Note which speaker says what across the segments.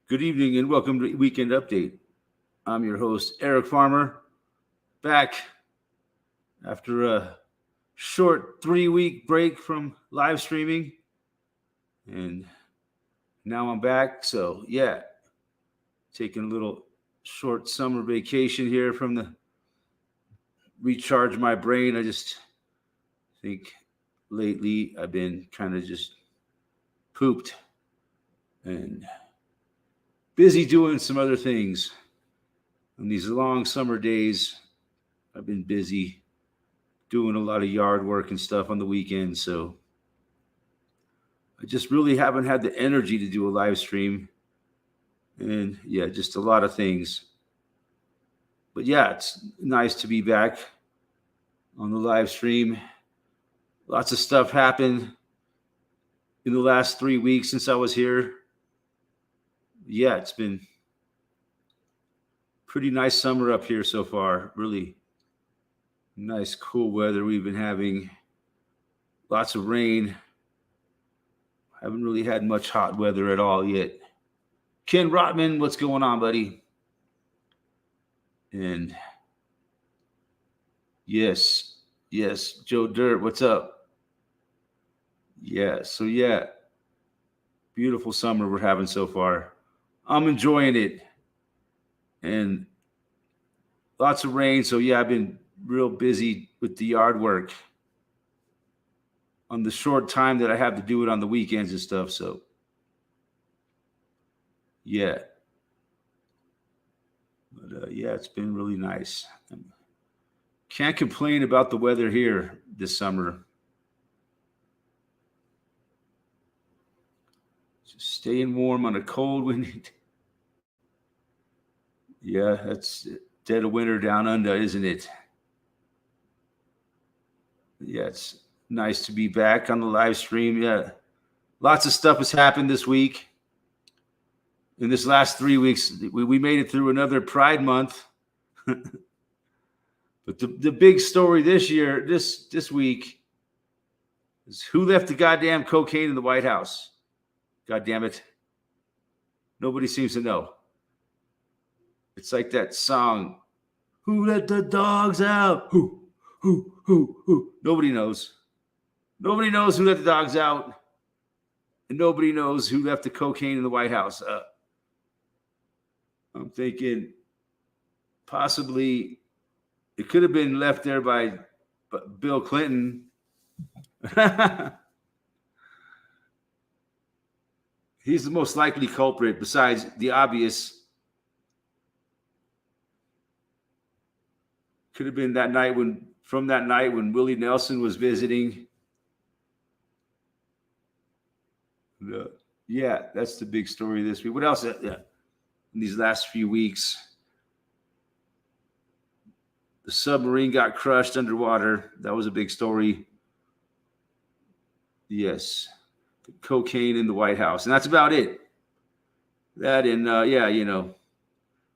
Speaker 1: Good evening and welcome to Weekend Update. I'm your host, Eric Farmer, back after a short 3-week break from live streaming. And now I'm back. So, yeah, taking a little short summer vacation here from the recharge my brain. I just think lately I've been kind of just pooped and busy doing some other things. On these long summer days, I've been busy doing a lot of yard work and stuff on the weekends. So I just really haven't had the energy to do a live stream. And yeah, just a lot of things. But yeah, it's nice to be back on the live stream. Lots of stuff happened in the last 3 weeks since I was here. Yeah, it's been pretty nice summer up here so far. Really nice, cool weather we've been having. Lots of rain. Haven't really had much hot weather at all yet. Ken Rotman, what's going on, buddy? And yes, Joe Dirt, what's up? Yeah, so yeah, beautiful summer we're having so far. I'm enjoying it. And lots of rain, so yeah, I've been real busy with the yard work on the short time that I have to do it on the weekends and stuff. So yeah, but yeah, it's been really nice. Can't complain about the weather here this summer. Just staying warm on a cold windy. Yeah, that's dead of winter down under, isn't it? Yeah, it's nice to be back on the live stream. Yeah, lots of stuff has happened this week. In this last 3 weeks, we made it through another Pride Month. But the big story this year, this week, is who left the goddamn cocaine in the White House? God damn it. Nobody seems to know. It's like that song, who let the dogs out? Who? Nobody knows. Nobody knows who let the dogs out. And nobody knows who left the cocaine in the White House. I'm thinking possibly it could have been left there by Bill Clinton. He's the most likely culprit besides the obvious. Could have been that night when Willie Nelson was visiting. Yeah, that's the big story this week. What else? In these last few weeks, the submarine got crushed underwater. That was a big story. Yes, the cocaine in the White House, and that's about it. That and the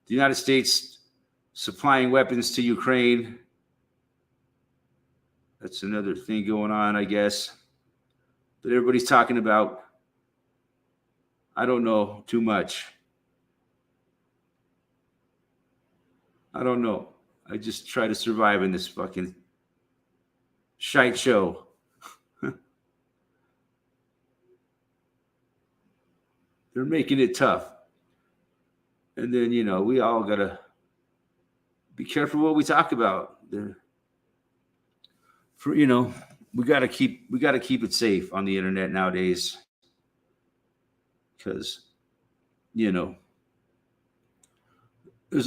Speaker 1: United States supplying weapons to Ukraine. That's another thing going on, I guess, that everybody's talking about. I don't know too much. I don't know. I just try to survive in this fucking shite show. They're making it tough. And then, we all got to be careful what we talk about. We got to keep it safe on the internet nowadays. Because, there's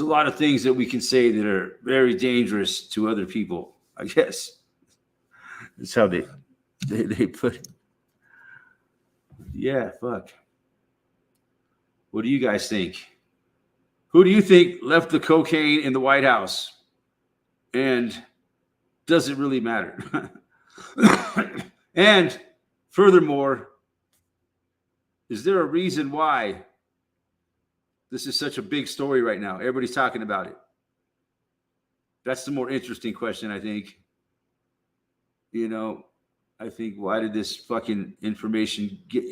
Speaker 1: a lot of things that we can say that are very dangerous to other people, I guess. That's how they put it. Yeah, fuck. What do you guys think? Who do you think left the cocaine in the White House? And does it really matter? And furthermore, is there a reason why this is such a big story right now? Everybody's talking about it. That's the more interesting question, I think. I think, why did this fucking information get,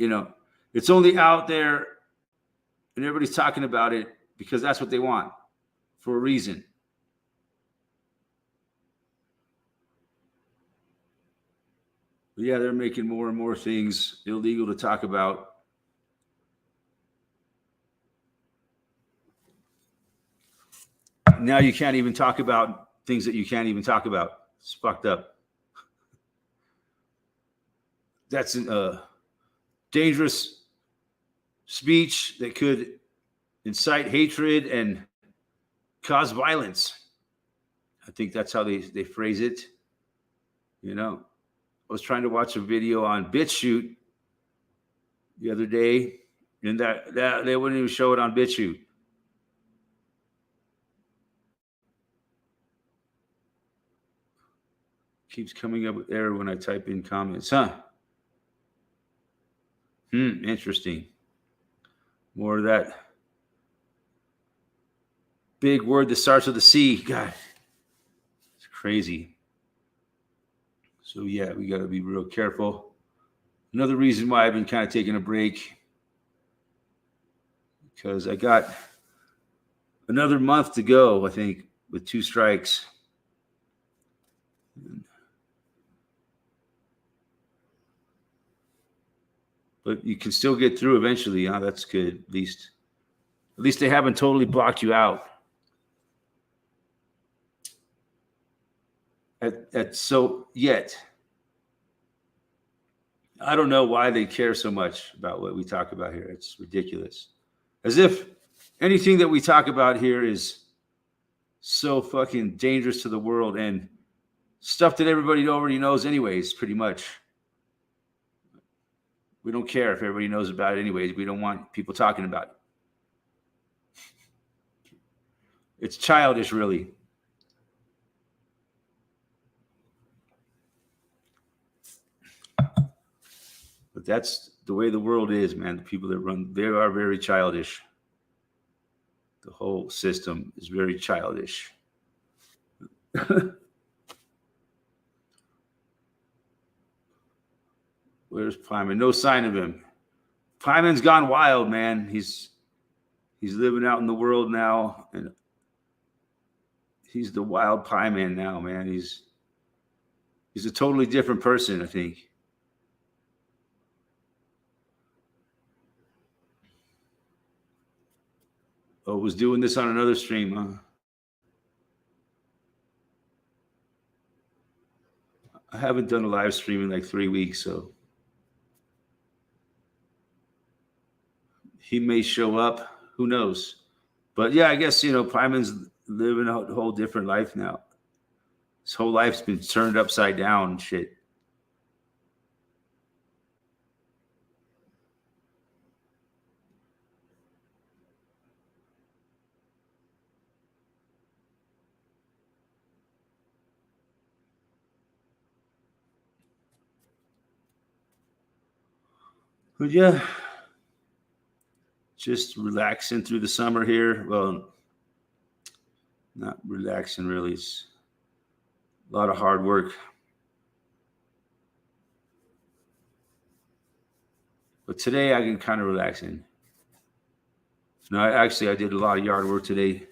Speaker 1: it's only out there And everybody's talking about it because that's what they want for a reason. But yeah, they're making more and more things illegal to talk about. Now you can't even talk about things that you can't even talk about. It's fucked up. That's a dangerous speech that could incite hatred and cause violence. I think that's how they phrase it. You know, I was trying to watch a video on BitChute the other day, and that they wouldn't even show it on BitChute. Keeps coming up with error when I type in comments, huh? Interesting. More of that big word that starts with a C. God, it's crazy. So yeah, we got to be real careful. Another reason why I've been kind of taking a break, because I got another month to go, I think, with 2 strikes. But you can still get through eventually. Huh? That's good. At least they haven't totally blocked you out. So yet, I don't know why they care so much about what we talk about here. It's ridiculous. As if anything that we talk about here is so fucking dangerous to the world and stuff that everybody already knows anyways, pretty much. We don't care if everybody knows about it anyways. We don't want people talking about it. It's childish, really. But that's the way the world is, man. The people that run, they are very childish. The whole system is very childish. Where's Pyman? No sign of him. Pyman's gone wild, man. He's living out in the world now, and he's the wild Pyman now, man. He's a totally different person, I think. Oh, was doing this on another stream, huh? I haven't done a live stream in like 3 weeks, so he may show up. Who knows? But yeah, I guess, Pyman's living a whole different life now. His whole life's been turned upside down and shit. But yeah, just relaxing through the summer here. Well, not relaxing really. It's a lot of hard work. But today I can kind of relax in. No, I did a lot of yard work today.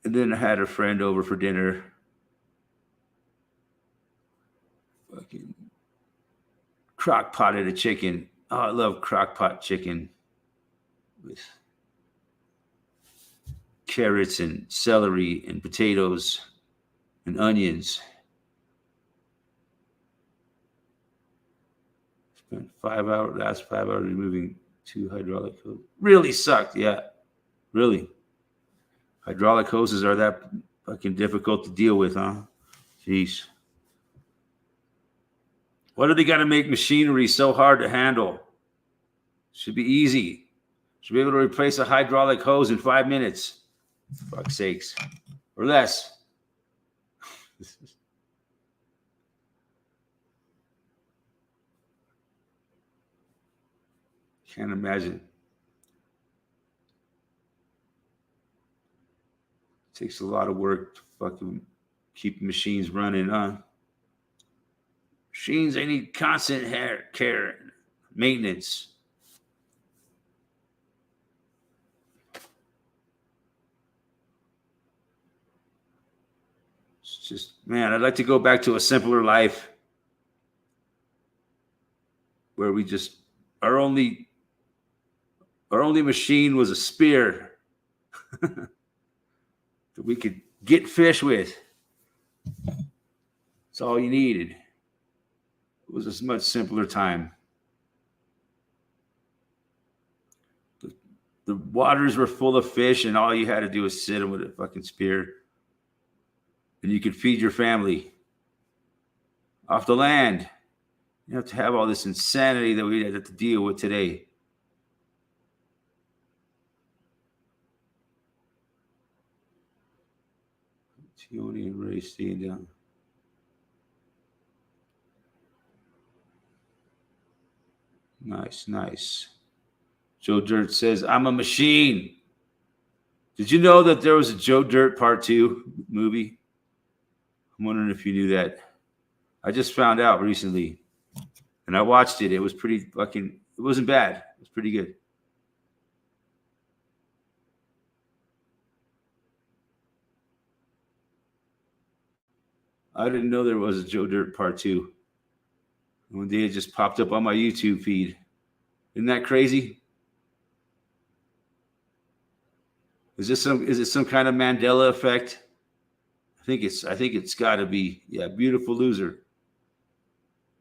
Speaker 1: And then I had a friend over for dinner. Fucking crock potted a chicken. Oh, I love crock pot chicken with carrots and celery and potatoes and onions. Spent last 5 hours removing 2 hydraulic hoses. Really sucked, yeah. Really. Hydraulic hoses are that fucking difficult to deal with, huh? Jeez. Why do they got to make machinery so hard to handle? Should be easy. Should be able to replace a hydraulic hose in 5 minutes. For fuck's sakes. Or less. Can't imagine. It takes a lot of work to fucking keep machines running, huh? Machines, they need constant care. maintenance. It's just, man, I'd like to go back to a simpler life where we just our only machine was a spear that we could get fish with. That's all you needed. It was a much simpler time. The waters were full of fish, and all you had to do was sit them with a fucking spear, and you could feed your family off the land. You have to have all this insanity that we have to deal with today. Tioni and Ray staying down. Nice, nice. Joe Dirt says, I'm a machine. Did you know that there was a Joe Dirt Part 2 movie? I'm wondering if you knew that. I just found out recently. And I watched it. It was pretty fucking, it wasn't bad. It was pretty good. I didn't know there was a Joe Dirt Part 2. One day it just popped up on my YouTube feed. Isn't that crazy? Is it some kind of Mandela effect? I think it's got to be. Yeah, Beautiful Loser.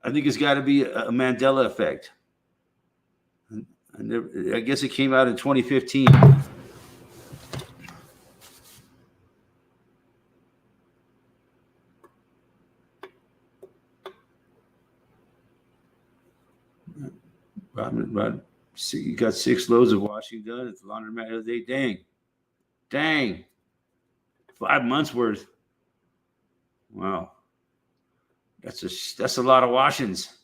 Speaker 1: I think it's got to be a Mandela effect. I guess it came out in 2015. Robin, you got 6 loads of washing done at the laundromat the other day. Dang. 5 months worth. Wow. That's a lot of washings.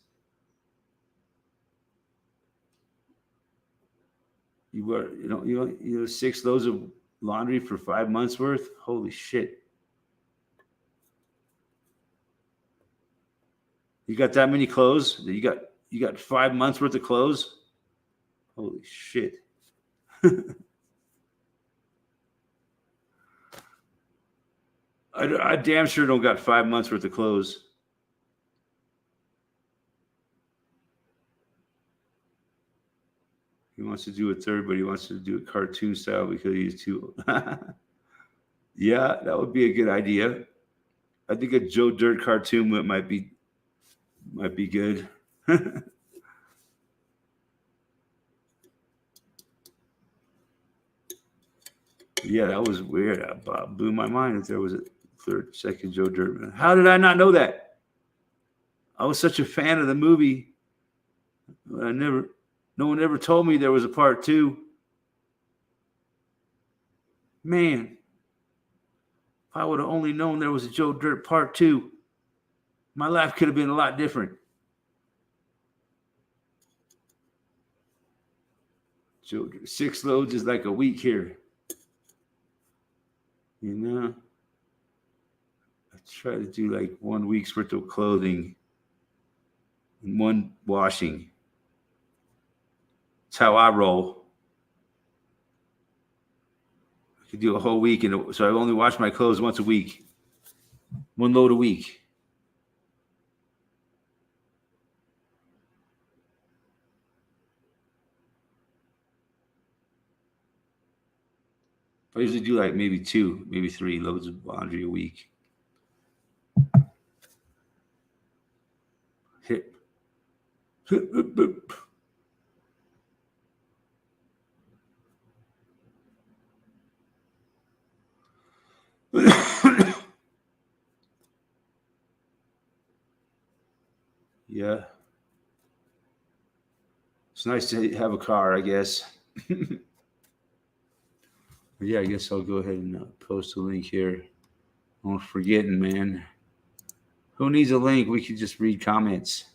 Speaker 1: You 6 loads of laundry for 5 months worth. Holy shit! You got that many clothes? You got 5 months worth of clothes? Holy shit! I damn sure don't got 5 months worth of clothes. He wants to do a third, but he wants to do it cartoon style because he's too. Yeah, that would be a good idea. I think a Joe Dirt cartoon might be good. Yeah, that was weird. That blew my mind that there was a second Joe Dirt. How did I not know that? I was such a fan of the movie. No one ever told me there was a part 2. Man, if I would have only known there was a Joe Dirt Part 2, my life could have been a lot different. Joe Dirt, 6 loads is like a week here. You know, I try to do like 1 week's worth of clothing and 1 washing. That's how I roll. I could do a whole week, so I only wash my clothes once a week. 1 load a week. I usually do like maybe 2, maybe 3 loads of laundry a week. Hip. Yeah. It's nice to have a car, I guess. Yeah, I guess I'll go ahead and post a link here. I'm forgetting, man. Who needs a link? We could just read comments.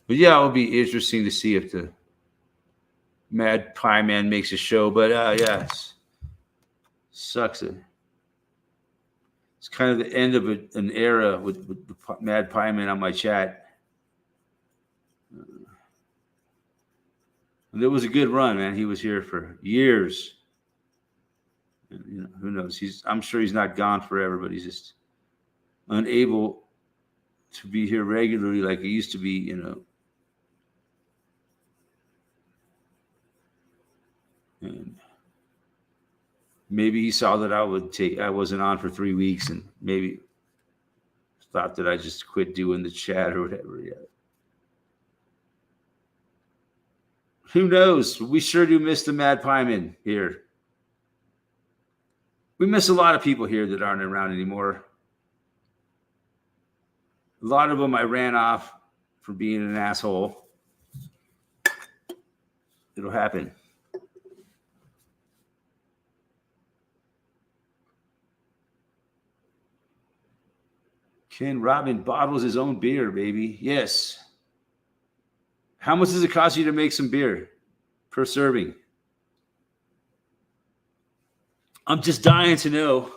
Speaker 1: But yeah, it will be interesting to see if the Mad Pie Man makes a show. But yes, sucks it's kind of the end of an era with the Mad Pie Man on my chat. And it was a good run, man. He was here for years. And, you know, who knows? I'm sure he's not gone forever, but he's just unable to be here regularly like he used to be, you know. And maybe he saw that I wasn't on for 3 weeks, and maybe thought that I just quit doing the chat or whatever. Yeah. Who knows? We sure do miss the Mad Pie Man here. We miss a lot of people here that aren't around anymore. A lot of them I ran off for being an asshole. It'll happen. Ken Robin bottles his own beer, baby. Yes. How much does it cost you to make some beer per serving? I'm just dying to know.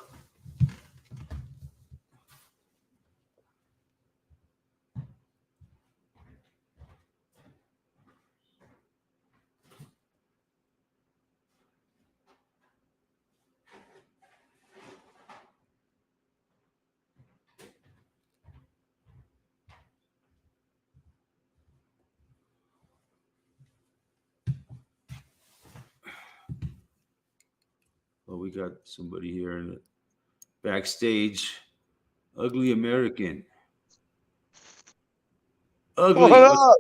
Speaker 1: Oh, we got somebody here in the backstage. Ugly American. Ugly.
Speaker 2: What up?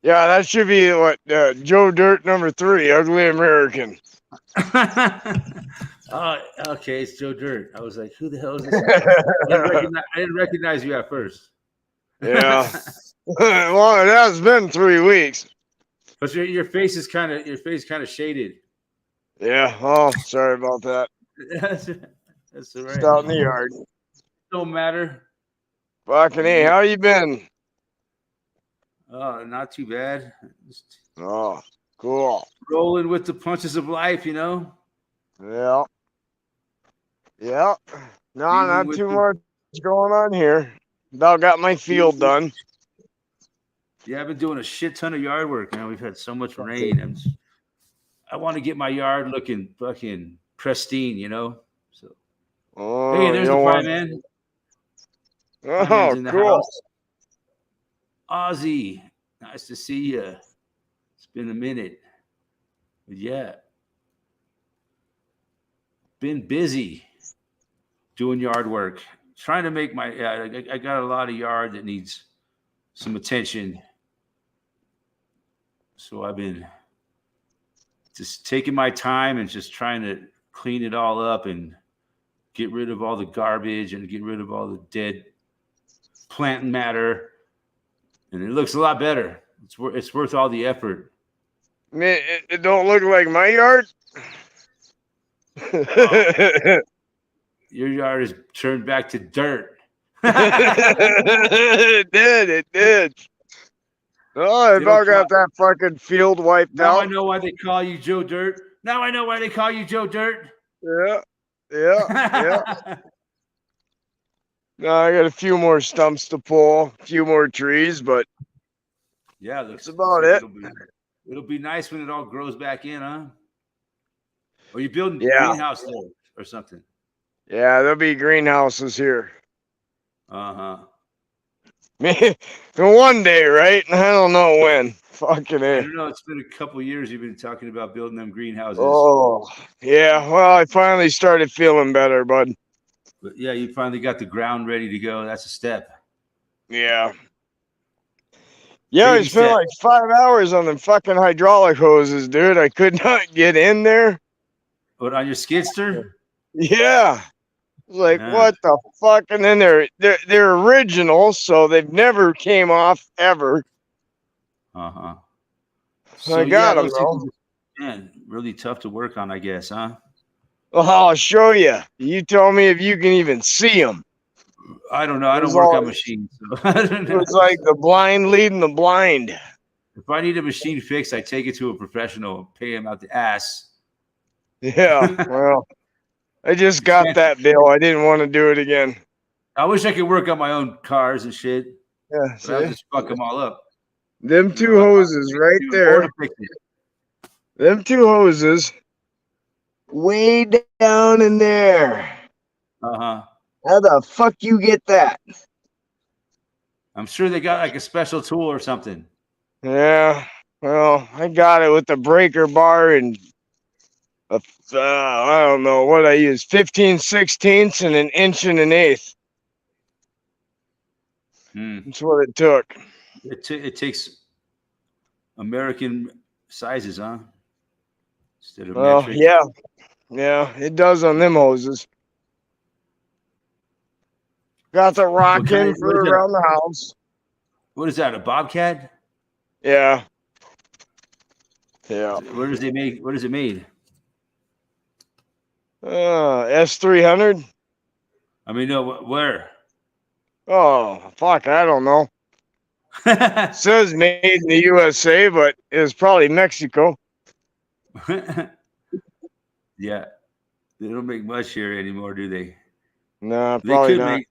Speaker 2: Yeah, that should be what Joe Dirt #3, Ugly American.
Speaker 1: Oh, okay, it's Joe Dirt. I was like, who the hell is this? I didn't recognize you at first.
Speaker 2: Yeah. Well, it has been 3 weeks.
Speaker 1: But your face is kind of shaded.
Speaker 2: Yeah. Oh, sorry about that.
Speaker 1: That's all right.
Speaker 2: Just out in the yard.
Speaker 1: Don't matter.
Speaker 2: Fucking hey, how you been?
Speaker 1: Oh, not too bad. Just
Speaker 2: Oh, cool.
Speaker 1: rolling with the punches of life, you know.
Speaker 2: Yeah. Yeah. No, not too much going on here. About got my field done.
Speaker 1: Yeah, I've been doing a shit ton of yard work. You know, we've had so much rain. I want to get my yard looking fucking pristine, you know. So, hey, there's the Pie Man.
Speaker 2: Oh,
Speaker 1: in the
Speaker 2: cool.
Speaker 1: house. Ozzy, nice to see you. It's been a minute. But yeah. Been busy doing yard work. Trying to make I got a lot of yard that needs some attention. So I've been just taking my time and just trying to clean it all up and get rid of all the garbage and get rid of all the dead plant matter. And it looks a lot better. It's worth all the effort.
Speaker 2: It don't look like my yard.
Speaker 1: Your yard is turned back to dirt.
Speaker 2: It did. Oh, I about got that fucking field wiped out.
Speaker 1: Now I know why they call you Joe Dirt. Now I know why they call you Joe Dirt.
Speaker 2: Yeah. No, I got a few more stumps to pull, a few more trees, but
Speaker 1: yeah,
Speaker 2: that's about it.
Speaker 1: It'll be nice when it all grows back in, huh? Or you building a greenhouse there or something?
Speaker 2: Yeah, there'll be greenhouses here. One day, right? I don't know when. Fucking
Speaker 1: I don't know. It's been a couple years you've been talking about building them greenhouses.
Speaker 2: Oh, yeah. Well, I finally started feeling better, bud.
Speaker 1: But yeah, you finally got the ground ready to go. That's a step.
Speaker 2: Yeah. Yeah, I spent like 5 hours on the fucking hydraulic hoses, dude. I could not get in there.
Speaker 1: But on your skidster?
Speaker 2: Yeah. Like, what the fuck? And then they're original, so they've never came off ever. So I got them, though.
Speaker 1: Man, really tough to work on, I guess, huh?
Speaker 2: Well, I'll show you. You tell me if you can even see them.
Speaker 1: I don't know. I don't work on machines. So I don't know.
Speaker 2: It's like the blind leading the blind.
Speaker 1: If I need a machine fixed, I take it to a professional, pay him out the ass.
Speaker 2: Yeah, well, I just got that bill. I didn't want to do it again.
Speaker 1: I wish I could work on my own cars and shit,
Speaker 2: Yeah,
Speaker 1: but I'll
Speaker 2: see?
Speaker 1: just fuck them all up.
Speaker 2: Them
Speaker 1: You
Speaker 2: two
Speaker 1: know,
Speaker 2: hoses right
Speaker 1: do more
Speaker 2: there.
Speaker 1: to fix it.
Speaker 2: Them two hoses way down in there.
Speaker 1: Uh-huh.
Speaker 2: How the fuck you get that?
Speaker 1: I'm sure they got like a special tool or something.
Speaker 2: Yeah, well, I got it with the breaker bar and I don't know what I used, 15/16 and an inch and an eighth. That's what it took.
Speaker 1: It takes American sizes, huh? Instead of metric.
Speaker 2: Yeah, it does on them hoses. Got the rocking for around the house.
Speaker 1: What is that? A Bobcat?
Speaker 2: Yeah. Yeah.
Speaker 1: Where does it make? What is it made?
Speaker 2: S300.
Speaker 1: I mean, no. Where?
Speaker 2: Oh fuck, I don't know. It says made in the USA, but it's probably Mexico.
Speaker 1: Yeah, they don't make much here anymore, do they?
Speaker 2: No,
Speaker 1: They
Speaker 2: probably
Speaker 1: could
Speaker 2: not.
Speaker 1: make.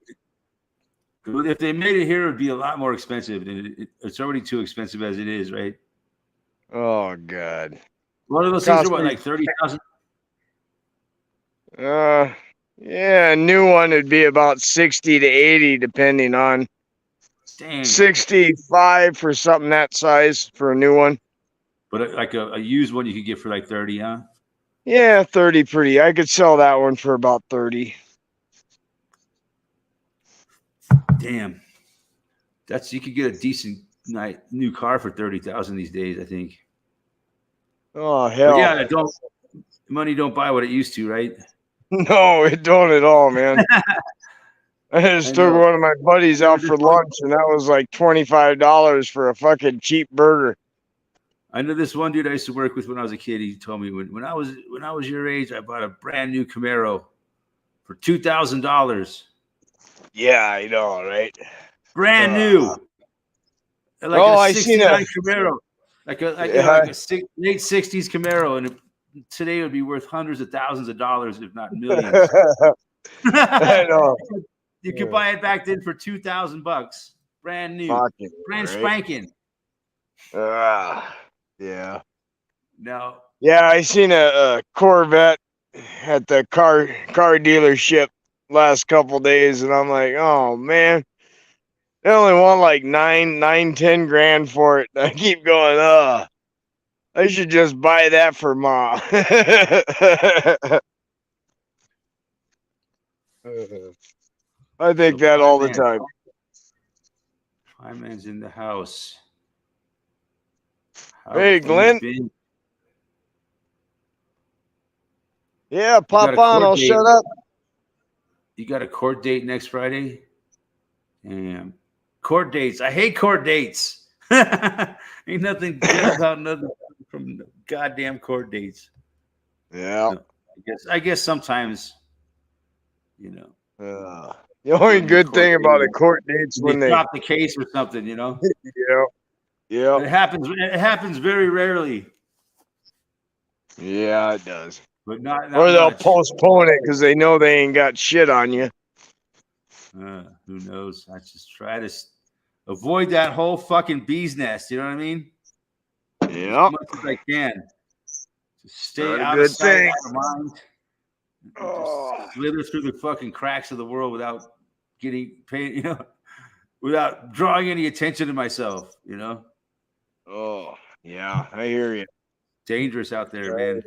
Speaker 1: If they made it here, it would be a lot more expensive. It's already too expensive as it is, right?
Speaker 2: Oh god.
Speaker 1: One of those things are what, like 30,000?
Speaker 2: Yeah, a new one would be about 60 to 80, depending on.
Speaker 1: Dang.
Speaker 2: 65 for something that size for a new one.
Speaker 1: But like a used one you could get for like 30, huh?
Speaker 2: Yeah, 30 pretty. I could sell that one for about 30.
Speaker 1: Damn. You could get a decent new car for 30,000 these days, I think.
Speaker 2: Oh hell.
Speaker 1: But yeah, money don't buy what it used to, right?
Speaker 2: No, it don't at all, man. I just took one of my buddies out for lunch, and that was like $25 for a fucking cheap burger.
Speaker 1: I know this one dude I used to work with when I was a kid. He told me when I was your age, I bought a brand new Camaro for $2,000.
Speaker 2: Yeah, I know, right?
Speaker 1: Brand new. Like
Speaker 2: I seen a
Speaker 1: Camaro, like a late '60s Camaro, and today it would be worth hundreds of thousands of dollars, if not millions.
Speaker 2: I know.
Speaker 1: You could buy it back then for $2,000, brand new, brand spanking.
Speaker 2: Yeah.
Speaker 1: No.
Speaker 2: Yeah, I seen a Corvette at the car dealership last couple days, and I'm like, oh man, they only want like 10 grand for it. I keep going, I should just buy that for Ma. I think that all the time.
Speaker 1: Fireman's in the house.
Speaker 2: Hey, Glenn. Yeah, pop on. I'll shut up.
Speaker 1: You got a court date next Friday? Damn. Court dates. I hate court dates. Ain't nothing good about nothing from the goddamn court dates.
Speaker 2: Yeah.
Speaker 1: I guess sometimes,
Speaker 2: the only good thing about a court date's when they
Speaker 1: drop the case or something,
Speaker 2: Yeah.
Speaker 1: It happens very rarely.
Speaker 2: Yeah, it does.
Speaker 1: But not
Speaker 2: or they'll postpone it because they know they ain't got shit on you.
Speaker 1: Who knows? I just try to avoid that whole fucking bee's nest. You know what I mean?
Speaker 2: Yeah.
Speaker 1: As much as I can. Just stay out
Speaker 2: of
Speaker 1: sight, out of mind. Just slither through the fucking cracks of the world without getting paid, without drawing any attention to myself,
Speaker 2: Oh, yeah, I hear you.
Speaker 1: Dangerous out there, man.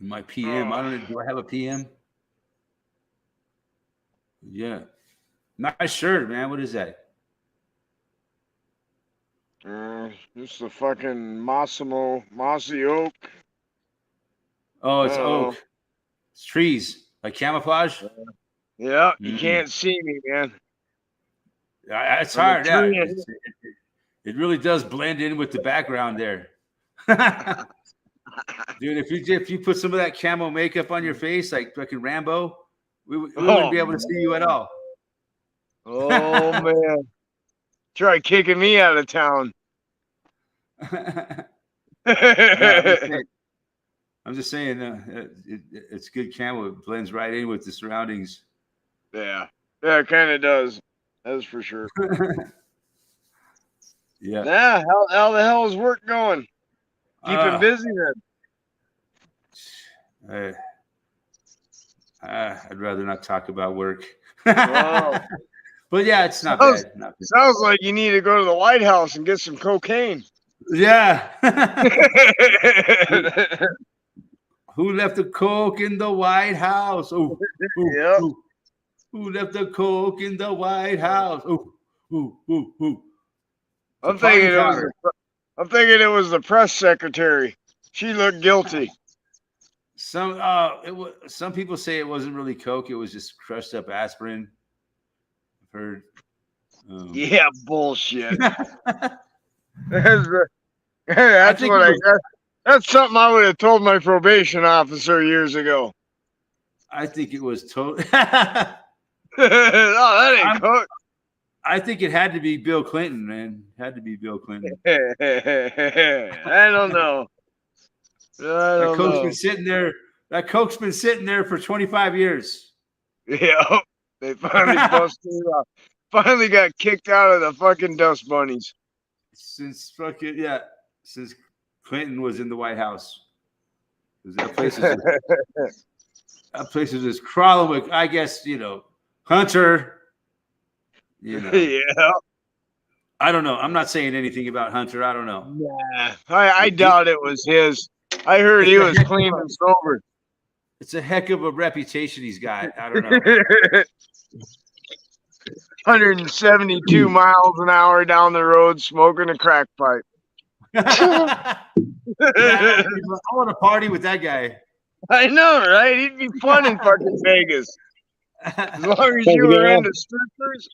Speaker 1: My PM. I don't know. Do I have a PM? Yeah. Nice shirt, man. What is that?
Speaker 2: This is the fucking mossy oak.
Speaker 1: Oh, it's oak. It's trees. Like camouflage?
Speaker 2: Yeah, you can't see me, man.
Speaker 1: It's hard. Yeah. It really does blend in with the background there. Dude, if you put some of that camo makeup on your face, like fucking Rambo, we wouldn't be able to see you at all.
Speaker 2: Oh man. Try kicking me out of town.
Speaker 1: No, I'm just saying, it's good camo. It blends right in with the surroundings.
Speaker 2: Yeah, it kind of does. That's for sure.
Speaker 1: Yeah.
Speaker 2: Yeah. How the hell is work going? Keeping busy then.
Speaker 1: I'd rather not talk about work.
Speaker 2: Wow.
Speaker 1: But yeah, it's not bad. Not bad.
Speaker 2: Sounds like you need to go to the White House and get some cocaine.
Speaker 1: Yeah. Who left the coke in the White House? Oh,
Speaker 2: Yep.
Speaker 1: Who left the coke in the White House? Oh.
Speaker 2: I'm thinking it was the press secretary. She looked guilty.
Speaker 1: Some people say it wasn't really coke. It was just crushed up aspirin. I've heard.
Speaker 2: Yeah, bullshit. That's something I would have told my probation officer years ago.
Speaker 1: I think it was total.
Speaker 2: Oh, that ain't coke.
Speaker 1: I think it had to be Bill Clinton, man. It had to be Bill Clinton.
Speaker 2: I don't know.
Speaker 1: That coke's been sitting there. That coke's been sitting there for 25 years.
Speaker 2: Yeah, they finally busted it up. Finally got kicked out of the fucking Dust Bunnies.
Speaker 1: Since Clinton was in the White House. That place is just crawling with, I guess, Hunter.
Speaker 2: Yeah.
Speaker 1: I don't know. I'm not saying anything about Hunter. I don't know.
Speaker 2: Nah, I doubt it was his. I heard he was clean and sober.
Speaker 1: It's a heck of a reputation he's got. I don't know.
Speaker 2: 172 miles an hour down the road smoking a crack pipe.
Speaker 1: I want to party with that guy.
Speaker 2: I know, right? He'd be fun in fucking Vegas. As long as you were into strippers,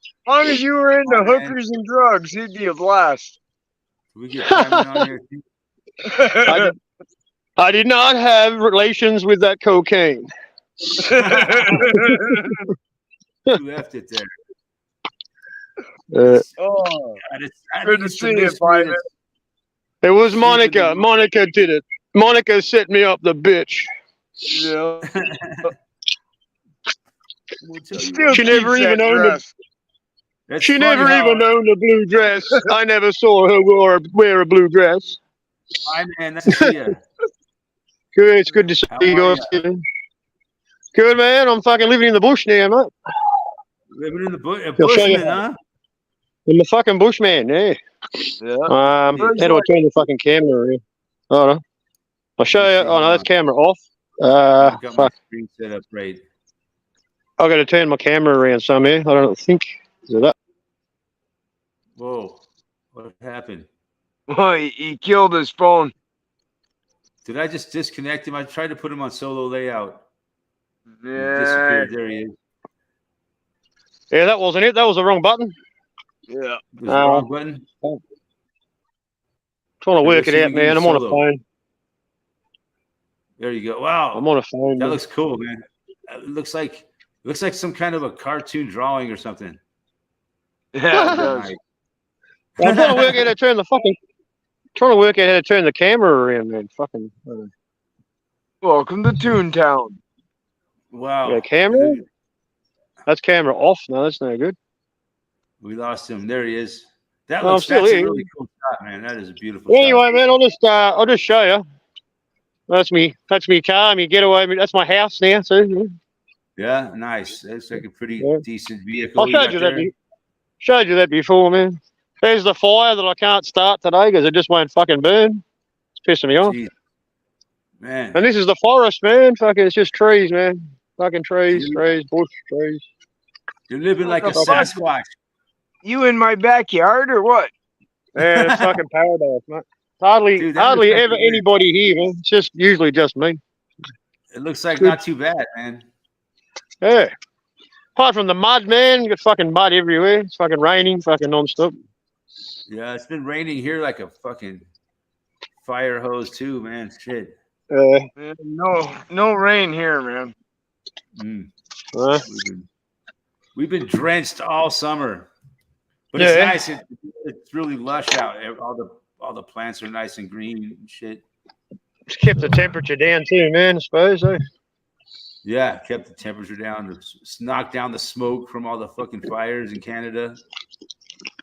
Speaker 2: as long as you were into hookers and drugs, he'd be a blast.
Speaker 1: We get Simon on here too.
Speaker 3: I did not have relations with that cocaine.
Speaker 1: You left it there.
Speaker 2: Oh,
Speaker 1: I
Speaker 2: good to see you, Simon.
Speaker 3: It was Monica. Monica did it. Monica set me up, the bitch.
Speaker 2: Yeah.
Speaker 3: She never even owned a. She never even owned a blue dress. I never saw her wear a blue dress.
Speaker 1: Hi, man. Nice to see you.
Speaker 3: Good. It's good to see you guys. Good, man. I'm fucking living in the bush now, mate.
Speaker 1: Living in the bush, bushman, huh?
Speaker 3: I'm a fucking bushman, yeah. How do I turn the fucking camera around? Oh no. I'll show you. Oh no, that's camera off.
Speaker 1: I've got my
Speaker 3: Fuck.
Speaker 1: screen set up right.
Speaker 3: I got to turn my camera around somewhere. I don't think. Is it that?
Speaker 1: Whoa. What happened?
Speaker 2: Oh, he killed his phone.
Speaker 1: Did I just disconnect him? I tried to put him on solo layout. He
Speaker 2: Yeah.
Speaker 1: disappeared. There he is.
Speaker 3: Yeah, that wasn't it. That was the wrong button.
Speaker 2: Yeah.
Speaker 1: Was the wrong button?
Speaker 3: Trying to work it
Speaker 1: see
Speaker 3: out,
Speaker 1: you
Speaker 3: man. I'm on a
Speaker 1: solo.
Speaker 3: phone.
Speaker 1: There you go. Wow.
Speaker 3: I'm on a phone.
Speaker 1: That
Speaker 3: man.
Speaker 1: looks cool, man. It looks like some kind of a cartoon drawing or something.
Speaker 2: Yeah, it does.
Speaker 1: Nice.
Speaker 3: I'm trying to work out how to turn the fucking. Trying to work out how to turn the camera around, man. Fucking.
Speaker 2: Welcome to Toontown.
Speaker 1: Wow.
Speaker 3: Yeah, camera? That's camera off. No, that's no good.
Speaker 1: We lost him. There he is.
Speaker 3: No, I'm
Speaker 1: That's
Speaker 3: still
Speaker 1: a
Speaker 3: here.
Speaker 1: really cool shot, man. That is a beautiful
Speaker 3: Well,
Speaker 1: shot.
Speaker 3: anyway, man, I'll just show you. That's me car, me getaway. That's my house now. So yeah.
Speaker 1: Yeah, nice. That's like a pretty
Speaker 3: Yeah.
Speaker 1: decent vehicle.
Speaker 3: I showed you that before, man. There's the fire that I can't start today because it just won't fucking burn. It's pissing me off.
Speaker 1: Jeez. Man.
Speaker 3: And this is the forest, man. Fucking, it's just trees, man. Fucking trees, bush, trees.
Speaker 1: You're living like a
Speaker 2: What the fuck?
Speaker 1: Sasquatch.
Speaker 2: You in my backyard or what?
Speaker 3: Man, it's fucking paradise, mate. Hardly
Speaker 1: Dude, that looks like
Speaker 3: ever
Speaker 1: a weird-
Speaker 3: anybody here, man. It's just usually just me.
Speaker 1: It looks like
Speaker 3: Good.
Speaker 1: not too bad, man.
Speaker 3: Yeah. Apart from the mud, man, you got fucking mud everywhere. It's fucking raining, fucking non-stop.
Speaker 1: Yeah, it's been raining here like a fucking fire hose too, man. Shit.
Speaker 2: Man, no rain here, man.
Speaker 1: Mm. We've been drenched all summer, but
Speaker 3: Yeah.
Speaker 1: it's nice. It's really lush out. All the plants are nice and green and shit.
Speaker 3: It's kept the temperature down too, man. I suppose. Eh?
Speaker 1: Yeah, kept the temperature down. It's knocked down the smoke from all the fucking fires in Canada.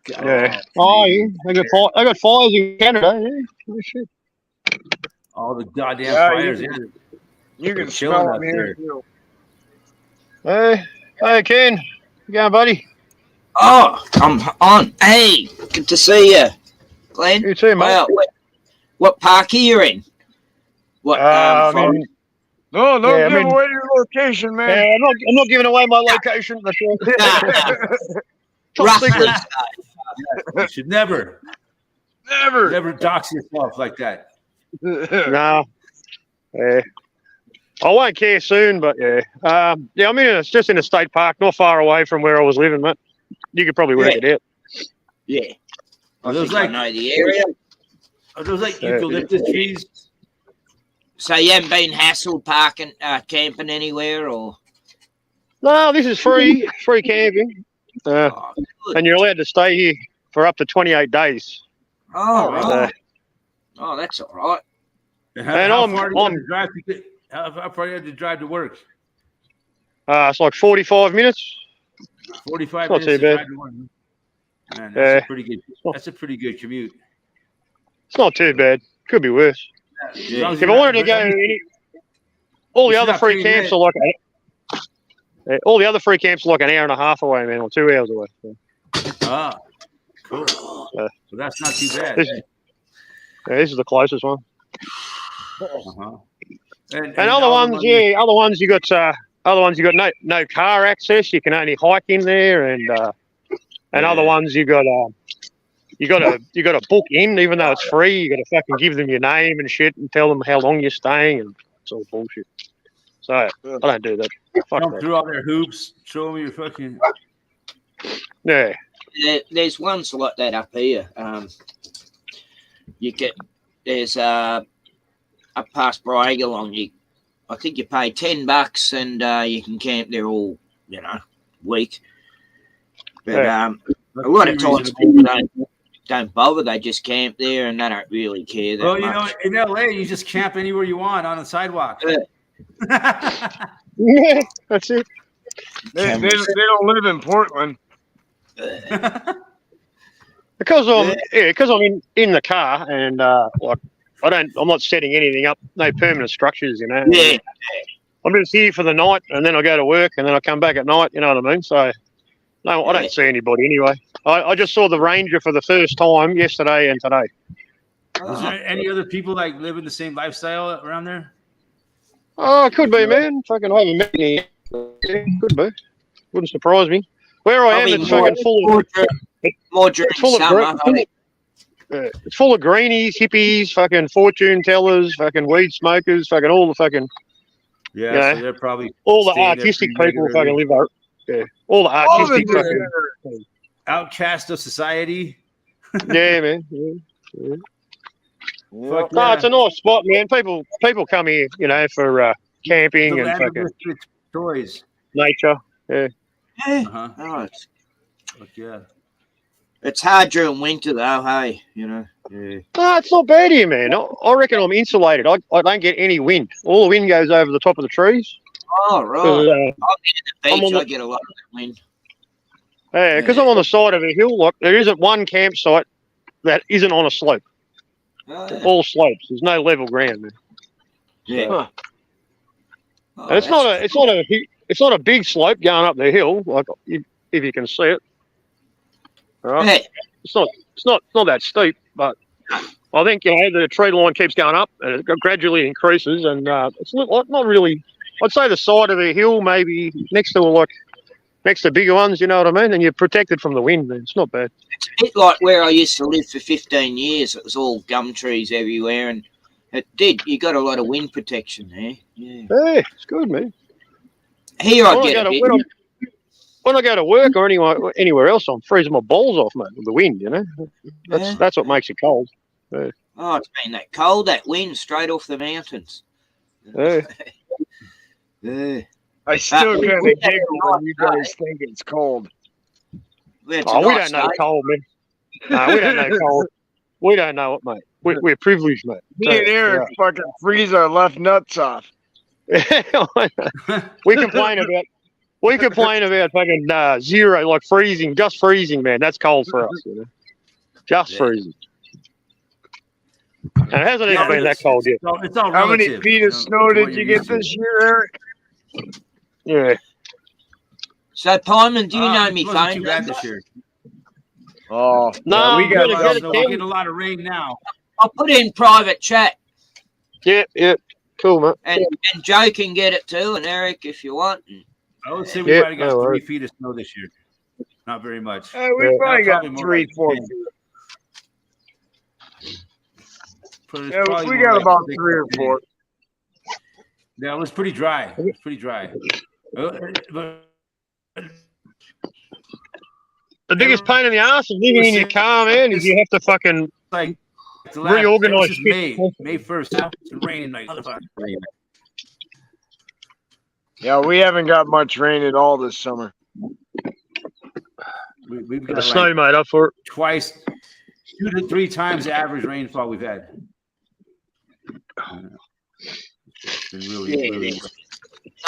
Speaker 1: God,
Speaker 3: Yeah. Oh, yeah. I got fires in Canada. Yeah. Oh, shit.
Speaker 1: all the goddamn
Speaker 2: Yeah,
Speaker 1: fires.
Speaker 2: you
Speaker 1: They're
Speaker 2: can
Speaker 1: chilling
Speaker 2: smell
Speaker 1: up
Speaker 2: them here
Speaker 1: there.
Speaker 2: too.
Speaker 3: Hey, Ken. You going, buddy?
Speaker 4: Oh, I'm on. Hey, good to see you, Glenn.
Speaker 3: You too, mate.
Speaker 4: Well, what park are you in? What?
Speaker 3: I mean,
Speaker 2: No, don't
Speaker 3: Yeah, I
Speaker 2: give
Speaker 3: mean-
Speaker 2: away your location, man.
Speaker 3: yeah, I'm not giving away my location. That's right. Top
Speaker 4: roughly.
Speaker 3: secret.
Speaker 1: You should never
Speaker 2: Never.
Speaker 1: dox yourself like that.
Speaker 3: No. Yeah. I won't care soon, but yeah. Yeah, I mean, it's just in a state park, not far away from where I was living, mate. You could probably work it out.
Speaker 4: Yeah. I
Speaker 1: Are those
Speaker 4: think I
Speaker 1: like-
Speaker 4: know the area.
Speaker 1: Are those like
Speaker 3: Yeah.
Speaker 1: eucalyptus trees?
Speaker 4: So you haven't been hassled parking, camping anywhere, or?
Speaker 3: No, this is free camping.
Speaker 4: Oh, good.
Speaker 3: And you're allowed to stay here for up to 28 days.
Speaker 4: Oh,
Speaker 1: right.
Speaker 4: right. Oh, that's all right.
Speaker 1: And
Speaker 3: And
Speaker 1: how far do you have to drive to get? How far do you have to drive to work?
Speaker 3: It's like 45 minutes.
Speaker 1: 45
Speaker 3: Not
Speaker 1: minutes
Speaker 3: too
Speaker 1: to
Speaker 3: bad.
Speaker 1: drive to work. Man,
Speaker 3: Yeah.
Speaker 1: that's a pretty good. That's a pretty good commute.
Speaker 3: It's not too bad. Could be worse.
Speaker 1: As long as
Speaker 3: If
Speaker 1: you're
Speaker 3: I
Speaker 1: not-
Speaker 3: wanted to go, all the
Speaker 1: It's
Speaker 3: other
Speaker 1: not
Speaker 3: free
Speaker 1: pretty
Speaker 3: camps
Speaker 1: bad.
Speaker 3: are like all the other free camps are like an hour and a half away, man, or 2 hours away. So,
Speaker 1: Ah, cool.
Speaker 3: Yeah.
Speaker 1: So that's not too bad.
Speaker 3: this, yeah, this is the closest one.
Speaker 1: Uh-huh.
Speaker 3: And other
Speaker 1: all
Speaker 3: ones,
Speaker 1: the
Speaker 3: other ones you got no car access. You can only hike in there, and other
Speaker 1: Yeah.
Speaker 3: ones you got to book in, even though it's free. You got to fucking give them your name and shit, and tell them how long you're staying, and it's all bullshit. So I don't do that. Fuck
Speaker 1: jump
Speaker 3: that.
Speaker 1: through all their hoops, show them your fucking.
Speaker 3: Yeah,
Speaker 4: There's ones like that up here. You get there's up past Braigalong. I think you pay $10 and you can camp there all week. But a lot of times people don't bother. They just camp there and they don't really care that
Speaker 1: Well, you
Speaker 4: much.
Speaker 1: know, in LA, you just camp anywhere you want on the sidewalk.
Speaker 3: yeah, that's it.
Speaker 2: They don't live in Portland.
Speaker 3: Because I'm in the car, and like I'm not setting anything up. No permanent structures, you know.
Speaker 4: Yeah.
Speaker 3: I'm just here for the night, and then I go to work, and then I come back at night. You know what I mean? So, no, I
Speaker 4: Yeah.
Speaker 3: don't see anybody anyway. I just saw the ranger for the first time yesterday and today.
Speaker 1: Is there any other people like living the same lifestyle around there?
Speaker 3: Oh, it could be, man. Fucking I haven't met any yet. Yeah, could be. Wouldn't surprise me. Where I am,
Speaker 4: Probably
Speaker 3: it's fucking full of
Speaker 4: more during
Speaker 3: it's full of
Speaker 4: summer.
Speaker 3: it's full of greenies, hippies, fucking fortune tellers, fucking weed smokers, fucking all the fucking
Speaker 1: Yeah,
Speaker 3: Yeah.
Speaker 1: so they're probably
Speaker 3: all the
Speaker 1: staying there
Speaker 3: artistic
Speaker 1: pretty
Speaker 3: people
Speaker 1: regularly.
Speaker 3: fucking live there. Yeah, all the
Speaker 2: All of
Speaker 3: artistic
Speaker 2: them
Speaker 3: fucking.
Speaker 1: Outcast of society.
Speaker 3: Yeah, man. Yeah.
Speaker 1: Fuck
Speaker 3: No,
Speaker 1: yeah.
Speaker 3: it's a nice spot, man. People come here, you know, for camping
Speaker 1: The
Speaker 3: and
Speaker 1: land of
Speaker 3: fucking
Speaker 1: misfit toys.
Speaker 3: nature.
Speaker 4: Yeah.
Speaker 1: Uh-huh.
Speaker 4: Oh,
Speaker 1: Fuck yeah.
Speaker 4: it's hard during winter though, hey, Yeah.
Speaker 3: No, it's not bad here, man. I reckon I'm insulated. I don't get any wind. All the wind goes over the top of the trees.
Speaker 4: Oh, right.
Speaker 3: 'Cause,
Speaker 4: Beach,
Speaker 3: I'm on
Speaker 4: I
Speaker 3: the-
Speaker 4: get a lot of that wind.
Speaker 3: because I'm on the side of a hill. Like there isn't one campsite that isn't on a slope.
Speaker 4: Oh,
Speaker 3: All slopes. There's no level ground, man.
Speaker 4: yeah.
Speaker 3: Huh.
Speaker 4: Oh,
Speaker 3: And it's not a big slope going up the hill. Like if you can see it. Right.
Speaker 4: Hey,
Speaker 3: It's not that steep, but I think the tree line keeps going up and it gradually increases, and it's not really. I'd say the side of a hill, maybe next to bigger ones. You know what I mean? And you're protected from the wind. Man. It's not bad.
Speaker 4: it's a bit like where I used to live for 15 years. It was all gum trees everywhere, and you got a lot of wind protection there. Yeah.
Speaker 3: Yeah, it's good, man.
Speaker 4: Here I get a bit.
Speaker 3: When I go to work or anywhere else, I'm freezing my balls off, mate, with the wind. You know,
Speaker 4: Yeah.
Speaker 3: that's what makes it cold.
Speaker 4: Oh, it's been that cold, that wind straight off the mountains.
Speaker 3: Yeah.
Speaker 4: Yeah.
Speaker 2: I still
Speaker 4: we-
Speaker 2: kind of
Speaker 4: we had
Speaker 2: giggle
Speaker 4: a
Speaker 2: when you
Speaker 4: nice
Speaker 2: guys think it's cold.
Speaker 4: It's
Speaker 3: Oh,
Speaker 4: a
Speaker 3: we
Speaker 4: nice
Speaker 3: don't know
Speaker 4: day.
Speaker 3: cold, man. No, we don't know cold. We don't know it, mate. We're privileged, mate.
Speaker 2: Me and Eric fucking freeze our left nuts off.
Speaker 3: we complain about fucking 0, like freezing, just freezing, man. That's cold for us, you know. Just
Speaker 1: Yeah.
Speaker 3: freezing. And it hasn't even been that
Speaker 1: it's-
Speaker 3: cold yet.
Speaker 1: It's all
Speaker 2: How many
Speaker 1: relative,
Speaker 2: feet
Speaker 1: you
Speaker 2: of
Speaker 1: know,
Speaker 2: snow
Speaker 1: to
Speaker 2: did
Speaker 1: what
Speaker 2: you
Speaker 1: you're
Speaker 2: get
Speaker 1: used to.
Speaker 2: this year, Eric?
Speaker 3: Yeah.
Speaker 4: So, Pyman, do you know
Speaker 1: It
Speaker 4: me
Speaker 1: wasn't
Speaker 4: phone
Speaker 1: too bad
Speaker 4: number?
Speaker 1: this year.
Speaker 2: Oh,
Speaker 3: No,
Speaker 2: we
Speaker 3: I'm
Speaker 2: got
Speaker 3: gonna
Speaker 1: We're
Speaker 3: get it,
Speaker 1: getting
Speaker 3: Ken.
Speaker 1: a lot of rain now.
Speaker 4: I'll put it in private chat,
Speaker 3: Yeah. Cool, mate.
Speaker 4: and Joe can get it too, and Eric if you want.
Speaker 1: I would say we
Speaker 3: Yeah,
Speaker 1: might have got
Speaker 3: no
Speaker 1: 3
Speaker 3: worries.
Speaker 1: feet of snow this year. Not very much.
Speaker 2: we
Speaker 3: Yeah.
Speaker 2: probably got
Speaker 1: Probably more
Speaker 2: 3,
Speaker 1: like
Speaker 2: 4
Speaker 1: 10.
Speaker 2: feet.
Speaker 1: But it's
Speaker 2: Yeah,
Speaker 1: probably
Speaker 2: we
Speaker 1: more
Speaker 2: got
Speaker 1: like
Speaker 2: about
Speaker 1: 6
Speaker 2: 3 or
Speaker 1: to 10.
Speaker 2: 4.
Speaker 1: Yeah, it was pretty dry. It was pretty dry. But
Speaker 3: The biggest pain in the ass is living in your car, man, is you have to fucking
Speaker 1: like the
Speaker 3: Reorganize
Speaker 1: this is
Speaker 3: shit.
Speaker 1: May 1st. It's raining like motherfucker.
Speaker 2: Yeah, we haven't got much rain at all this summer.
Speaker 1: We've
Speaker 3: the
Speaker 1: got
Speaker 3: snow,
Speaker 1: like
Speaker 3: mate, up for it.
Speaker 1: twice, 2 to 3 times the average rainfall we've had. It's been really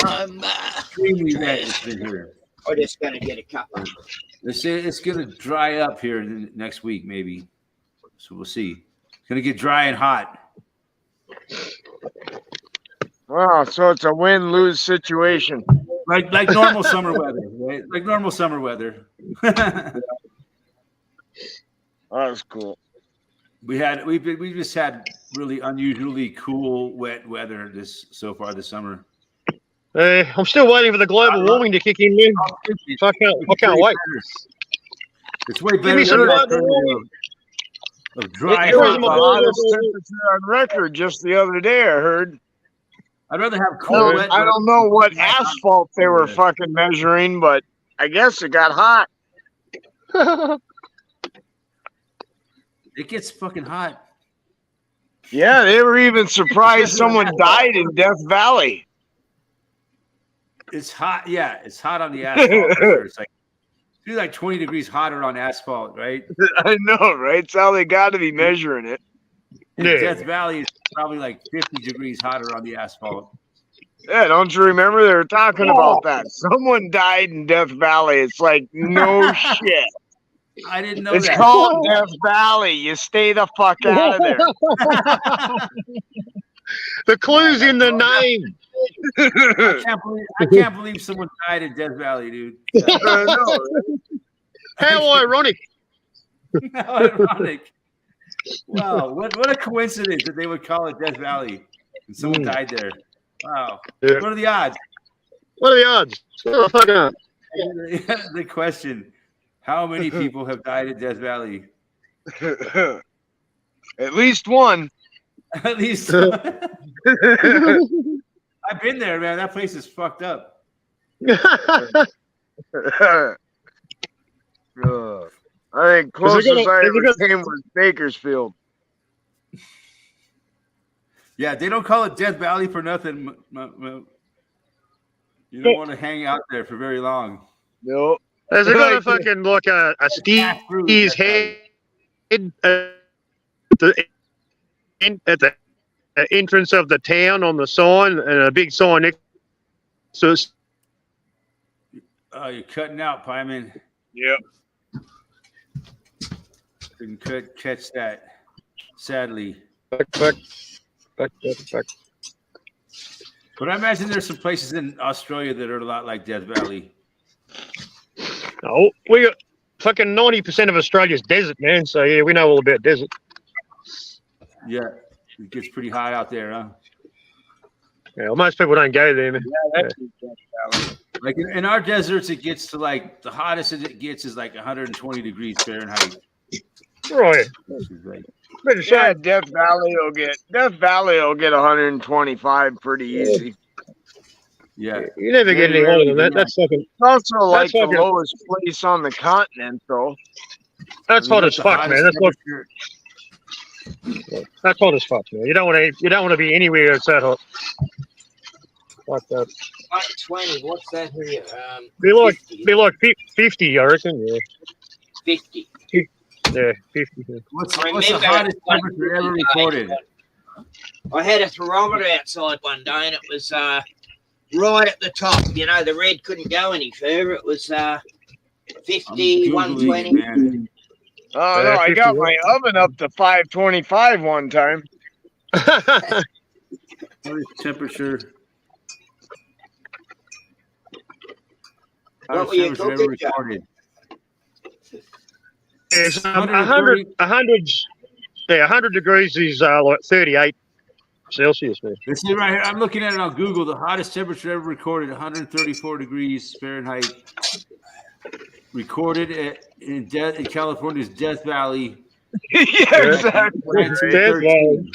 Speaker 1: extremely wet. It's been here.
Speaker 4: I'm just gonna get a couple.
Speaker 1: It's gonna dry up here in the next week, maybe. So we'll see. It's gonna get dry and hot.
Speaker 2: Wow, so it's a win-lose situation.
Speaker 1: Like normal summer weather, right? Like normal summer weather.
Speaker 2: That's cool.
Speaker 1: we just had really unusually cool, wet weather so far this summer.
Speaker 3: I'm still waiting for the global warming to kick in, man. I can't wait.
Speaker 1: It's way
Speaker 3: me
Speaker 1: better
Speaker 3: some
Speaker 1: than the
Speaker 3: global
Speaker 1: alternative
Speaker 3: warming.
Speaker 1: of dry.
Speaker 2: It was
Speaker 3: Where's
Speaker 2: the
Speaker 3: my
Speaker 2: hottest
Speaker 3: boy?
Speaker 2: temperature on record just the other day, I heard.
Speaker 1: I'd rather have cool, wet.
Speaker 2: I don't know what asphalt they were fucking measuring, but I guess it got hot.
Speaker 1: It gets fucking hot.
Speaker 2: Yeah, they were even surprised someone died in Death Valley.
Speaker 1: It's hot. Yeah, it's hot on the asphalt. For sure. It's like 20 degrees hotter on asphalt, right?
Speaker 2: I know, right? It's how they got to be measuring it.
Speaker 1: And
Speaker 3: Yeah.
Speaker 1: Death Valley is probably like 50 degrees hotter on the asphalt.
Speaker 2: Yeah, don't you remember they were talking about that? Someone died in Death Valley. It's like, no shit.
Speaker 1: I didn't know
Speaker 2: It's
Speaker 1: that.
Speaker 2: called Death Valley. You stay the fuck out of there.
Speaker 3: The clue's in the name.
Speaker 1: I can't believe someone died in Death Valley, dude.
Speaker 2: I know, right?
Speaker 3: How ironic.
Speaker 1: How ironic. Wow, what a coincidence that they would call it Death Valley and someone died there. Wow.
Speaker 3: Yeah.
Speaker 1: What are the odds?
Speaker 3: What are the odds? Oh, fuck up.
Speaker 1: The question: how many people have died in Death Valley?
Speaker 2: At least one.
Speaker 1: At least. I've been there, man. That place is fucked up.
Speaker 2: I think closest
Speaker 3: gonna-
Speaker 2: I
Speaker 3: is it
Speaker 2: ever
Speaker 3: gonna-
Speaker 2: came was Bakersfield.
Speaker 1: Yeah, they don't call it Death Valley for nothing. You don't want to hang out there for very long.
Speaker 2: Nope.
Speaker 3: Has it got a fucking like a steer's head at the entrance of the town on the sign and a big sign next to it?
Speaker 1: Oh, you're cutting out, Pyman.
Speaker 2: Yep.
Speaker 1: Couldn't catch that, sadly.
Speaker 3: Back.
Speaker 1: But I imagine there's some places in Australia that are a lot like Death Valley.
Speaker 3: Oh, we got fucking 90% of Australia's desert, man. So yeah, we know all about desert.
Speaker 1: Yeah, it gets pretty hot out there, huh?
Speaker 3: Yeah, well, most people don't go there, man.
Speaker 1: Like in our deserts, it gets to like the hottest it gets is like 120 degrees Fahrenheit.
Speaker 3: Right.
Speaker 1: Which is like,
Speaker 3: Better say.
Speaker 2: Yeah, Death Valley will get 125 pretty easy.
Speaker 1: yeah,
Speaker 3: You never get any hotter than that. That's fucking.
Speaker 2: It's also like the
Speaker 3: fucking-
Speaker 2: lowest place on the continent, though.
Speaker 3: That's hot as fuck, man. That's hot as fuck, man. You don't want to be anywhere that's that hot. Like that.
Speaker 4: 120. What's that here?
Speaker 3: Be like
Speaker 4: 50.
Speaker 3: be like 50, I reckon. Yeah,
Speaker 4: 50.
Speaker 3: yeah, 50. Yeah.
Speaker 1: What's
Speaker 4: I
Speaker 1: the
Speaker 4: remember
Speaker 1: hottest
Speaker 4: one
Speaker 1: temperature ever
Speaker 4: day,
Speaker 1: recorded?
Speaker 4: I had a thermometer outside one day, and it was right at the top. You know, the red couldn't go any further. It was 50,
Speaker 1: I'm Googling
Speaker 4: 120.
Speaker 1: it, man.
Speaker 2: Oh no, I
Speaker 3: 50,
Speaker 2: got
Speaker 3: yeah.
Speaker 2: my oven up to 525 one time.
Speaker 1: Hottest temperature.
Speaker 4: What
Speaker 1: Hottest
Speaker 4: were you
Speaker 1: temperature ever
Speaker 4: cooking, Joe?
Speaker 1: recorded.
Speaker 3: It's
Speaker 1: 130.
Speaker 3: 100 degrees is like 38 Celsius, man.
Speaker 1: This is right here. I'm looking at it on Google. The hottest temperature ever recorded, 134 degrees Fahrenheit. Recorded in California's Death Valley.
Speaker 2: Yeah, exactly.
Speaker 3: Death Valley.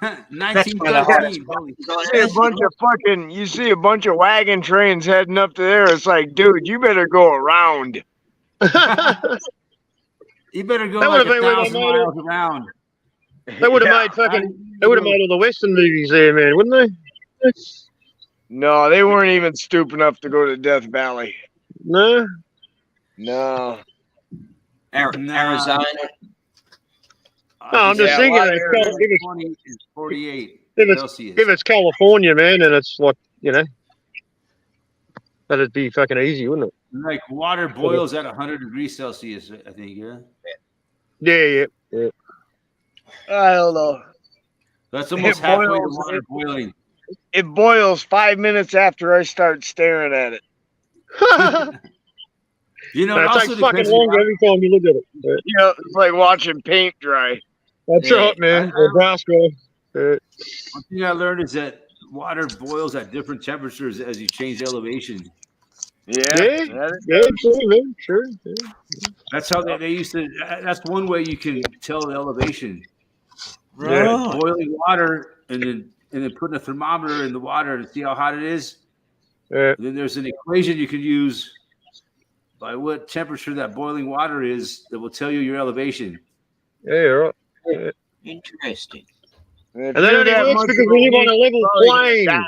Speaker 1: 1913. Holy
Speaker 2: You see a bunch of wagon trains heading up to there. It's like, dude, you better go around.
Speaker 1: You better go
Speaker 3: That
Speaker 1: like
Speaker 3: would've been where they
Speaker 1: 1,000
Speaker 3: made it.
Speaker 1: miles around.
Speaker 3: They would have made fucking. They would have made all the Western movies there, man, wouldn't they?
Speaker 2: No, they weren't even stupid enough to go to Death Valley.
Speaker 3: No.
Speaker 2: No.
Speaker 4: Arizona.
Speaker 3: No, I'm just
Speaker 2: Yeah,
Speaker 3: thinking
Speaker 2: well,
Speaker 3: if
Speaker 1: 20 is 48
Speaker 3: it's
Speaker 1: Celsius.
Speaker 3: if it's California, man, and it's like that'd be fucking easy, wouldn't it?
Speaker 1: Like water boils at 100 degrees Celsius, I think, yeah?
Speaker 3: Yeah.
Speaker 2: I don't know.
Speaker 1: That's almost
Speaker 2: It
Speaker 1: halfway to
Speaker 2: boils.
Speaker 1: water boiling.
Speaker 2: It boils 5 minutes after I start staring at it.
Speaker 1: You know,
Speaker 3: It
Speaker 1: it also
Speaker 3: takes fucking
Speaker 1: depends
Speaker 3: longer every time you look at it. Yeah.
Speaker 2: You know, it's like watching paint dry.
Speaker 3: That's
Speaker 4: Yeah,
Speaker 3: right, man. Or Brasco.
Speaker 1: One thing I learned is that water boils at different temperatures as you change elevation.
Speaker 2: Yeah.
Speaker 3: Yeah. Yeah, true, man. Sure. Yeah.
Speaker 1: That's how they used to. That's one way you can tell the elevation.
Speaker 4: Right.
Speaker 1: Boiling water and then putting a thermometer in the water to see how hot it is.
Speaker 3: Yeah.
Speaker 1: And then there's an equation you can use by what temperature that boiling water is that will tell you your elevation.
Speaker 3: Yeah, right.
Speaker 4: Interesting.
Speaker 2: And
Speaker 3: And that only works because we live on a level plane.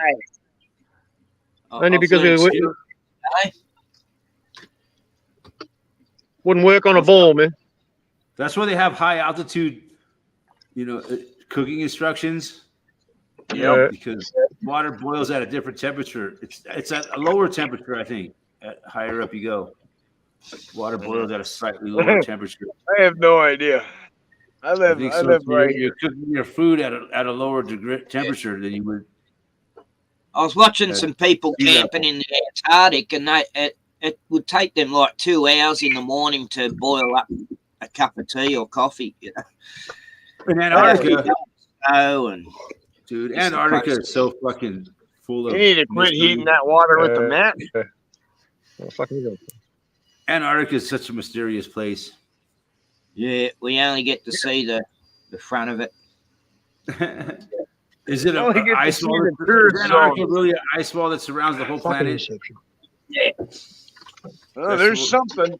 Speaker 3: Only because wouldn't work on a ball, man.
Speaker 1: That's why they have high altitude, cooking instructions.
Speaker 3: Yeah.
Speaker 1: Because water boils at a different temperature. It's at a lower temperature, I think. At higher up you go, water boils at a slightly lower temperature.
Speaker 2: I have no idea. I live
Speaker 1: So
Speaker 2: right here.
Speaker 1: you're cooking your food at a lower degree temperature than you would.
Speaker 4: I was watching some people
Speaker 1: sea level.
Speaker 4: camping in the Antarctic, and it would take them like 2 hours in the morning to boil up a cup of tea or coffee. You know?
Speaker 1: In Antarctica,
Speaker 4: And
Speaker 1: dude,
Speaker 4: It's
Speaker 1: Antarctica
Speaker 4: surprising.
Speaker 1: is so fucking full of.
Speaker 2: You need to quit
Speaker 1: mystery.
Speaker 2: heating that water with the mat.
Speaker 3: Oh, fucking go.
Speaker 1: Antarctica is such a mysterious place.
Speaker 4: yeah, we only get to see the front of it.
Speaker 1: Is it
Speaker 2: You only
Speaker 1: an
Speaker 2: get to
Speaker 1: ice
Speaker 2: see
Speaker 1: wall?
Speaker 2: the dirt
Speaker 1: Is Antarctica
Speaker 2: zone.
Speaker 1: really an ice wall that surrounds the whole
Speaker 3: Fucking
Speaker 1: planet?
Speaker 3: reception.
Speaker 2: Oh, there's something.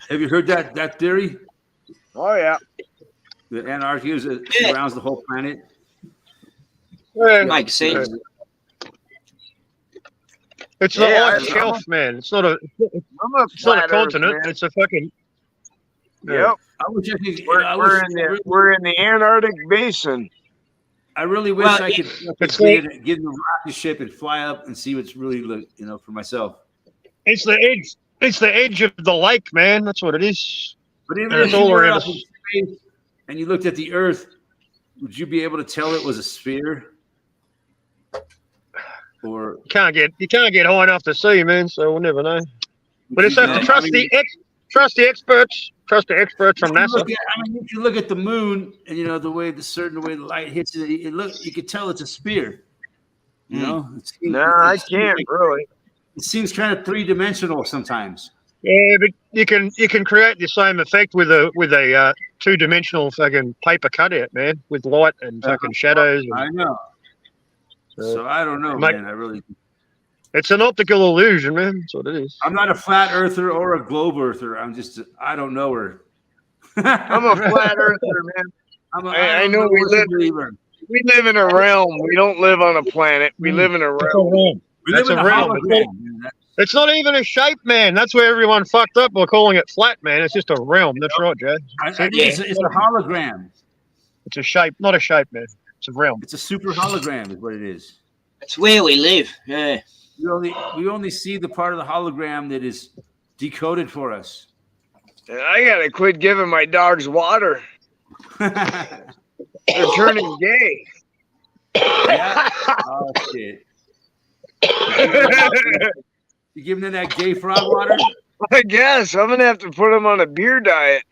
Speaker 1: Have you heard that theory?
Speaker 2: Oh yeah.
Speaker 1: That Antarctica
Speaker 4: Yeah.
Speaker 1: surrounds the whole planet.
Speaker 3: Yeah.
Speaker 4: Makes sense.
Speaker 3: It's
Speaker 2: Yeah,
Speaker 3: not like
Speaker 2: I-
Speaker 3: a shelf, man. It's not a
Speaker 2: I'm a
Speaker 3: it's not a
Speaker 2: flat
Speaker 3: continent.
Speaker 2: Earth,
Speaker 3: It's a fucking
Speaker 2: Yep.
Speaker 1: I wish I could.
Speaker 2: We're in the Antarctic Basin.
Speaker 1: I really wish
Speaker 4: Well,
Speaker 1: I could
Speaker 3: it's
Speaker 1: get in the rocket ship and fly up and see what's really for myself.
Speaker 3: it's the edge. It's the edge of the lake, man. That's what it is.
Speaker 1: But even
Speaker 3: And
Speaker 1: if
Speaker 3: it's
Speaker 1: you
Speaker 3: all
Speaker 1: were
Speaker 3: around
Speaker 1: up in space and you looked at the Earth, would you be able to tell it was a sphere? Or
Speaker 3: You can't get high enough to see, man. So we'll never know. But it's
Speaker 1: you
Speaker 3: have to trust the experts. Trust the experts from NASA.
Speaker 1: if you look at the moon and the way the light hits it, you could tell it's a sphere. You know?
Speaker 2: No, I can't really.
Speaker 1: It seems kind of three-dimensional sometimes.
Speaker 3: Yeah, but you can create the same effect with a two-dimensional fucking paper cutout, man, with light and fucking shadows.
Speaker 1: I know. So I don't know,
Speaker 3: Mate.
Speaker 1: man.
Speaker 3: It's an optical illusion, man. That's what it is.
Speaker 1: I'm not a flat earther or a globe earther. I don't know her.
Speaker 2: I'm a flat earther, man. I know we live-
Speaker 1: believer.
Speaker 2: We live in a realm. We don't live on a planet. We live in a realm.
Speaker 1: We live
Speaker 3: That's
Speaker 1: in
Speaker 3: a
Speaker 1: a
Speaker 3: realm.
Speaker 1: hologram. Man.
Speaker 3: It's not even a shape, man. That's where everyone fucked up by calling it flat, man. It's just a realm. That's right, Joe.
Speaker 1: I think it's a hologram.
Speaker 3: It's a shape, not a shape, man. It's a realm.
Speaker 1: It's a super hologram, is what it is.
Speaker 4: It's where we live. Yeah.
Speaker 1: We only see the part of the hologram that is decoded for us.
Speaker 2: I gotta quit giving my dogs water.
Speaker 1: Yeah.
Speaker 2: They're turning gay.
Speaker 1: Oh shit. You giving them that gay frog water?
Speaker 2: I guess I'm gonna have to put them on a beer diet.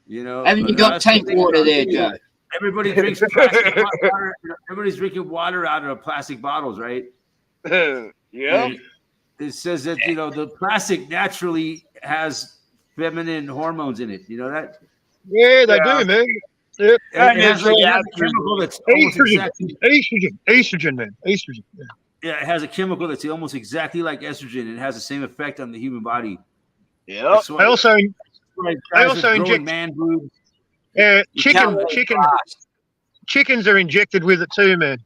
Speaker 1: You know.
Speaker 4: Haven't you got
Speaker 1: that's
Speaker 4: tank
Speaker 1: the thing
Speaker 4: water
Speaker 1: about
Speaker 4: there,
Speaker 1: it.
Speaker 4: Joe?
Speaker 1: Everybody drinks plastic water. Everybody's drinking water out of plastic bottles, right?
Speaker 2: Yeah.
Speaker 1: And it says that the plastic naturally has feminine hormones in it. You know that?
Speaker 3: Yeah, they
Speaker 2: Yeah.
Speaker 3: do, man. Yep.
Speaker 1: It has a chemical that's almost
Speaker 3: Estrogen.
Speaker 1: exactly.
Speaker 3: Estrogen, man. Estrogen. Yeah.
Speaker 1: Yeah, it has a chemical that's almost exactly like estrogen. It has the same effect on the human body.
Speaker 2: Yep.
Speaker 1: That's why-
Speaker 3: I also,
Speaker 1: that's why guys
Speaker 3: also
Speaker 1: with growing
Speaker 3: inject-
Speaker 1: man boobs.
Speaker 4: You tell me
Speaker 3: chickens are injected with it too, man.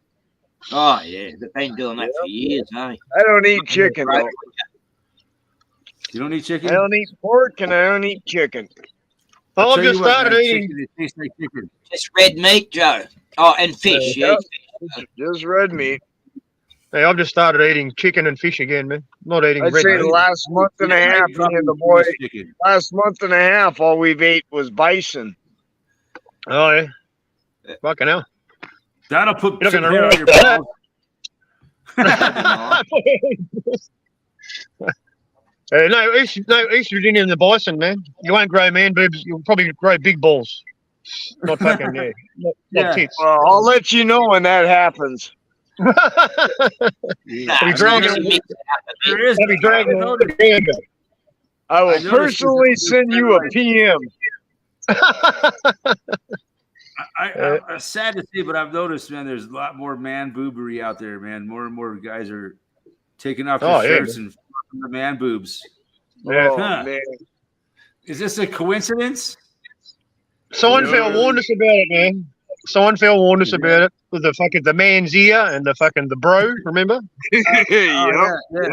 Speaker 4: Oh, yeah. They've been doing that for years, eh?
Speaker 2: I don't eat chicken though.
Speaker 1: You don't eat chicken?
Speaker 2: I don't eat pork and I don't eat chicken.
Speaker 3: I've
Speaker 1: Tell you
Speaker 3: just
Speaker 1: what,
Speaker 3: started
Speaker 1: man,
Speaker 3: eating.
Speaker 1: chicken, it tastes like chicken.
Speaker 4: Just red meat, Joe. Oh, and fish. Yeah.
Speaker 2: Just red meat.
Speaker 3: Hey, I've just started eating chicken and fish again, man. Not eating
Speaker 2: I'd
Speaker 3: red
Speaker 2: say
Speaker 3: meat.
Speaker 2: the last month and a
Speaker 1: Yeah,
Speaker 2: half,
Speaker 1: you probably
Speaker 2: me and the
Speaker 1: eat
Speaker 2: boy,
Speaker 1: chicken.
Speaker 2: last month and a half, all we've ate was bison.
Speaker 3: Oh yeah. Fucking hell.
Speaker 1: That'll put
Speaker 3: You're
Speaker 1: some
Speaker 3: not
Speaker 1: hair
Speaker 3: gonna
Speaker 1: on your balls.
Speaker 3: No estrogen in the bison, man. You won't grow man boobs. You'll probably grow big balls. Not fucking not
Speaker 1: Yeah.
Speaker 3: tits.
Speaker 2: Well, I'll let you know when that happens.
Speaker 4: Nah,
Speaker 3: Be dragging-
Speaker 1: There is.
Speaker 3: I'll be dragging
Speaker 1: I
Speaker 3: on the gander.
Speaker 2: I will
Speaker 1: noticed
Speaker 2: personally
Speaker 1: this-
Speaker 2: send you a PM.
Speaker 1: I'm sad to see, but I've noticed, man, there's a lot more man boobery out there, man. More and more guys are taking off their
Speaker 3: Oh, yeah,
Speaker 1: shirts and fucking the man boobs.
Speaker 2: Oh,
Speaker 1: Huh.
Speaker 2: man.
Speaker 1: Is this a coincidence?
Speaker 3: Seinfeld warned us about it, man. Seinfeld warned us about it with the man's ear and the bro. Remember?
Speaker 2: Yep.
Speaker 1: yeah.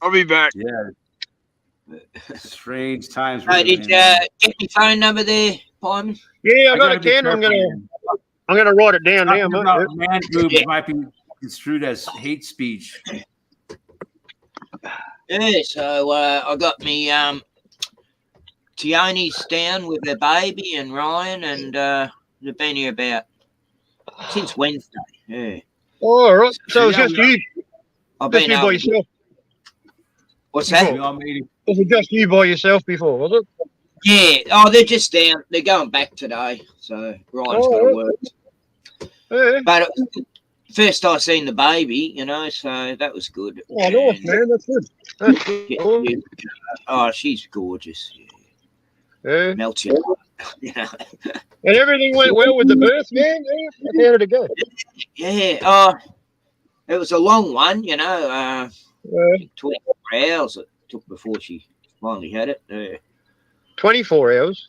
Speaker 2: I'll be back.
Speaker 1: Yeah. Strange times.
Speaker 4: So did you get my phone number there, Pyman?
Speaker 3: Yeah, I got
Speaker 1: gotta
Speaker 3: a
Speaker 1: be
Speaker 3: pen. I'm
Speaker 1: careful,
Speaker 3: gonna
Speaker 1: man.
Speaker 3: write it down now,
Speaker 1: Talking
Speaker 3: mate.
Speaker 1: about man boobs
Speaker 4: Yeah.
Speaker 1: might be construed as hate speech.
Speaker 4: Yeah, so I got me Tioni's down with her baby and Ryan, and they've been here about since Wednesday. Yeah,
Speaker 3: Oh, all right. So it's
Speaker 1: Yeah,
Speaker 3: just you,
Speaker 4: I've
Speaker 3: just
Speaker 4: been
Speaker 3: you by
Speaker 4: able to-
Speaker 3: yourself.
Speaker 4: What's
Speaker 1: We
Speaker 4: that?
Speaker 1: all made it.
Speaker 3: Was it just you by yourself before? Was it?
Speaker 4: Yeah. Oh, they're just down. They're going back today, so Ryan's got to
Speaker 3: right.
Speaker 4: work.
Speaker 3: Yeah.
Speaker 4: But it was first I seen the baby, so that was good.
Speaker 3: Oh, nice,
Speaker 4: And,
Speaker 3: man. That's good. That's good.
Speaker 4: yeah, oh, she's gorgeous. Yeah.
Speaker 3: Yeah.
Speaker 4: Melts your heart, you know.
Speaker 3: And everything went well with the birth, man. Yeah. How did it go?
Speaker 4: Yeah. Oh, it was a long one,
Speaker 3: Yeah.
Speaker 4: 24 hours it took before she finally had it.
Speaker 3: 24 hours.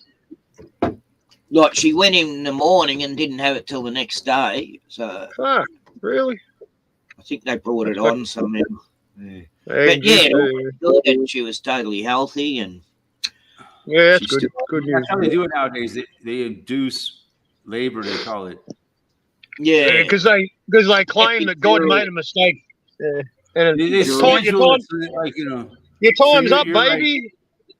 Speaker 4: Like she went in the morning and didn't have it till the next day. So
Speaker 3: Fuck. Really?
Speaker 4: I think they brought it on somehow. Yeah.
Speaker 3: And
Speaker 4: yeah,
Speaker 3: just,
Speaker 4: Good, and she was totally healthy, and
Speaker 3: yeah, that's
Speaker 4: she's
Speaker 3: good.
Speaker 4: still-
Speaker 3: Good news.
Speaker 1: That's how they do it nowadays. They induce labor, they call it.
Speaker 4: yeah,
Speaker 3: Because they claim that God made a mistake. Yeah. And
Speaker 1: They
Speaker 3: it's time,
Speaker 1: schedule it so that, like,
Speaker 3: your time's
Speaker 1: so
Speaker 3: up,
Speaker 1: you're like-
Speaker 3: baby.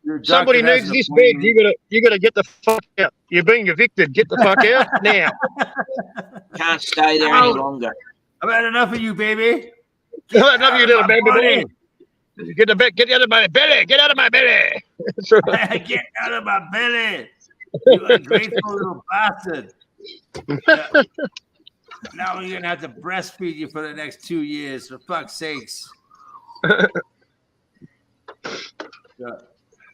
Speaker 1: your doctor
Speaker 3: Somebody
Speaker 1: has
Speaker 3: needs
Speaker 1: an
Speaker 3: this bed.
Speaker 1: appointment.
Speaker 3: You gotta get the fuck out. You're being evicted. Get the fuck out now.
Speaker 4: can't stay there any longer.
Speaker 1: I've had enough of you, baby.
Speaker 3: Enough of you little
Speaker 1: My
Speaker 3: baby
Speaker 1: body.
Speaker 3: boy. Get out of my belly. Get out of my belly. So-
Speaker 1: Get out of my belly. You ungrateful little bastard. Yeah. Now we're gonna have to breastfeed you for the next 2 years, for fuck's sakes. Yeah.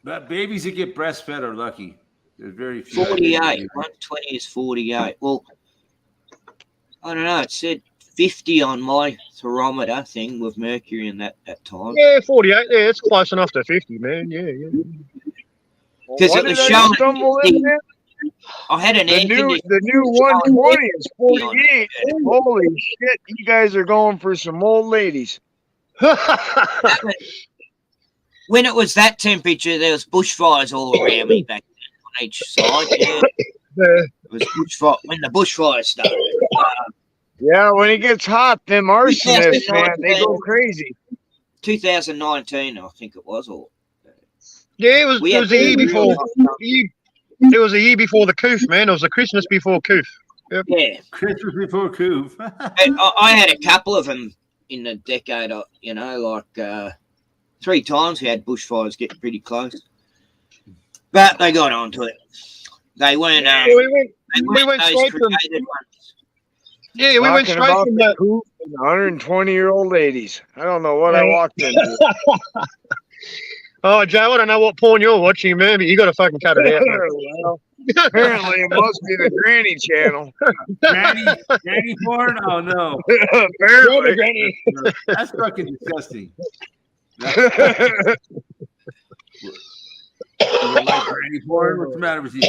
Speaker 1: But babies that get breastfed are lucky. There's very few.
Speaker 4: 48. 120 is 48. Well, I don't know. It said 50 on my thermometer thing with mercury in that time.
Speaker 3: Yeah, 48. Yeah, it's close enough to 50, man. Yeah.
Speaker 4: Because
Speaker 2: Why
Speaker 4: it was
Speaker 2: did I
Speaker 4: showing
Speaker 2: stumble in there?
Speaker 4: I had an
Speaker 2: The
Speaker 4: air
Speaker 2: new
Speaker 4: conditioner.
Speaker 2: 120 is 48. Holy shit! You guys are going for some old ladies.
Speaker 4: When it was that temperature, there was bushfires all around me back then on each side. Yeah, it was bushfire when the bushfires started.
Speaker 2: Yeah, when it gets hot, them arsonists, man, they go crazy.
Speaker 4: 2019, I think it was. Or
Speaker 3: Yeah, it was
Speaker 4: we
Speaker 3: a year
Speaker 4: had
Speaker 3: before. It was a year before the Coof, man. It was a Christmas before Coof.
Speaker 4: Yeah,
Speaker 1: Christmas before Coop.
Speaker 4: I had a couple of them in the decade. You know, like 3 times we had bushfires get pretty close, but they got onto it. They weren't.
Speaker 3: Yeah,
Speaker 4: They
Speaker 3: we
Speaker 4: weren't
Speaker 3: went
Speaker 4: those
Speaker 3: straight from.
Speaker 4: created ones.
Speaker 3: Yeah, we went
Speaker 2: Talking
Speaker 3: straight
Speaker 2: about
Speaker 3: from
Speaker 2: the
Speaker 3: that.
Speaker 2: coop and 120-year-old ladies. I don't know what I walked into.
Speaker 3: Oh, Joe, I don't know what porn you're watching, man, but you got to fucking cut it out.
Speaker 2: Well, apparently, it must be the Granny Channel.
Speaker 1: Granny porn? Oh no,
Speaker 2: Apparently.
Speaker 3: Granny.
Speaker 1: that's fucking disgusting. You don't like granny porn? What's the matter with you?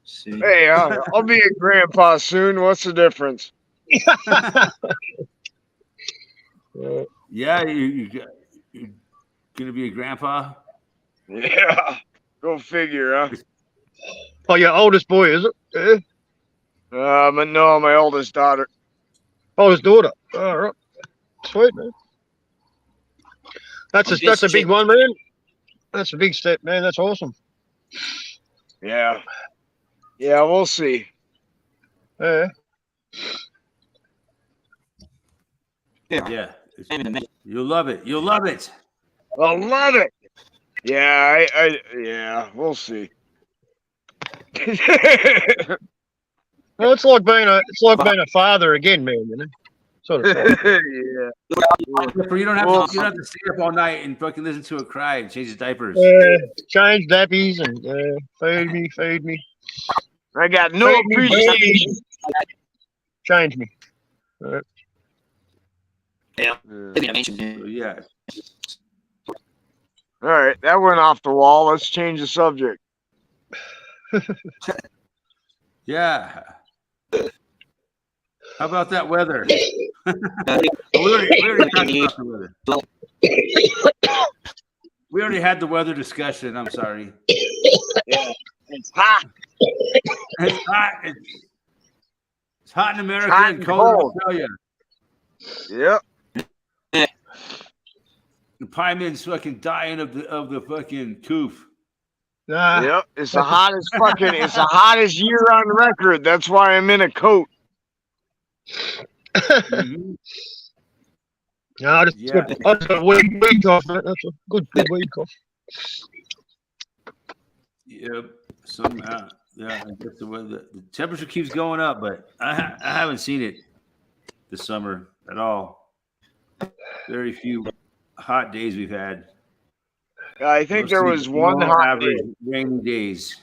Speaker 4: See.
Speaker 2: Hey, I'll be a grandpa soon. What's the difference?
Speaker 1: Yeah, you're gonna be a grandpa.
Speaker 2: Yeah. Go figure, huh?
Speaker 3: Oh, your oldest boy, is it? Yeah.
Speaker 2: No, my oldest daughter.
Speaker 3: Oldest daughter. All right. Sweet, man. That's a big one, man. That's a big step, man. That's awesome.
Speaker 2: Yeah. Yeah, we'll see.
Speaker 3: Yeah.
Speaker 1: Yeah, you'll love it. You'll love it.
Speaker 2: I love it. Yeah, yeah, we'll see.
Speaker 3: Well, it's like being a father again, man. You know, sort of.
Speaker 2: Yeah.
Speaker 1: You don't have to stay up all night and fucking listen to it cry and change his diapers.
Speaker 3: Change nappies and feed me.
Speaker 2: I got no
Speaker 3: Feed me,
Speaker 2: appreciation.
Speaker 3: Change me.
Speaker 4: Yeah.
Speaker 1: So, yeah.
Speaker 2: All right, that went off the wall. Let's change the subject.
Speaker 1: Yeah. How about that weather? we already talked about the weather. We already had the weather discussion. I'm sorry.
Speaker 2: Yeah, it's hot.
Speaker 1: It's hot. It's hot in America
Speaker 2: Hot
Speaker 1: and
Speaker 2: and
Speaker 1: cold in
Speaker 2: cold.
Speaker 1: Australia.
Speaker 2: Yep.
Speaker 1: The pie man's fucking dying of the fucking coof.
Speaker 2: Yep. It's the hottest year on record. That's why I'm in a coat.
Speaker 1: Mhm.
Speaker 3: No, I just got a weed cough, man. That's a good weed cough.
Speaker 1: Yep. Somehow, yeah. I guess the temperature keeps going up, but I haven't seen it this summer at all. Very few hot days we've had.
Speaker 2: I think there was
Speaker 1: Mostly
Speaker 2: one
Speaker 1: below
Speaker 2: hot
Speaker 1: average
Speaker 2: day.
Speaker 1: rainy days.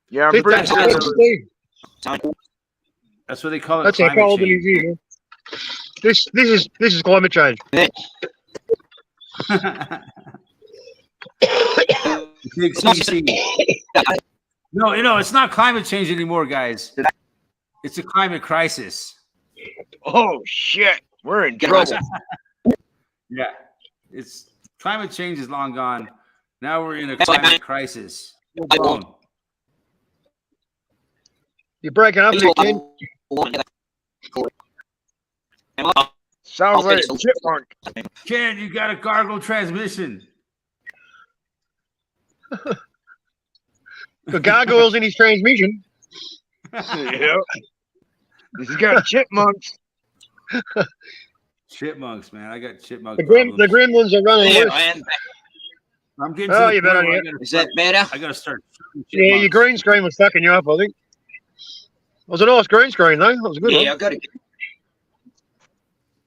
Speaker 2: Yeah, I'm pretty sure there was.
Speaker 1: That's what they call it.
Speaker 3: That's how
Speaker 1: climate
Speaker 3: cold it
Speaker 1: change.
Speaker 3: is here. This is climate change.
Speaker 1: Big CC. No, it's not climate change anymore, guys. It's a climate crisis.
Speaker 2: Oh shit, we're in trouble.
Speaker 1: Yeah, it's climate change is long gone. Now we're in a climate crisis. Full blown.
Speaker 3: You're breaking up there, Ken.
Speaker 2: Sounds like a chipmunk.
Speaker 1: Ken, you got a gargle transmission.
Speaker 3: The gargoyles in his transmission.
Speaker 2: Yep. He's got chipmunks.
Speaker 1: Chipmunks, man. I got chipmunk
Speaker 3: The
Speaker 1: problems.
Speaker 3: gremlins are running
Speaker 4: Yeah,
Speaker 3: loose.
Speaker 4: man.
Speaker 1: I'm getting
Speaker 3: Oh,
Speaker 1: to
Speaker 3: you
Speaker 1: the point
Speaker 3: better
Speaker 1: where
Speaker 3: get-
Speaker 4: Is that better?
Speaker 1: I gotta start shooting
Speaker 3: Yeah, your
Speaker 1: chipmunks.
Speaker 3: green screen was fucking you up, I think. It was a nice green screen, though. It was a good
Speaker 4: Yeah,
Speaker 3: one.
Speaker 4: I got to get.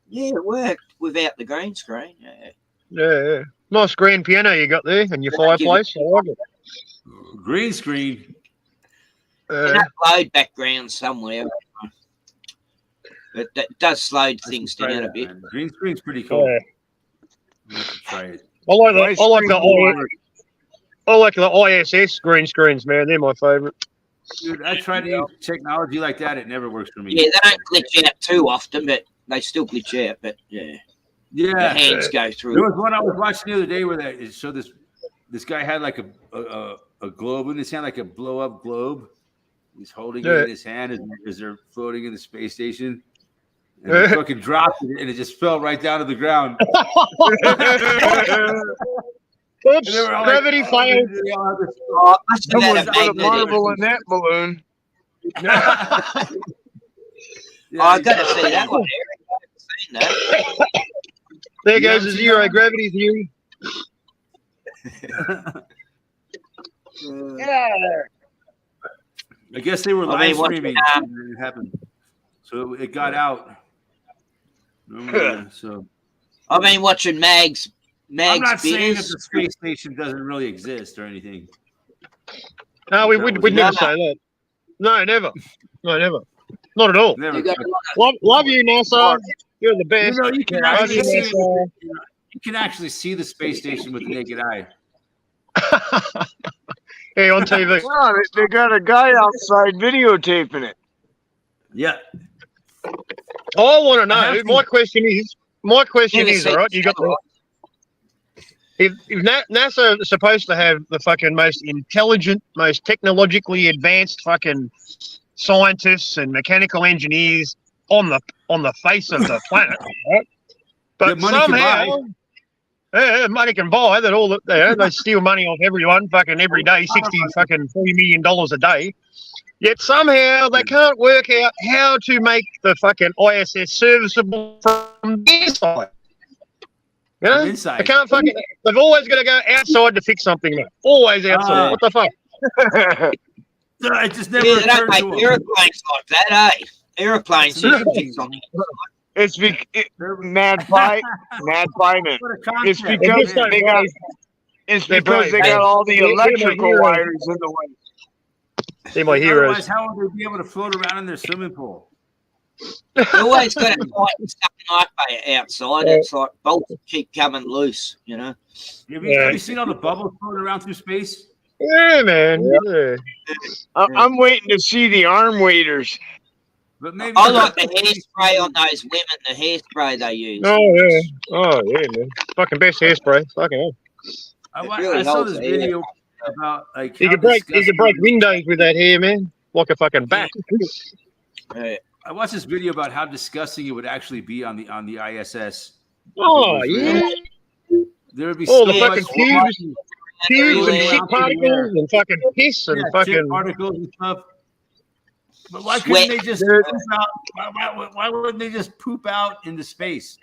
Speaker 4: Yeah, it worked without the green screen. Yeah.
Speaker 3: Yeah. Nice grand piano you got there and your fireplace. I like it.
Speaker 1: Green screen.
Speaker 4: An upload background somewhere. But that does slow things
Speaker 1: Try
Speaker 4: down a
Speaker 1: that,
Speaker 4: bit.
Speaker 1: man. Green screen's pretty cool.
Speaker 3: Yeah.
Speaker 1: I'm gonna try it.
Speaker 3: I like
Speaker 2: Nice
Speaker 3: the ISS green screens, man. They're my favourite.
Speaker 1: Dude, I try to use technology like that. It never works for me.
Speaker 4: Yeah, they don't glitch out too often, but they still glitch out, but yeah, the
Speaker 1: Yeah.
Speaker 4: hands go
Speaker 1: There
Speaker 4: through.
Speaker 1: was one I was watching the other day where it showed this guy had like a globe in his hand, like a blow up globe. He's holding it in his hand as they're floating in the space station. And he fucking dropped it and it just fell right down to the ground.
Speaker 3: Oops,
Speaker 1: And they were all
Speaker 3: gravity
Speaker 1: like,
Speaker 3: failed.
Speaker 1: they all had this-
Speaker 4: Oh, must have
Speaker 2: Someone
Speaker 4: had a
Speaker 2: put a
Speaker 4: magnetic.
Speaker 2: marble in that balloon.
Speaker 1: Yeah,
Speaker 4: Oh, I
Speaker 1: he-
Speaker 4: got to see that one, Eric. I haven't seen that.
Speaker 3: There
Speaker 1: You
Speaker 3: goes
Speaker 1: haven't
Speaker 3: the
Speaker 1: seen
Speaker 3: zero
Speaker 1: that?
Speaker 3: gravity theory.
Speaker 1: I guess they were
Speaker 4: I
Speaker 1: live
Speaker 4: mean, what-
Speaker 1: streaming when it happened. So it got out. So
Speaker 4: I've been watching Mags.
Speaker 1: I'm
Speaker 4: Mags
Speaker 1: not saying that
Speaker 4: videos.
Speaker 1: the space station doesn't really exist or anything.
Speaker 3: No, we'd never say that. No, never. No, never. Not at all.
Speaker 1: Never.
Speaker 4: You got
Speaker 3: Love you, NASA. You're the
Speaker 1: You
Speaker 3: best.
Speaker 1: know, you can
Speaker 3: Love
Speaker 1: actually
Speaker 3: you,
Speaker 1: see
Speaker 3: NASA.
Speaker 1: you can actually see the space station with the naked eye.
Speaker 3: Yeah, on TV.
Speaker 2: Wow, they got a guy outside videotaping it.
Speaker 1: Yeah.
Speaker 3: I want to
Speaker 1: I
Speaker 3: know.
Speaker 1: have
Speaker 3: My question is,
Speaker 4: Never seen
Speaker 3: all right, you got the. If NASA is supposed to have the fucking most intelligent, most technologically advanced fucking scientists and mechanical engineers on the face of the planet, right? But
Speaker 1: That money can
Speaker 3: somehow, money can buy that. All that they steal money off everyone, fucking every day, $40 million a day. Yet somehow they can't work out how to make the fucking ISS serviceable from their side. You know?
Speaker 1: From inside.
Speaker 3: They can't fucking. They've always got to go outside to fix something. Mate. Always outside.
Speaker 1: Ah.
Speaker 3: What the fuck?
Speaker 1: It just never
Speaker 4: Yeah, they don't
Speaker 1: occurred
Speaker 4: make
Speaker 1: to him.
Speaker 4: aeroplanes like that, eh? Aeroplanes you can fix on the
Speaker 2: It's mad pie, man.
Speaker 1: What a
Speaker 2: It's
Speaker 1: concept.
Speaker 2: because
Speaker 3: just don't
Speaker 2: they got.
Speaker 3: brave.
Speaker 2: It's
Speaker 3: They're
Speaker 2: because they
Speaker 3: brave,
Speaker 2: got
Speaker 3: man.
Speaker 2: all the
Speaker 3: They're my
Speaker 2: electrical
Speaker 3: heroes.
Speaker 2: wires in the way.
Speaker 3: They're my heroes.
Speaker 1: Otherwise, how would they be able to float around in their swimming pool?
Speaker 4: They always got to tighten something up outside. It's like bolts keep coming loose, you know.
Speaker 1: Have you seen all the bubbles floating around through space?
Speaker 3: Yeah, man. Yeah.
Speaker 2: I'm waiting to see the arm waders.
Speaker 1: But maybe
Speaker 4: I like the hairspray on those women, the hairspray they use.
Speaker 3: Oh yeah. Oh yeah, man. Fucking best hairspray. Fucking hell.
Speaker 1: I saw this video about like
Speaker 3: You
Speaker 1: how
Speaker 3: could break
Speaker 1: disgusting-
Speaker 3: windows with that hair, man. Like a fucking bat.
Speaker 4: Yeah.
Speaker 1: I watched this video about how disgusting it would actually be on the ISS.
Speaker 3: Oh yeah.
Speaker 1: There would be
Speaker 3: Oh, the
Speaker 1: so
Speaker 3: fucking
Speaker 1: much
Speaker 3: cubes. Cubes and
Speaker 4: Yeah.
Speaker 3: shit particles and fucking piss and
Speaker 1: shit
Speaker 3: fucking.
Speaker 1: particles and stuff. But why
Speaker 4: Sweat.
Speaker 1: couldn't they just poop out? Why wouldn't they just poop out into space?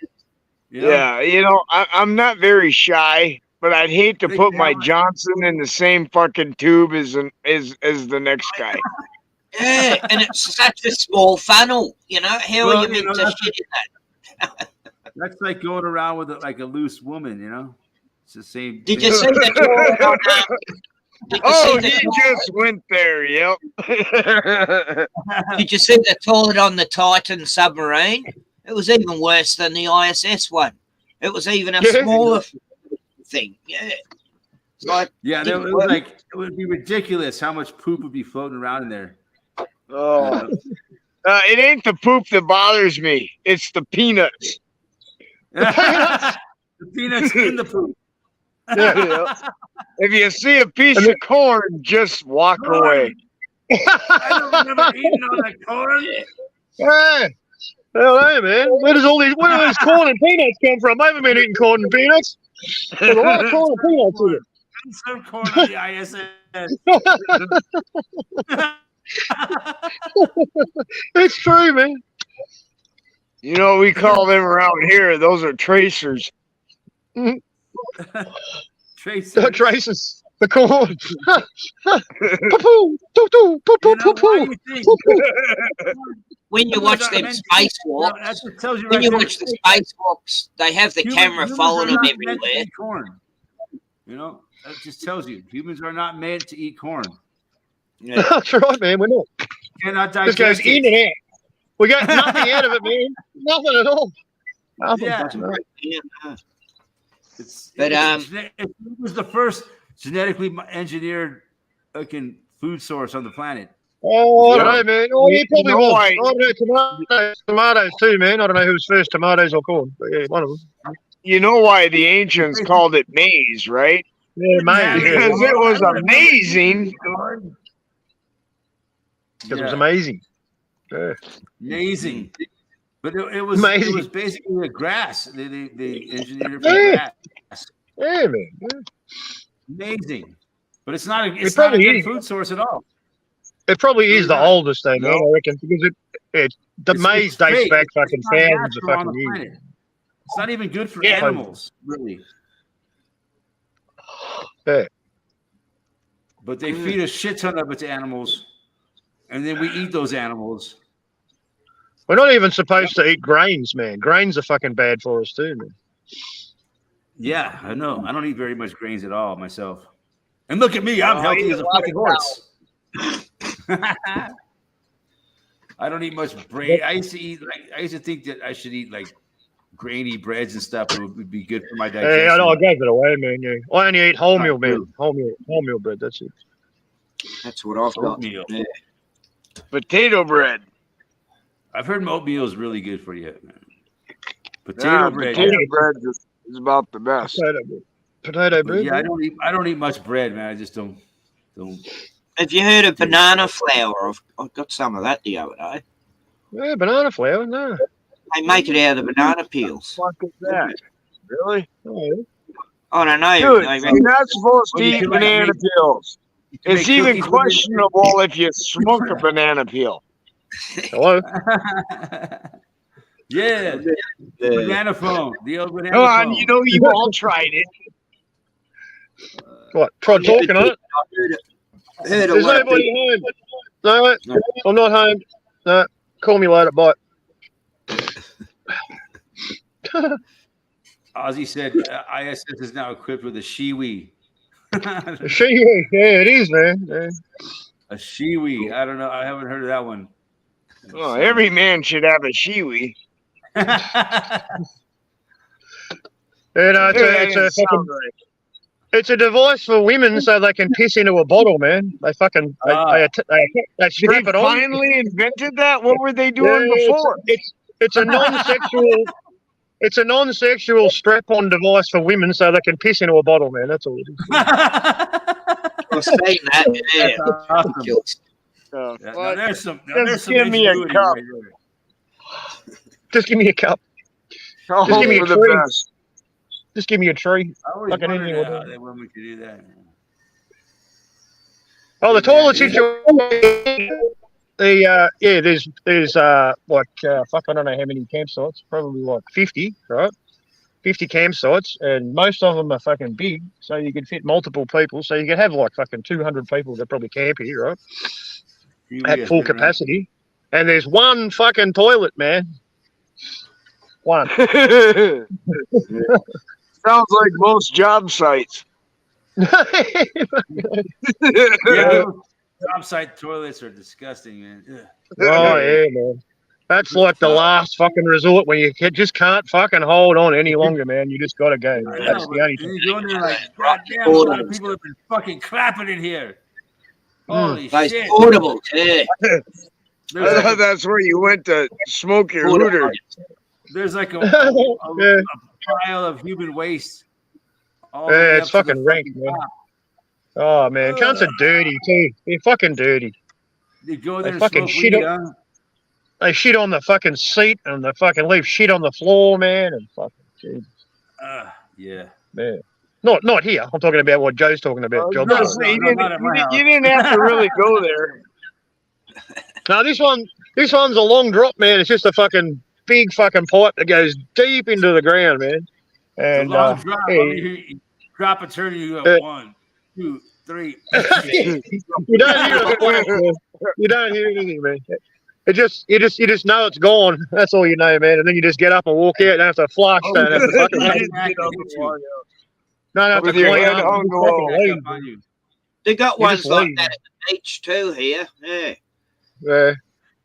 Speaker 1: You know?
Speaker 2: Yeah, I'm not very shy, but I'd hate to
Speaker 1: Big
Speaker 2: put my
Speaker 1: talent.
Speaker 2: Johnson in the same fucking tube as the next guy.
Speaker 4: Yeah, and it's such a small funnel, you know. How
Speaker 1: Well,
Speaker 4: are you
Speaker 1: you
Speaker 4: meant
Speaker 1: know,
Speaker 4: to shit in that?
Speaker 1: That's like going around with like a loose woman, you know. It's the same.
Speaker 4: Did
Speaker 1: thing.
Speaker 4: you see the toilet on did you
Speaker 2: Oh,
Speaker 4: see
Speaker 2: he
Speaker 4: the,
Speaker 2: just went there. Yep.
Speaker 4: did you see the toilet on the Titan submarine? It was even worse than the ISS one. It was even a smaller thing. Yeah. It's like
Speaker 1: Yeah,
Speaker 4: didn't
Speaker 1: it was
Speaker 4: work.
Speaker 1: like it would be ridiculous how much poop would be floating around in there.
Speaker 2: Oh, it ain't the poop that bothers me. It's the peanuts.
Speaker 1: The peanuts in the poop.
Speaker 2: Yeah. If you see a piece of corn, just walk away.
Speaker 1: I don't remember eating all that corn.
Speaker 3: Yeah. Hell hey, man. Where do these corn and peanuts come from? I haven't been eating corn and peanuts. There's a lot of corn and peanuts in it.
Speaker 1: Some corn on the ISS.
Speaker 3: It's true, man.
Speaker 2: You know, we call them around here. Those are tracers.
Speaker 1: Tracy.
Speaker 3: The traces. The corn. Poo-poo, doo-doo, poo-poo,
Speaker 1: You know, why
Speaker 3: poo-poo.
Speaker 1: do you think?
Speaker 4: when you watch them spacewalks,
Speaker 1: That just tells you
Speaker 4: when
Speaker 1: right
Speaker 4: you
Speaker 1: there.
Speaker 4: watch the spacewalks, they have the camera
Speaker 1: Humans
Speaker 4: following
Speaker 1: are
Speaker 4: them
Speaker 1: not meant to
Speaker 4: everywhere.
Speaker 1: eat corn. You know, that just tells you humans are not meant to eat corn.
Speaker 4: Yeah.
Speaker 3: That's right, man. We're not.
Speaker 1: Cannot
Speaker 3: Just
Speaker 1: digest
Speaker 3: goes in
Speaker 1: it.
Speaker 3: and out. We got nothing out of it, man. Nothing at all. Nothing.
Speaker 1: Yeah.
Speaker 4: Yeah.
Speaker 1: But
Speaker 4: But,
Speaker 1: it was the first genetically engineered fucking food source on the planet.
Speaker 3: Oh, I don't
Speaker 2: Yeah.
Speaker 3: know, man. Oh, he probably
Speaker 2: know
Speaker 3: was.
Speaker 2: why-
Speaker 3: I don't know, tomatoes too, man. I don't know who was first, tomatoes or corn. But yeah, one of them.
Speaker 2: You know why the ancients called it maize, right?
Speaker 3: Yeah, maize. Yeah,
Speaker 2: Because it was amazing.
Speaker 3: because it was amazing. Yeah.
Speaker 1: Amazing. But it was
Speaker 3: Amazing.
Speaker 1: basically a grass. They engineered it for
Speaker 3: Yeah.
Speaker 1: grass.
Speaker 3: Yeah, man. Yeah.
Speaker 1: Amazing. But it's not a
Speaker 3: It probably
Speaker 1: good
Speaker 3: is.
Speaker 1: food source at all.
Speaker 3: It probably
Speaker 1: Really
Speaker 3: is the
Speaker 1: not.
Speaker 3: oldest thing, man,
Speaker 2: No.
Speaker 3: I reckon, because the maize dates
Speaker 1: fake.
Speaker 3: back
Speaker 1: It's
Speaker 3: fucking
Speaker 1: not
Speaker 3: thousands of
Speaker 1: natural on
Speaker 3: fucking
Speaker 1: the
Speaker 3: years.
Speaker 1: planet. It's not even good for
Speaker 3: Yeah.
Speaker 1: animals, really.
Speaker 3: Yeah.
Speaker 1: But they feed a shit ton of it to animals, and then we eat those animals.
Speaker 3: We're not even supposed to eat grains, man. Grains are fucking bad for us too, man.
Speaker 1: Yeah, I know. I don't eat very much grains at all myself. And look at me, I'm
Speaker 2: No, I
Speaker 1: healthy
Speaker 2: eat
Speaker 1: as
Speaker 2: a
Speaker 1: a
Speaker 2: lot
Speaker 1: fucking
Speaker 2: of
Speaker 1: horse. I don't eat much brain. I used to think that I should eat like grainy breads and stuff. It would be good for my digestion.
Speaker 3: Yeah, I know. I gave it away, man. Yeah. I only eat wholemeal, man.
Speaker 1: true.
Speaker 3: Wholemeal bread. That's it.
Speaker 4: That's what I've got.
Speaker 1: Oatmeal.
Speaker 4: Yeah.
Speaker 2: Potato bread.
Speaker 1: I've heard oatmeal is really good for you. Man. Potato
Speaker 2: Nah,
Speaker 1: bread.
Speaker 2: potato bread is about the best.
Speaker 3: Potato
Speaker 1: But
Speaker 3: bread.
Speaker 1: yeah, I don't eat much bread, man. I just don't.
Speaker 4: Have you heard of banana flour? I've got some of that the other day.
Speaker 3: Yeah, banana flour. No.
Speaker 4: They make it out of the banana peels.
Speaker 2: What the fuck is that? Really?
Speaker 3: Oh, yeah.
Speaker 4: I don't know.
Speaker 2: Dude,
Speaker 4: they
Speaker 2: you're not supposed to
Speaker 1: Well, you
Speaker 2: eat
Speaker 1: can, like,
Speaker 2: banana
Speaker 1: make-
Speaker 2: peels.
Speaker 1: You can
Speaker 2: It's
Speaker 1: make
Speaker 2: even
Speaker 1: cookies with it.
Speaker 2: questionable if you smoke a banana peel.
Speaker 3: Hello.
Speaker 1: Yeah,
Speaker 4: The-
Speaker 1: banana phone. The old banana
Speaker 2: Come on,
Speaker 1: phone.
Speaker 2: you know you've all tried it.
Speaker 3: What? Try talking on it.
Speaker 4: heard of
Speaker 3: There's
Speaker 4: what
Speaker 3: nobody home. No, I'm not home. No. Call me later. Bye.
Speaker 1: Ozzy said ISS is now equipped with a shiwi.
Speaker 3: Shiwi. Yeah, it is, man. Yeah.
Speaker 1: A shiwi. I don't know. I haven't heard of that one.
Speaker 2: Oh, every man should have a shiwi.
Speaker 3: It's a device for women so they can piss into a bottle, man. They fucking they strap
Speaker 2: They
Speaker 3: it on.
Speaker 2: finally invented that. What were they doing
Speaker 3: Yeah,
Speaker 2: before?
Speaker 3: It's a non-sexual. It's a non-sexual strap-on device for women so they can piss into a bottle, man. That's all it is.
Speaker 4: I've seen that. Yeah.
Speaker 1: That's awesome.
Speaker 2: Oh,
Speaker 1: Yeah, now
Speaker 2: fuck.
Speaker 1: there's some.
Speaker 2: Just give me a
Speaker 1: ingenuity
Speaker 2: cup.
Speaker 1: right there.
Speaker 3: Just give me a cup.
Speaker 2: Oh,
Speaker 3: Just give me a
Speaker 2: for the
Speaker 3: tree.
Speaker 2: best.
Speaker 3: Just give me a tree.
Speaker 1: I always
Speaker 3: Fucking
Speaker 1: wondered
Speaker 3: anything
Speaker 1: how
Speaker 3: will do.
Speaker 1: that women could do that.
Speaker 3: Oh, the toilet situation. There's fuck, I don't know how many campsites. Probably like 50, right? 50 campsites, and most of them are fucking big, so you could fit multiple people. So you could have like fucking 200 people that probably camp here, right? At full capacity. And there's one fucking toilet, man. One.
Speaker 2: Sounds like most job sites.
Speaker 1: Yeah, job site toilets are disgusting, man. Ugh.
Speaker 3: Oh yeah, man. That's like the last fucking resort when you just can't fucking hold on any longer, man. You just gotta go.
Speaker 1: I
Speaker 3: That's
Speaker 1: know,
Speaker 3: the only
Speaker 1: but
Speaker 3: thing.
Speaker 1: you go in there like, God damn, a lot of people have been fucking clapping in here. Holy
Speaker 4: Those
Speaker 1: shit.
Speaker 4: portables, yeah.
Speaker 2: I
Speaker 1: There's
Speaker 2: thought
Speaker 1: like,
Speaker 2: that's where you went to smoke your hooter.
Speaker 1: there's like a
Speaker 3: Yeah.
Speaker 1: pile of human waste. all
Speaker 3: Yeah,
Speaker 1: the way
Speaker 3: it's
Speaker 1: up to the
Speaker 3: fucking rank,
Speaker 1: fucking
Speaker 3: man.
Speaker 1: top.
Speaker 3: Oh man, cunts are dirty too. They're fucking dirty.
Speaker 1: You go
Speaker 3: They
Speaker 1: there and
Speaker 3: fucking
Speaker 1: smoke
Speaker 3: shit
Speaker 1: weed,
Speaker 3: up-
Speaker 1: huh?
Speaker 3: They shit on the fucking seat and they fucking leave shit on the floor, man. And fucking Jesus,
Speaker 1: Yeah.
Speaker 3: man. Not here. I'm talking about what Joe's talking about. Job
Speaker 2: No,
Speaker 3: site.
Speaker 2: you,
Speaker 1: no, not at my
Speaker 2: you didn't have to really go there.
Speaker 3: No, this one's a long drop, man. It's just a fucking big fucking pipe that goes deep into the ground, man.
Speaker 1: It's a
Speaker 3: And
Speaker 1: long drop.
Speaker 3: yeah,
Speaker 1: You drop a turn and you go 1, 2, 3.
Speaker 3: you don't hear a splash, man. You don't hear anything, man. You just know it's gone. That's all you know, man. And then you just get up and walk out and have to flush. Don't have to fucking
Speaker 1: yeah.
Speaker 3: don't have to
Speaker 2: With your
Speaker 3: clean
Speaker 2: head
Speaker 3: up.
Speaker 2: hung
Speaker 3: Just
Speaker 2: low.
Speaker 3: fucking leave.
Speaker 1: On you.
Speaker 4: They got
Speaker 3: You
Speaker 4: ones
Speaker 3: just
Speaker 4: like
Speaker 3: leave.
Speaker 4: that at the beach too here. Yeah.
Speaker 3: Yeah.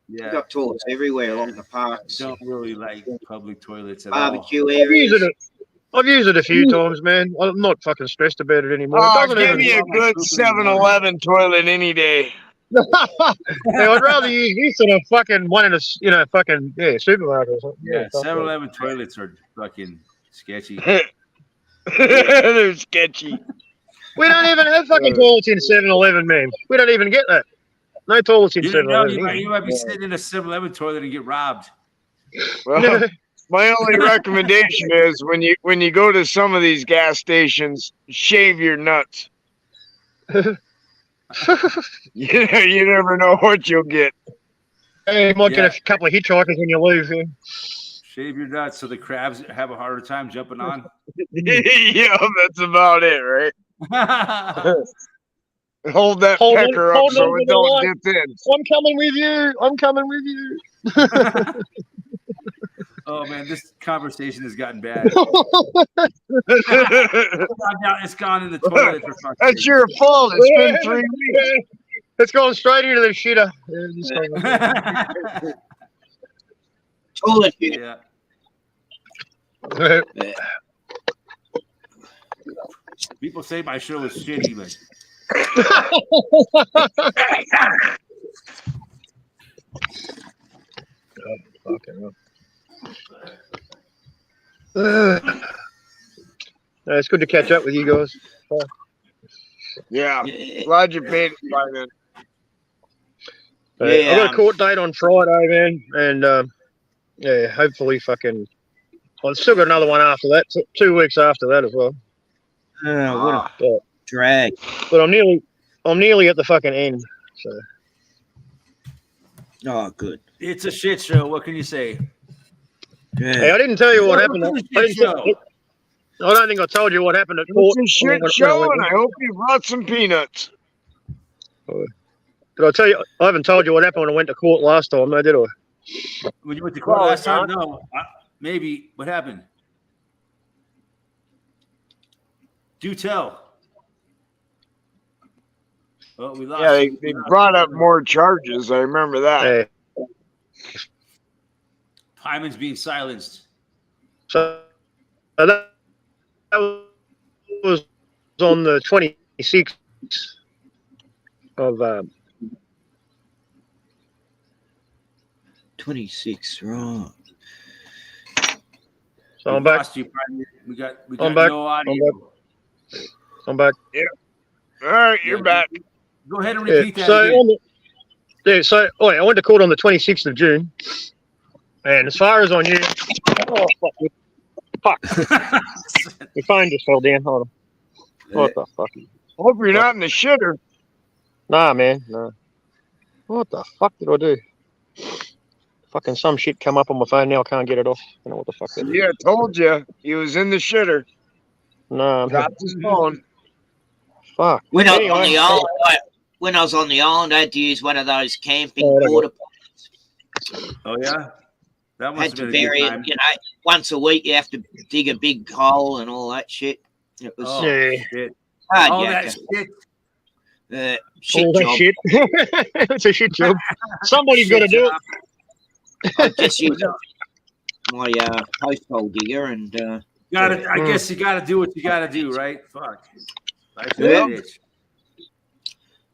Speaker 4: We've
Speaker 1: Yeah.
Speaker 4: got toilets everywhere along the parks.
Speaker 1: Don't really like public toilets at
Speaker 4: Barbecue
Speaker 3: I've used
Speaker 4: areas.
Speaker 3: I've used it a few times, man. I'm not fucking stressed about it anymore. It
Speaker 2: Oh,
Speaker 3: doesn't
Speaker 2: give
Speaker 3: even-
Speaker 2: me a good 7-Eleven toilet any day.
Speaker 3: Yeah, I'd rather use this than a fucking one in a fucking supermarket or something.
Speaker 1: Yeah,
Speaker 3: fuck that.
Speaker 1: 7-Eleven toilets are fucking sketchy.
Speaker 2: They're sketchy.
Speaker 3: We don't even have fucking toilets in 7-Eleven, man. We don't even get that. No toilets in
Speaker 1: You don't know,
Speaker 3: 7-Eleven.
Speaker 1: you might be sitting in a 7-Eleven toilet and get robbed.
Speaker 2: Well, my only recommendation is when you go to some of these gas stations, shave your nuts. You never know what you'll get.
Speaker 3: Hey, you might
Speaker 1: Yeah.
Speaker 3: get a couple of hitchhikers when you leave. Yeah.
Speaker 1: Shave your nuts so the crabs have a harder time jumping on.
Speaker 2: Yeah, that's about it, right? Hold that
Speaker 3: Hold on-
Speaker 2: pecker
Speaker 3: hold
Speaker 2: up so
Speaker 3: on
Speaker 2: it
Speaker 3: to the
Speaker 2: don't
Speaker 3: line.
Speaker 2: dip in.
Speaker 3: I'm coming with you. I'm coming with you.
Speaker 1: Oh man, this conversation has gotten bad. It's gone in the toilet for fuck's
Speaker 2: That's
Speaker 1: sake.
Speaker 2: your fault. It's been 3 weeks.
Speaker 3: It's going straight into the shitter.
Speaker 4: Toilet shit.
Speaker 1: Yeah. People say my show is shitty, but
Speaker 3: It's good to catch up with you guys.
Speaker 2: Yeah,
Speaker 4: Yeah.
Speaker 2: glad you made it by then.
Speaker 3: I got a court date on Friday, man, and hopefully fucking. I've still got another one after that, 2 weeks after that as well.
Speaker 4: What a
Speaker 3: Yeah.
Speaker 4: drag.
Speaker 3: But I'm nearly at the fucking end. So
Speaker 4: Oh, good.
Speaker 1: it's a shit show. What can you say?
Speaker 3: hey,
Speaker 4: Yeah.
Speaker 3: I didn't tell you what happened.
Speaker 1: It's a
Speaker 3: I
Speaker 1: shit
Speaker 3: didn't.
Speaker 1: show.
Speaker 3: I don't think I told you what happened at court.
Speaker 2: It's a shit show, and I hope you brought some peanuts.
Speaker 3: Did I tell you? I haven't told you what happened when I went to court last time. No, did I?
Speaker 1: When you went to court
Speaker 3: Well,
Speaker 1: last time, no. Maybe. What happened? Do tell. Oh, we lost.
Speaker 2: Yeah, they
Speaker 1: you.
Speaker 2: brought up more charges. I remember that.
Speaker 3: Hey,
Speaker 1: Hyman's being silenced.
Speaker 3: so that was on the 26th of
Speaker 4: 26, right.
Speaker 3: So
Speaker 1: We
Speaker 3: I'm back.
Speaker 1: lost you, Prime. We got
Speaker 3: I'm back.
Speaker 1: no audio.
Speaker 3: I'm back.
Speaker 2: All right, you're
Speaker 1: Yeah.
Speaker 2: back.
Speaker 1: Go ahead and
Speaker 3: Yeah.
Speaker 1: repeat that
Speaker 3: So
Speaker 1: again.
Speaker 3: I went to court on the 26th of June, and as far as I knew, fuck, your phone just fell down. Hold on. What the fuck?
Speaker 2: Hope you're not in the shitter.
Speaker 3: Nah, man. No. What the fuck did I do? Fucking some shit come up on my phone now. I can't get it off. I don't know what the fuck that is.
Speaker 2: Yeah, told you. He was in the shitter.
Speaker 3: Nah,
Speaker 2: Dropped his phone.
Speaker 3: fuck.
Speaker 4: When I was
Speaker 3: Anyway,
Speaker 4: on the island, when I was on the island, I had to use one of those camping
Speaker 3: Oh,
Speaker 4: porta
Speaker 1: Oh yeah, that must
Speaker 4: Had
Speaker 1: have
Speaker 4: to
Speaker 1: been a
Speaker 4: bury
Speaker 1: good
Speaker 4: it.
Speaker 1: time.
Speaker 4: You know, once a week you have to dig a big hole and all that shit. It was
Speaker 1: Oh
Speaker 3: Yeah.
Speaker 1: shit!
Speaker 4: hard.
Speaker 1: All
Speaker 4: yakka.
Speaker 1: that shit.
Speaker 4: Shit
Speaker 3: all that
Speaker 4: job.
Speaker 3: shit. It's a shit job. Somebody's got to do it.
Speaker 4: I just used my post hole digger and
Speaker 1: I guess you gotta do what you gotta do, right? Fuck. Life's a
Speaker 2: Yeah.
Speaker 1: bitch.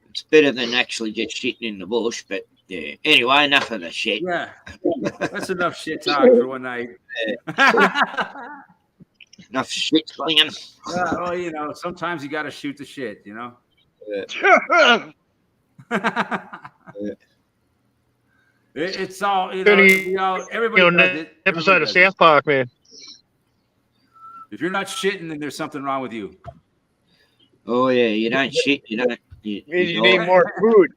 Speaker 4: it's better than actually just shitting in the bush. But yeah. Anyway, enough of the shit.
Speaker 1: Yeah, that's enough shit talk for one night.
Speaker 4: Enough shit slinging.
Speaker 1: Well, you know, sometimes you gotta shoot the shit, you know. It's all everybody
Speaker 3: You know,
Speaker 1: does it.
Speaker 3: Episode
Speaker 1: Everybody
Speaker 3: of
Speaker 1: does it.
Speaker 3: South Park, man.
Speaker 1: If you're not shitting, then there's something wrong with you.
Speaker 4: Oh yeah, you don't shit. You don't.
Speaker 2: Means you
Speaker 4: don't-
Speaker 2: need more food.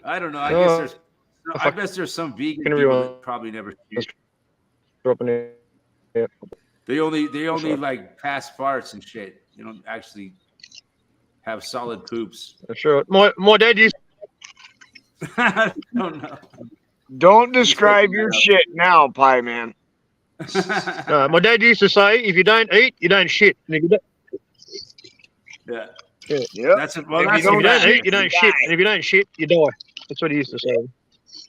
Speaker 1: I don't know. I guess there's some vegan
Speaker 3: Can
Speaker 1: people
Speaker 3: everyone-
Speaker 1: that probably never shit.
Speaker 3: Dropping it.
Speaker 1: They only like pass farts and shit. They don't actually have solid poops.
Speaker 3: Sure. My dad used.
Speaker 1: I don't know.
Speaker 2: Don't describe your shit now, Pie Man.
Speaker 3: My dad used to say, "If you don't eat, you don't shit." And if you don't,
Speaker 1: Yeah,
Speaker 2: Yep.
Speaker 1: that's it.
Speaker 2: If
Speaker 1: Well,
Speaker 2: you
Speaker 1: that's
Speaker 3: if you
Speaker 2: don't
Speaker 3: don't
Speaker 2: shit,
Speaker 3: eat, you don't
Speaker 2: you
Speaker 3: shit.
Speaker 2: die.
Speaker 3: And if you don't shit, you die. That's what he used to say.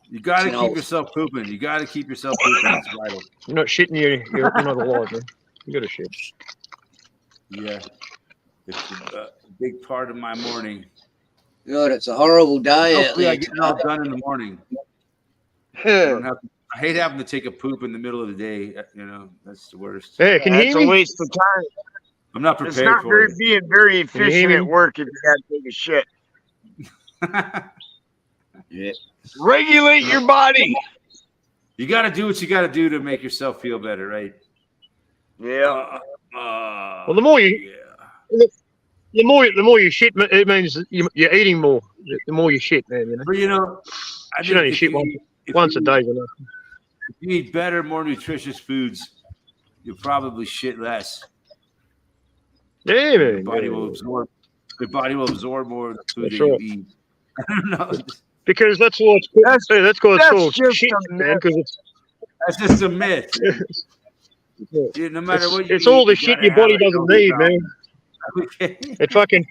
Speaker 1: You got to
Speaker 4: You know.
Speaker 1: keep yourself pooping. You got to keep yourself pooping. It's vital.
Speaker 3: You're not shitting, you're not alive, man. You got to shit.
Speaker 1: Yeah, it's a big part of my morning.
Speaker 4: God, it's a horrible day out
Speaker 1: Hopefully, I
Speaker 4: there.
Speaker 1: get it all done in the morning. I hate having to take a poop in the middle of the day. You know, that's the worst.
Speaker 3: Yeah, can you
Speaker 2: That's
Speaker 3: hear
Speaker 2: a
Speaker 3: me?
Speaker 2: waste of time.
Speaker 1: I'm not
Speaker 2: It's
Speaker 1: prepared
Speaker 2: not
Speaker 1: for
Speaker 2: very,
Speaker 1: it.
Speaker 2: being very
Speaker 3: you hear
Speaker 2: efficient
Speaker 3: me?
Speaker 2: at work if you got to take a shit.
Speaker 4: Yeah.
Speaker 2: Regulate your body.
Speaker 1: You got to do what you got to do to make yourself feel better, right?
Speaker 2: Yeah.
Speaker 3: Well, the more you,
Speaker 1: yeah.
Speaker 3: the more you shit, it means that you're eating more. The more you shit, man. You know,
Speaker 1: But you know, I
Speaker 3: should only
Speaker 1: think
Speaker 3: shit once a day. You know.
Speaker 1: If you eat better, more nutritious foods, you'll probably shit less.
Speaker 3: Yeah,
Speaker 1: Your
Speaker 3: man.
Speaker 1: body
Speaker 3: yeah.
Speaker 1: will absorb. Your body will absorb more of the food
Speaker 3: That's
Speaker 1: that you
Speaker 3: right.
Speaker 1: eat. I don't know.
Speaker 3: Because that's what it's called.
Speaker 2: That's-
Speaker 3: That's what it's
Speaker 2: that's
Speaker 3: called
Speaker 2: just
Speaker 3: shit,
Speaker 2: a
Speaker 3: man. Because it's
Speaker 1: That's just a myth. Yeah, no matter what you
Speaker 3: it's all
Speaker 1: eat,
Speaker 3: the
Speaker 1: you
Speaker 3: shit
Speaker 1: gotta
Speaker 3: your
Speaker 1: have
Speaker 3: body
Speaker 1: it
Speaker 3: doesn't
Speaker 1: all the
Speaker 3: need,
Speaker 1: time.
Speaker 3: man.
Speaker 1: Okay.
Speaker 3: It fucking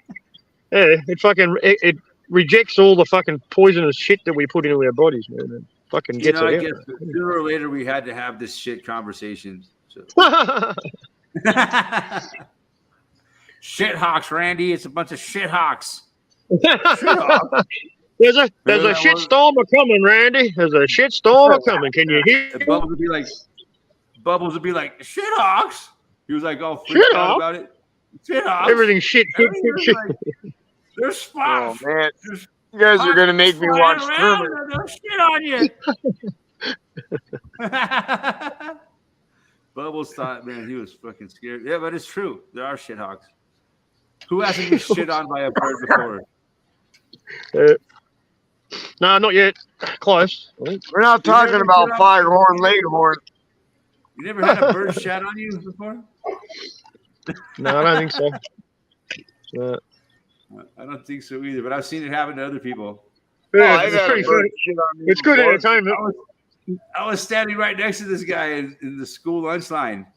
Speaker 3: it rejects all the fucking poisonous shit that we put into our bodies, man. And fucking
Speaker 1: You
Speaker 3: gets
Speaker 1: know, I
Speaker 3: it
Speaker 1: guess sooner or later we had to have this shit conversation. So.
Speaker 3: out.
Speaker 1: Shit hawks, Randy. It's a bunch of shit hawks.
Speaker 3: There's a
Speaker 1: that
Speaker 3: shit
Speaker 1: was-
Speaker 3: storm a coming, Randy. There's a shit storm a coming. Can you hear?
Speaker 1: And Bubbles would be like, shit hawks. He was like all freaked
Speaker 3: Shit
Speaker 1: out
Speaker 3: hawks?
Speaker 1: about it. Shit hawks.
Speaker 3: Everything's shit. Shit,
Speaker 1: Everything's
Speaker 3: shit,
Speaker 1: like, there's
Speaker 2: Oh,
Speaker 1: spots.
Speaker 2: man.
Speaker 1: There's
Speaker 2: You guys are going to make me watch
Speaker 1: flying around
Speaker 2: Truman.
Speaker 1: and they'll shit on you. Bubbles thought, man, he was fucking scared. Yeah, but it's true. There are shit hawks. Who hasn't been shit on by a bird before?
Speaker 3: No, not yet. Close.
Speaker 2: We're not talking
Speaker 1: never
Speaker 2: about
Speaker 1: get on-
Speaker 2: Foghorn Leghorn.
Speaker 1: You never had a bird shat on you before?
Speaker 3: No, I don't think so.
Speaker 1: I don't think so either, but I've seen it happen to other people.
Speaker 3: Yeah,
Speaker 2: I've
Speaker 3: it's
Speaker 2: had a
Speaker 3: pretty
Speaker 2: bird
Speaker 3: funny.
Speaker 2: shit on me
Speaker 3: It's good
Speaker 2: before.
Speaker 3: entertainment.
Speaker 1: I was standing right next to this guy in the school lunch line.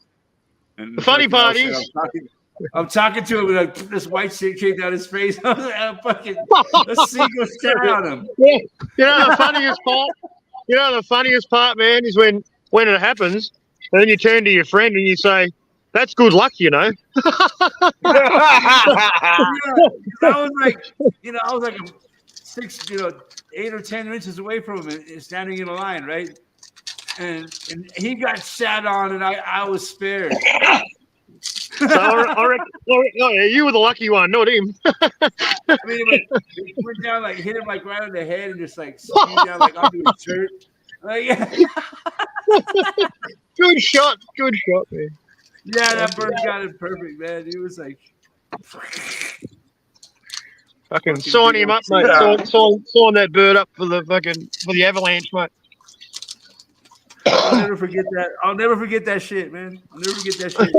Speaker 1: And
Speaker 3: The funny
Speaker 1: fucking all of a
Speaker 3: part
Speaker 1: sudden
Speaker 3: is-
Speaker 1: I'm talking to him, and like, this white shit came down his face. I was like, a fucking a seagull sat on him.
Speaker 3: Yeah. You know the funniest part? You know the funniest part, man, is when it happens, and then you turn to your friend and you say, "That's good luck," you know.
Speaker 1: I was like, I was like 8 or 10 inches away from him, and standing in a line, right? And he got shat on, and I was spared.
Speaker 3: So I reckon, oh, yeah, you were the lucky one, not him.
Speaker 1: I mean, it went down, like, hit him like right on the head, and just like spewed down like onto his shirt. Like, yeah,
Speaker 3: Good shot, man.
Speaker 1: that bird got it perfect, man. He was like,
Speaker 3: Fucking sign him up, mate. Sign that bird up for the avalanche, mate.
Speaker 1: I'll never forget that. I'll never forget that shit, man. I'll never forget that shit.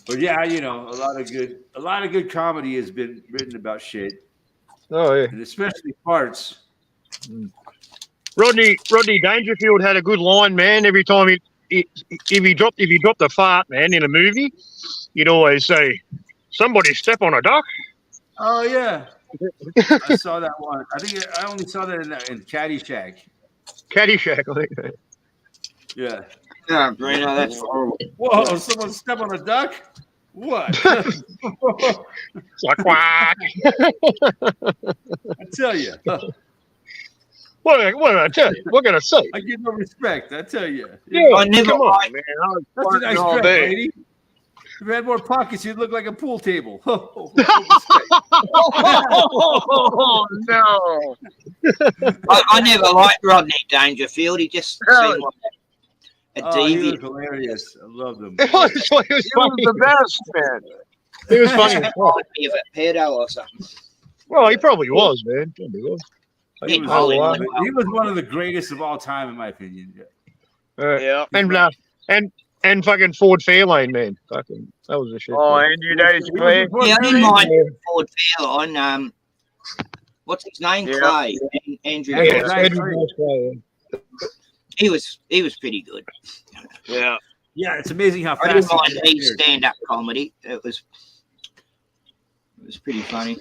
Speaker 1: But yeah, a lot of good comedy has been written about shit,
Speaker 3: Oh yeah.
Speaker 1: and especially farts.
Speaker 3: Rodney Dangerfield had a good line, man. Every time if he dropped a fart, man, in a movie, he'd always say, "Somebody step on a duck."
Speaker 1: Oh yeah, I saw that one. I think I only saw that in Caddyshack.
Speaker 3: Caddyshack, I think.
Speaker 1: Yeah.
Speaker 4: No, Bruno, that's horrible.
Speaker 1: Whoa! Someone step on a duck? What?
Speaker 3: It's like quack.
Speaker 1: I tell you,
Speaker 3: What did I tell you? What can I say?
Speaker 1: I get no respect. I tell you.
Speaker 3: Yeah,
Speaker 2: I never
Speaker 3: come on.
Speaker 2: mind, man. I was
Speaker 1: That's a
Speaker 2: farting
Speaker 1: nice
Speaker 2: all
Speaker 1: dress,
Speaker 2: day.
Speaker 1: lady. If you had more pockets, you'd look like a pool table.
Speaker 2: Oh, no.
Speaker 4: I never liked Rodney Dangerfield. He just seemed like a
Speaker 1: Oh, he was
Speaker 4: deviant.
Speaker 1: hilarious. I loved him.
Speaker 3: It was
Speaker 2: He
Speaker 3: funny.
Speaker 2: was the best, man.
Speaker 3: It was funny.
Speaker 4: Might be of a pedo or something.
Speaker 3: Well, he probably was, man. Probably was.
Speaker 1: He was,
Speaker 3: Oh, wow.
Speaker 1: he was one of the greatest of all time, in my opinion.
Speaker 2: Yeah.
Speaker 3: And fucking Ford Fairlane, man. Fucking that was the shit.
Speaker 2: Oh,
Speaker 3: man.
Speaker 2: Andrew Dice Clay.
Speaker 4: Yeah, I didn't mind
Speaker 3: Yeah.
Speaker 4: Ford Fairline. What's his name?
Speaker 1: Yeah.
Speaker 4: Clay. Andrew.
Speaker 1: Yeah,
Speaker 4: Dice.
Speaker 1: Dice
Speaker 3: Edward
Speaker 1: Clay.
Speaker 3: Dice Clay,
Speaker 4: He was pretty good.
Speaker 2: Yeah.
Speaker 1: Yeah, it's amazing how
Speaker 4: I
Speaker 1: fast
Speaker 4: didn't
Speaker 1: he
Speaker 4: mind his
Speaker 1: disappeared.
Speaker 4: stand-up comedy. It was pretty funny.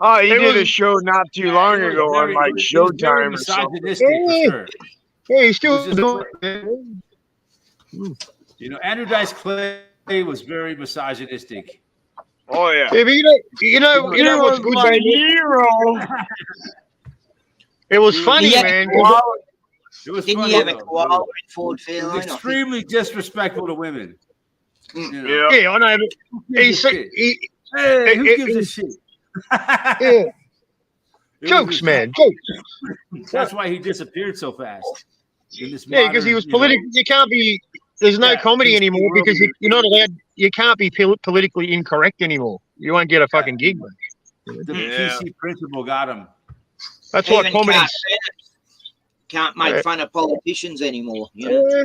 Speaker 2: Oh, he
Speaker 3: It
Speaker 2: did a
Speaker 3: was-
Speaker 2: show not too
Speaker 1: Yeah,
Speaker 2: long
Speaker 1: it was
Speaker 2: ago on
Speaker 1: very-
Speaker 2: like
Speaker 1: it was very
Speaker 2: Showtime or something.
Speaker 1: misogynistic, for sure.
Speaker 3: Yeah, he's
Speaker 1: It
Speaker 3: still
Speaker 1: was just
Speaker 3: doing it, man.
Speaker 1: Andrew Dice Clay was very misogynistic.
Speaker 2: Oh yeah.
Speaker 3: Yeah, but you know
Speaker 2: He
Speaker 3: what's
Speaker 2: was
Speaker 3: good,
Speaker 2: my
Speaker 3: man?
Speaker 2: hero.
Speaker 3: It was
Speaker 4: Did
Speaker 3: funny,
Speaker 4: he have
Speaker 3: man.
Speaker 4: a koala?
Speaker 1: It was
Speaker 4: Didn't
Speaker 1: funny,
Speaker 4: he have a
Speaker 1: though.
Speaker 4: koala in Ford
Speaker 1: It was
Speaker 4: Fairlane? I think.
Speaker 1: extremely disrespectful to women. You know,
Speaker 2: Yeah.
Speaker 3: Yeah, I know. But
Speaker 1: who gives a shit? Hey, who gives a shit?
Speaker 3: yeah,
Speaker 1: It was
Speaker 3: jokes,
Speaker 1: just-
Speaker 3: man, jokes.
Speaker 1: That's why he disappeared so fast. In this
Speaker 3: Yeah, because he
Speaker 1: modern,
Speaker 3: was
Speaker 1: you know,
Speaker 3: political. You can't be. There's no
Speaker 1: Yeah,
Speaker 3: comedy
Speaker 1: he's
Speaker 3: anymore
Speaker 1: the
Speaker 3: because
Speaker 1: world
Speaker 3: you're not allowed. You can't be politically incorrect anymore. You won't get a fucking gig, man.
Speaker 1: the
Speaker 2: Yeah.
Speaker 1: PC principal got him.
Speaker 3: That's what
Speaker 4: Even
Speaker 3: comedy.
Speaker 4: cartoons can't make
Speaker 3: Yeah.
Speaker 4: fun of politicians anymore. You know?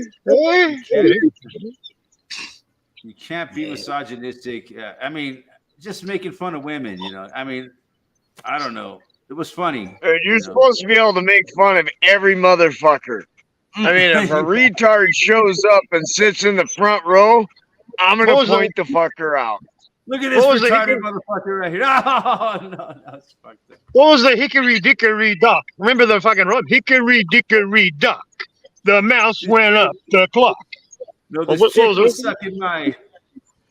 Speaker 3: Yeah.
Speaker 1: You can't be
Speaker 4: Yeah.
Speaker 1: misogynistic. I mean, just making fun of women. You know, I mean, I don't know. It was funny.
Speaker 2: You're
Speaker 1: You know.
Speaker 2: supposed to be able to make fun of every motherfucker. I mean, if a retard shows up and sits in the front row, I'm
Speaker 3: What
Speaker 2: gonna
Speaker 3: was the-
Speaker 2: point the fucker out.
Speaker 1: Look at this
Speaker 3: What was the
Speaker 1: retarded
Speaker 3: hickory-
Speaker 1: motherfucker right here. Oh, no, that's fucked up.
Speaker 3: What was the hickory dickory dock? Remember the fucking rhyme? Hickory dickory dock. The mouse went up the clock.
Speaker 1: No, this
Speaker 3: what
Speaker 1: chick
Speaker 3: was
Speaker 1: was
Speaker 3: it?
Speaker 1: sucking my.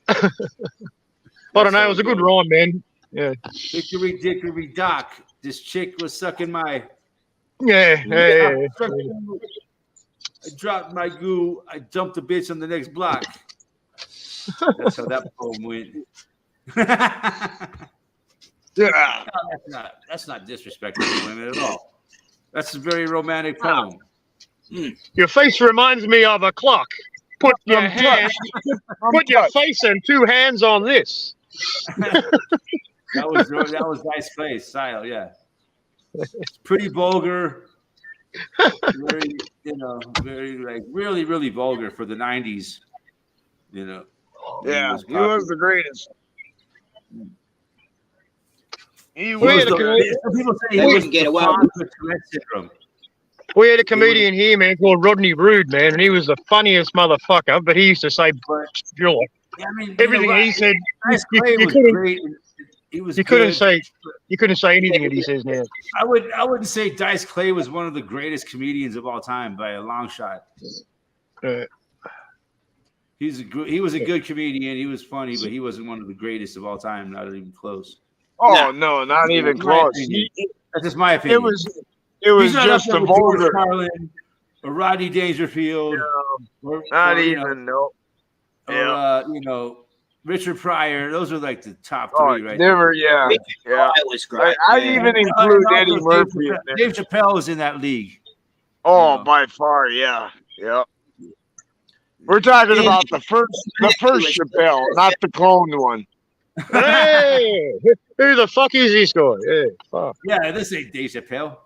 Speaker 3: I don't know. It was a good rhyme, man. Yeah.
Speaker 1: Hickory dickory dock. This chick was sucking my.
Speaker 3: Yeah. Yeah.
Speaker 1: I dropped my goo. I dumped the bitch on the next block. That's how that poem went.
Speaker 2: Yeah.
Speaker 1: That's not disrespectful to women at all. That's a very romantic poem.
Speaker 3: Your face reminds me of a clock. Put your
Speaker 2: I'm
Speaker 3: hand, put your face and two hands on this.
Speaker 1: That was Dice Clay's style, yeah. It's pretty vulgar. Very, very like really, really vulgar for the 90s. You know.
Speaker 2: Yeah, he
Speaker 1: popular.
Speaker 2: was the greatest. He
Speaker 1: He
Speaker 3: Wait
Speaker 1: was
Speaker 3: a
Speaker 1: the-
Speaker 3: minute.
Speaker 1: some people say
Speaker 4: They
Speaker 1: he was
Speaker 4: wouldn't get
Speaker 1: the
Speaker 4: away
Speaker 1: father of Tourette syndrome.
Speaker 3: We had a comedian here, man, called Rodney Rude, man, and he was the funniest motherfucker. But he used to say, you know,
Speaker 1: Yeah, I mean,
Speaker 3: everything he said.
Speaker 1: Dice
Speaker 3: you-
Speaker 1: Clay
Speaker 3: you
Speaker 1: was
Speaker 3: couldn't-
Speaker 1: great. He was.
Speaker 3: You couldn't
Speaker 1: good.
Speaker 3: say anything that he says now.
Speaker 1: I wouldn't say Dice Clay was one of the greatest comedians of all time by a long shot. He was a good comedian. He was funny, but he wasn't one of the greatest of all time. Not even close.
Speaker 2: Oh no, not even
Speaker 1: My
Speaker 2: close.
Speaker 1: opinion. That's just my opinion.
Speaker 2: It was
Speaker 1: He's not
Speaker 2: just
Speaker 1: up
Speaker 2: a
Speaker 1: there with George
Speaker 2: vulgar.
Speaker 1: Carlin or Rodney Dangerfield, or,
Speaker 2: Not
Speaker 1: or, you
Speaker 2: even
Speaker 1: know,
Speaker 2: no.
Speaker 1: or Richard Pryor. Those are like the top
Speaker 2: Oh,
Speaker 1: three, right?
Speaker 2: never. Yeah, yeah.
Speaker 4: That was great.
Speaker 2: I'd
Speaker 4: yeah.
Speaker 2: even
Speaker 1: there.
Speaker 2: include
Speaker 1: And
Speaker 2: Eddie
Speaker 1: also
Speaker 2: Murphy in there.
Speaker 1: Dave Chappelle was in that league.
Speaker 2: Oh,
Speaker 1: Yeah.
Speaker 2: by far, yeah, yeah. We're talking
Speaker 4: Yeah.
Speaker 2: about the first Chappelle, not the cloned one.
Speaker 3: Hey, who the fuck is this guy? Yeah, fuck.
Speaker 1: Yeah, this ain't Dave Chappelle.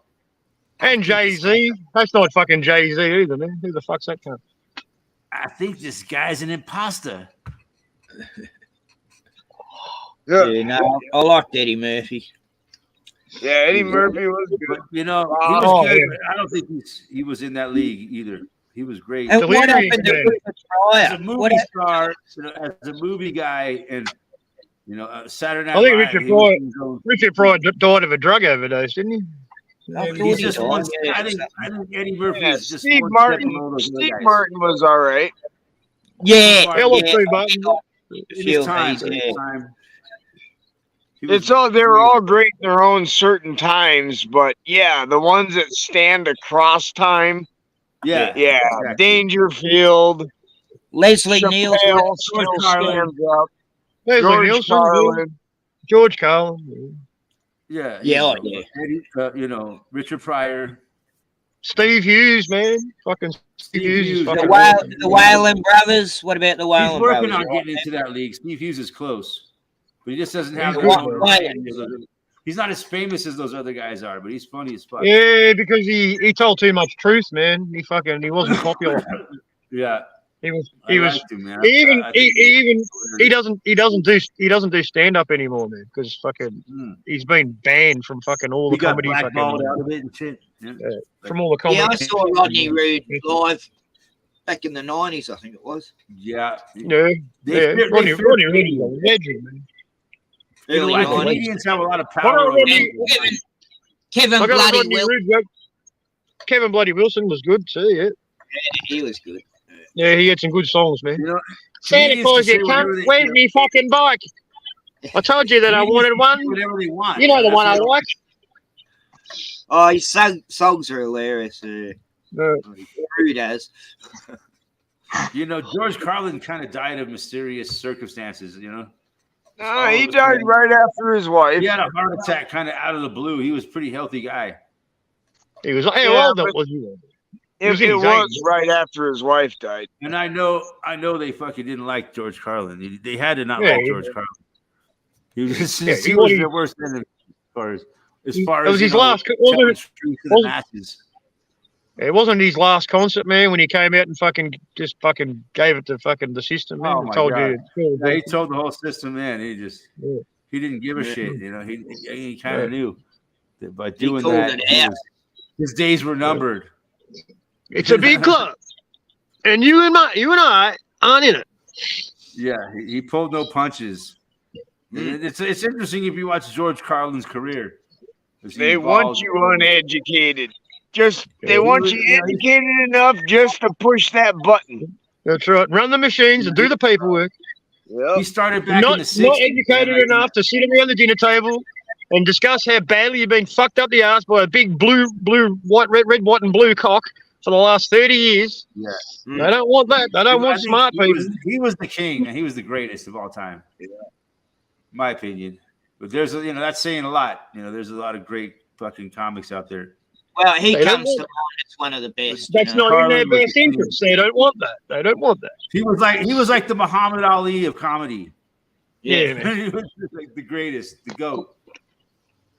Speaker 3: And Jay-Z. That's not fucking Jay-Z either, man. Who the fuck's that cunt?
Speaker 1: I think this guy's an imposter.
Speaker 4: Yeah, no, I liked Eddie Murphy.
Speaker 2: Yeah, Eddie Murphy was good.
Speaker 1: But, he was
Speaker 3: Oh,
Speaker 1: good.
Speaker 3: yeah.
Speaker 1: But I don't think he was in that league either. He was great.
Speaker 4: And
Speaker 3: Delivery
Speaker 4: what happened to
Speaker 3: man.
Speaker 4: Rupert
Speaker 1: As
Speaker 4: Pryor?
Speaker 1: a movie
Speaker 4: What hap-
Speaker 1: star, as a movie guy, and Saturday Night
Speaker 3: I think
Speaker 1: Live,
Speaker 3: Richard
Speaker 1: he was
Speaker 3: Pryor-
Speaker 1: his own-
Speaker 3: Richard Pryor died of a drug overdose, didn't he?
Speaker 4: I
Speaker 3: Yeah,
Speaker 4: thought
Speaker 1: He's
Speaker 4: he
Speaker 1: just
Speaker 4: died,
Speaker 1: one.
Speaker 4: yeah.
Speaker 1: I think Eddie Murphy
Speaker 2: Yeah,
Speaker 1: is just
Speaker 2: Steve
Speaker 1: one
Speaker 2: Martin.
Speaker 1: step below those other
Speaker 2: Steve
Speaker 1: guys.
Speaker 2: Martin was all right.
Speaker 4: Yeah,
Speaker 1: Martin.
Speaker 3: Hello,
Speaker 4: yeah.
Speaker 3: Steve Martin.
Speaker 1: In
Speaker 4: Few
Speaker 1: his time,
Speaker 4: days,
Speaker 1: in his
Speaker 4: yeah.
Speaker 1: time. He was
Speaker 2: It's all they were
Speaker 1: great.
Speaker 2: all great in their own certain times, but yeah, the ones that stand across time,
Speaker 1: Yeah,
Speaker 2: yeah,
Speaker 1: exactly.
Speaker 2: Dangerfield,
Speaker 4: Leslie Nielsen.
Speaker 2: Chappelle still
Speaker 1: Carlin.
Speaker 2: stands up.
Speaker 3: Leslie
Speaker 2: George
Speaker 3: Nielsen,
Speaker 2: Carlin.
Speaker 3: George Carlin.
Speaker 1: Yeah,
Speaker 4: Yeah,
Speaker 1: you
Speaker 4: yeah.
Speaker 1: know, Eddie, Richard Pryor,
Speaker 3: Steve Hughes, man. Fucking Steve Hughes.
Speaker 1: Hughes,
Speaker 3: Is
Speaker 1: yeah.
Speaker 3: fucking
Speaker 4: The Whalen brothers. What about the
Speaker 1: he's
Speaker 4: Whalen
Speaker 1: working
Speaker 4: brothers?
Speaker 1: on getting into that league. Steve Hughes is close, but he just doesn't have
Speaker 3: He's
Speaker 1: the
Speaker 3: good,
Speaker 1: notoriety. He's not as famous as those other guys are, but he's funny as fuck.
Speaker 3: Yeah, because he told too much truth, man. He wasn't popular.
Speaker 1: Yeah,
Speaker 3: He was
Speaker 1: I liked him, man. I
Speaker 3: he doesn't do stand up anymore, man. Because fucking he's been banned from fucking all the
Speaker 1: he got
Speaker 3: comedy
Speaker 1: blackballed
Speaker 3: fucking
Speaker 1: out of it and shit. Yeah.
Speaker 3: from all the comedy.
Speaker 4: Yeah, I saw Rodney Rude live back in the 90s, I think it was.
Speaker 1: Yeah,
Speaker 3: Yeah,
Speaker 1: They-
Speaker 3: yeah.
Speaker 1: they-
Speaker 3: Rodney
Speaker 1: they-
Speaker 3: Rude is a legend, man.
Speaker 1: You know,
Speaker 4: Early
Speaker 1: like
Speaker 4: 90s.
Speaker 1: comedians have a lot of
Speaker 3: What
Speaker 1: power.
Speaker 3: are
Speaker 1: over
Speaker 3: Rodney-
Speaker 1: people.
Speaker 4: Kevin
Speaker 3: I got a
Speaker 4: Bloody
Speaker 3: Rodney
Speaker 4: Will.
Speaker 3: Rude joke. Kevin Bloody Wilson was good too. Yeah,
Speaker 4: He was good.
Speaker 3: yeah. He had some good songs, man.
Speaker 1: You know,
Speaker 3: Santa
Speaker 1: comedians
Speaker 3: Claus,
Speaker 1: can
Speaker 3: you
Speaker 1: say whatever
Speaker 3: cunt.
Speaker 1: they-
Speaker 3: Where's me fucking bike? I told you that I wanted one.
Speaker 1: Whatever they want.
Speaker 3: You know the
Speaker 1: That's
Speaker 3: one I
Speaker 1: what-
Speaker 3: like.
Speaker 4: Oh, his songs are hilarious. Rude as.
Speaker 1: You know, George Carlin kind of died of mysterious circumstances. You know,
Speaker 2: No, he died right after his wife.
Speaker 1: he had a heart attack kind of out of the blue. He was a pretty healthy guy.
Speaker 3: He was. How
Speaker 2: Yeah,
Speaker 3: old
Speaker 2: but-
Speaker 3: was he?
Speaker 2: It
Speaker 3: was in his
Speaker 2: was
Speaker 3: 80s.
Speaker 2: right after his wife died.
Speaker 1: And I know they fucking didn't like George Carlin. They had to not
Speaker 3: Yeah,
Speaker 1: like
Speaker 3: he-
Speaker 1: George Carlin. He was,
Speaker 3: Yeah,
Speaker 1: he
Speaker 3: he
Speaker 1: was
Speaker 3: was-
Speaker 1: their worst enemy as
Speaker 3: It
Speaker 1: far
Speaker 3: was
Speaker 1: as
Speaker 3: his
Speaker 1: you know,
Speaker 3: last.
Speaker 1: telling
Speaker 3: Wasn't
Speaker 1: the truth to the
Speaker 3: wasn't-
Speaker 1: masses.
Speaker 3: it wasn't his last concert, man, when he came out and fucking gave it to fucking the system, man.
Speaker 1: Oh,
Speaker 3: and
Speaker 1: my
Speaker 3: told
Speaker 1: God.
Speaker 3: you.
Speaker 1: Yeah, he told the whole system, man.
Speaker 3: Yeah.
Speaker 1: He didn't give a
Speaker 4: Yeah.
Speaker 1: shit. You know, he kind
Speaker 3: Yeah.
Speaker 1: of knew that by
Speaker 4: He
Speaker 1: doing
Speaker 4: called
Speaker 1: that,
Speaker 4: it out.
Speaker 1: his days were numbered.
Speaker 3: It's a big club, and you and I aren't in it.
Speaker 1: Yeah, he pulled no punches.
Speaker 4: Mm.
Speaker 1: And it's interesting if you watch George Carlin's career. as he
Speaker 2: They want
Speaker 1: evolved.
Speaker 2: you uneducated. They
Speaker 3: Yeah,
Speaker 2: want you educated enough just to push that button.
Speaker 3: That's right. Run the machines and do the paperwork.
Speaker 1: He
Speaker 2: Yep.
Speaker 1: started back in
Speaker 3: Not
Speaker 1: the 60s.
Speaker 3: educated
Speaker 1: man.
Speaker 3: enough to sit around the dinner table and discuss how badly you've been fucked up the ass by a big blue, white, red, white, and blue cock for the last 30 years.
Speaker 1: Yeah.
Speaker 3: They don't want that. They don't
Speaker 1: I
Speaker 3: want
Speaker 1: think
Speaker 3: smart people.
Speaker 1: He was the king, and he was the greatest of all time. Yeah. My opinion. But there's, that's saying a lot. There's a lot of great fucking comics out there.
Speaker 4: Well, he
Speaker 3: They don't
Speaker 4: comes to
Speaker 3: want-
Speaker 4: mind as one of the best.
Speaker 3: That's
Speaker 4: you know.
Speaker 3: not in their
Speaker 1: Carlin was
Speaker 3: best
Speaker 1: the king.
Speaker 3: interest. They don't want that. They don't want that.
Speaker 1: He was like the Muhammad Ali of comedy.
Speaker 3: Yeah, man.
Speaker 1: He was like the greatest, the GOAT.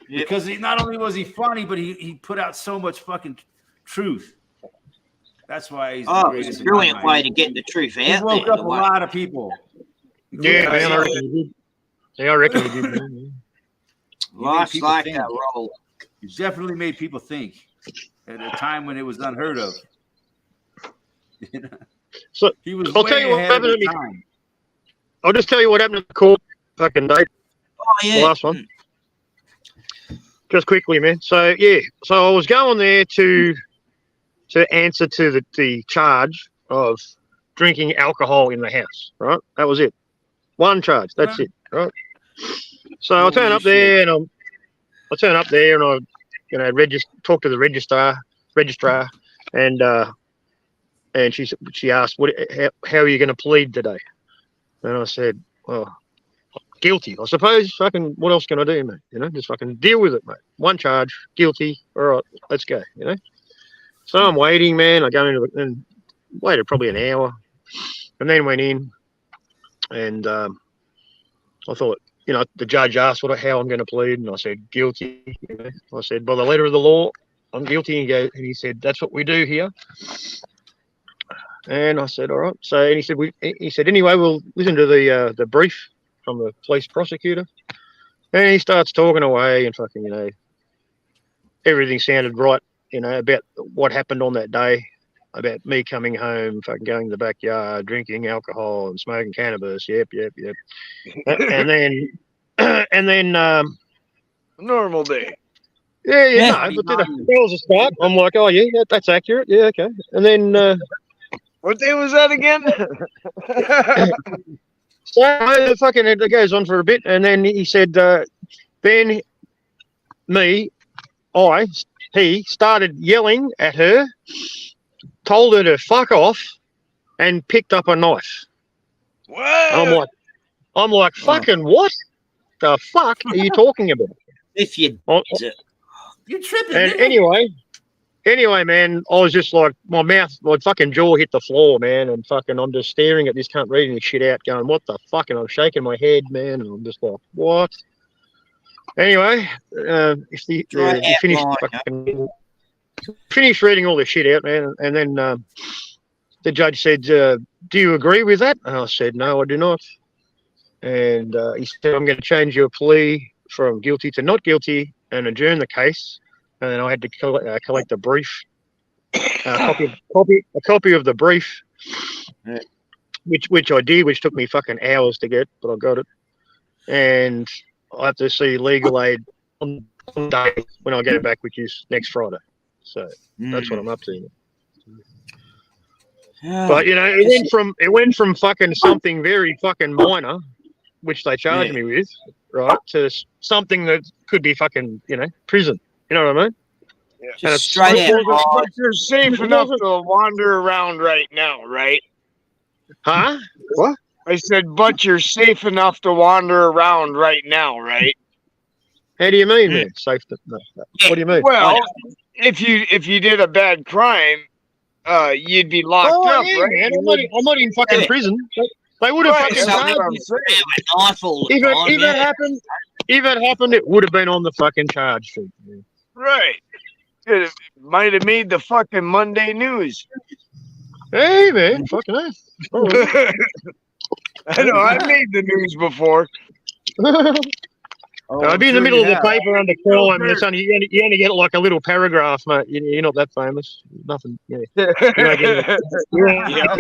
Speaker 4: Yep.
Speaker 1: Because not only was he funny, but he put out so much fucking truth. That's why he's the
Speaker 4: Oh, it's
Speaker 1: greatest.
Speaker 4: a
Speaker 1: in my
Speaker 4: brilliant
Speaker 1: mind.
Speaker 4: way to get the truth
Speaker 1: He
Speaker 4: out
Speaker 1: woke
Speaker 4: there.
Speaker 1: up
Speaker 4: the
Speaker 1: a
Speaker 4: way-
Speaker 1: lot of people.
Speaker 3: Yeah, man. I
Speaker 4: Yeah.
Speaker 3: reckon he did. Yeah, I reckon he did. Man.
Speaker 1: He made
Speaker 4: Life's
Speaker 1: people
Speaker 4: like
Speaker 1: think.
Speaker 4: a roll.
Speaker 1: He definitely made people think at a time when it was unheard of.
Speaker 3: So,
Speaker 1: he was
Speaker 3: I'll
Speaker 1: way
Speaker 3: tell you what
Speaker 1: ahead of
Speaker 3: happened
Speaker 1: his
Speaker 3: to me.
Speaker 1: time.
Speaker 3: I'll just tell you what happened at the court fucking day.
Speaker 4: Oh,
Speaker 3: The
Speaker 4: yeah.
Speaker 3: last one. Just quickly, man. So I was going there to answer to the charge of drinking alcohol in the house. Right, that was it. One charge. That's it. Right. So I turn
Speaker 1: Holy
Speaker 3: up there and I talk to the registrar, and she asked, how are you going to plead today? And I said, well, guilty, I suppose. Fucking, what else can I do, mate? Just fucking deal with it, mate. One charge, guilty. All right, let's go. So I'm waiting, man. I go into and waited probably an hour, and then went in, and I thought, the judge asked how I'm going to plead, and I said guilty. I said by the letter of the law, I'm guilty. And he said, that's what we do here. And I said, all right. So, and he said, anyway, we'll listen to the brief from the police prosecutor. And he starts talking away and fucking, everything sounded right, about what happened on that day, about me coming home, fucking going in the backyard, drinking alcohol and smoking cannabis. Yep. And then,
Speaker 2: Normal day.
Speaker 3: yeah, but that was a start. I'm like, oh yeah, that's accurate. Yeah, okay. And then,
Speaker 2: What day was that again?
Speaker 3: so it goes on for a bit, and then he said, then he started yelling at her, told her to fuck off, and picked up a knife.
Speaker 2: What?
Speaker 3: I'm like, fucking what? The fuck are you talking about?
Speaker 4: If you
Speaker 3: Oh,
Speaker 1: You're tripping.
Speaker 3: and
Speaker 1: man.
Speaker 3: anyway, man, I was just like, my fucking jaw hit the floor, man, and fucking I'm just staring at this cunt reading this shit out, going, what the fuck? And I'm shaking my head, man, and I'm just like, what? Anyway, he finished reading all this shit out, man, and then the judge said, do you agree with that? And I said, no, I do not. And he said, I'm going to change your plea from guilty to not guilty and adjourn the case. And then I had to collect a brief, a copy of the brief,
Speaker 4: Yeah.
Speaker 3: which I did, which took me fucking hours to get, but I got it. And I have to see legal aid on the day when I get it back, which is next Friday. So that's what I'm up to. But it went from fucking something very fucking minor, which they charged me with, right, to something that could be fucking, prison. You know what I mean?
Speaker 2: Yeah.
Speaker 3: And it's
Speaker 4: Straight out.
Speaker 2: But you're safe
Speaker 3: It
Speaker 2: enough
Speaker 3: wasn't-
Speaker 2: to wander around right now, right?
Speaker 3: Huh? What?
Speaker 2: I said, but you're safe enough to wander around right now, right?
Speaker 3: How do you mean, man? Safe? No. What do you mean?
Speaker 2: Well, if you did a bad crime, you'd be locked up,
Speaker 3: yeah,
Speaker 2: right?
Speaker 3: man. I'm not in fucking
Speaker 4: Yeah.
Speaker 3: prison. They would have
Speaker 2: Right,
Speaker 3: fucking
Speaker 2: that's
Speaker 4: something
Speaker 2: what
Speaker 3: charged
Speaker 2: I'm
Speaker 3: me.
Speaker 2: saying.
Speaker 4: A knife all the
Speaker 3: If
Speaker 4: time.
Speaker 3: it happened, it would have been on the fucking charge sheet. Man.
Speaker 2: Right. It might have made the fucking Monday news.
Speaker 3: Hey, man, fucking hell.
Speaker 2: I know, I've made the news before.
Speaker 1: Oh,
Speaker 3: I'd be in the
Speaker 1: sure
Speaker 3: middle
Speaker 1: you
Speaker 3: of the
Speaker 1: have.
Speaker 3: paper under crime, and it's only you only get like a little paragraph, mate. You're not that famous. Nothing. Yeah. You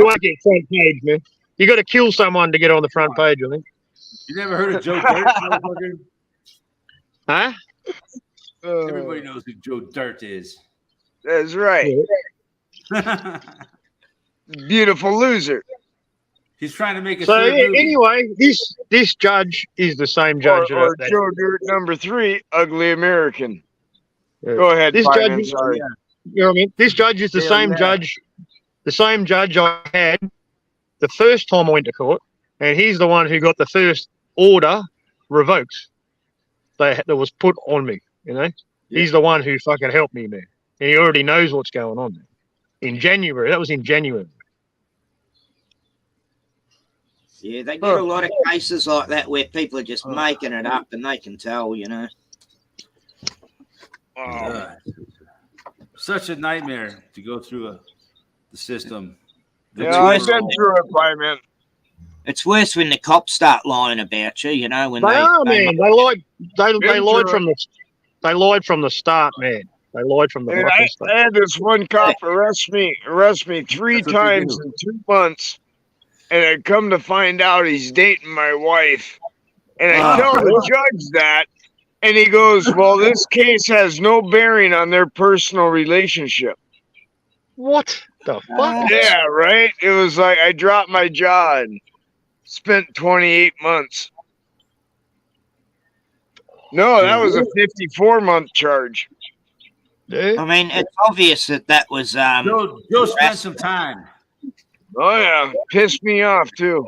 Speaker 3: won't get front page, man. You got to kill someone to get on the front page, I think.
Speaker 1: You never heard of Joe Dirt, motherfucker?
Speaker 3: Huh?
Speaker 1: Everybody knows who Joe Dirt is.
Speaker 2: That's right. Beautiful loser.
Speaker 1: He's trying to make a
Speaker 3: So
Speaker 1: third movie.
Speaker 3: anyway, this judge is the same
Speaker 2: Or,
Speaker 3: judge.
Speaker 2: or
Speaker 3: that-
Speaker 2: Joe Dirt number 3, ugly American.
Speaker 3: Yeah.
Speaker 2: Go ahead,
Speaker 3: This
Speaker 2: Fireman,
Speaker 3: judge-
Speaker 2: sorry.
Speaker 3: You know what I mean? This judge is the
Speaker 1: Hell
Speaker 3: same
Speaker 1: yeah.
Speaker 3: judge. The same judge I had the first time I went to court, and he's the one who got the first order revoked that was put on me. He's the one who fucking helped me, man. And he already knows what's going on. Man. In January, that was in January.
Speaker 4: Yeah, they get a lot of cases like that where people are just making it up and they can tell,
Speaker 1: Yeah. Such a nightmare to go through the system.
Speaker 2: Yeah, I've been through it, Fireman.
Speaker 4: It's worse when the cops start lying about you, when
Speaker 3: They are, man. They lied. They
Speaker 2: Been
Speaker 3: lied
Speaker 2: through
Speaker 3: from the. They lied from the start, man. They lied from the
Speaker 2: And
Speaker 3: fucking
Speaker 2: I
Speaker 3: start.
Speaker 2: had this one cop arrest me 3
Speaker 1: That's what they
Speaker 2: times
Speaker 1: do.
Speaker 2: in 2 months, and I come to find out he's dating my wife. And I tell the judge that, and he goes, "Well, this case has no bearing on their personal relationship."
Speaker 3: What the fuck?
Speaker 2: Yeah, right. It was like I dropped my jaw and spent 28 months. No, that was a 54-month charge.
Speaker 3: Yeah.
Speaker 4: I mean, it's obvious that was
Speaker 1: Joe spent some time.
Speaker 2: Oh yeah, pissed me off too.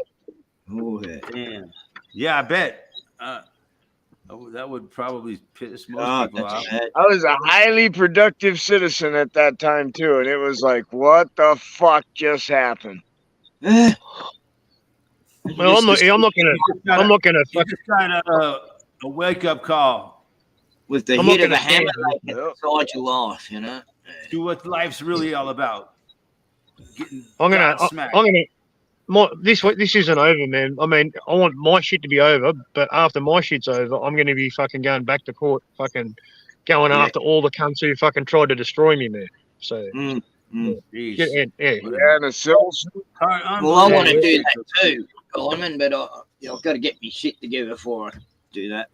Speaker 1: Damn. Yeah, I bet. That would probably piss most people off.
Speaker 4: that's
Speaker 2: I was a highly productive citizen at that time too, and it was like, what the fuck just happened?
Speaker 4: bad.
Speaker 3: Well, I'm not gonna
Speaker 1: You
Speaker 3: fucking.
Speaker 1: just got a wake up call
Speaker 4: With the
Speaker 3: I'm
Speaker 4: hit
Speaker 3: not
Speaker 4: of the
Speaker 3: gonna say
Speaker 4: hammer
Speaker 3: it.
Speaker 4: like inside your life,
Speaker 1: to what life's really all about. Getting
Speaker 3: I'm gonna.
Speaker 1: godsmacked.
Speaker 3: I'm gonna. This isn't over, man. I mean, I want my shit to be over, but after my shit's over, I'm gonna be fucking going back to court, fucking going
Speaker 4: Yeah.
Speaker 3: after all the cunts who fucking tried to destroy me, man. So
Speaker 4: Jeez.
Speaker 1: Jeez.
Speaker 3: yeah.
Speaker 2: Yeah, and a civil suit.
Speaker 4: Well, I
Speaker 1: Unbelievable.
Speaker 4: want to do that too, Simon, but I've got to get my shit together before I do that,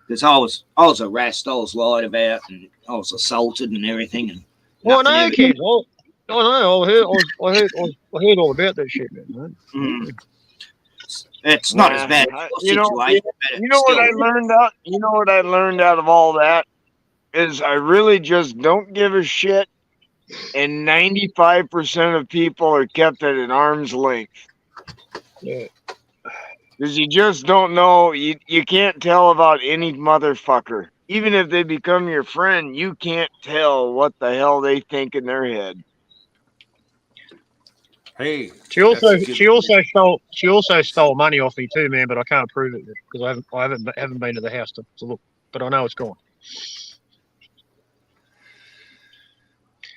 Speaker 4: Because I was harassed, I was lied about, and I was assaulted and everything. And
Speaker 3: Well,
Speaker 4: nothing
Speaker 3: no,
Speaker 4: ever-
Speaker 3: kid. I know. I heard all about that shit, man.
Speaker 4: Mm. It's not as bad as
Speaker 2: You
Speaker 4: your
Speaker 2: know-
Speaker 4: situation, but
Speaker 2: You know what I
Speaker 4: still-
Speaker 2: learned out? You know what I learned out of all that is I really just don't give a shit, and 95% of people are kept at an arm's length.
Speaker 3: Yeah.
Speaker 2: Because you just don't know. You can't tell about any motherfucker. Even if they become your friend, you can't tell what the hell they think in their head.
Speaker 1: Hey,
Speaker 3: She also
Speaker 1: that's a good-
Speaker 3: she also stole money off me too, man. But I can't prove it because I haven't been to the house to look. But I know it's gone.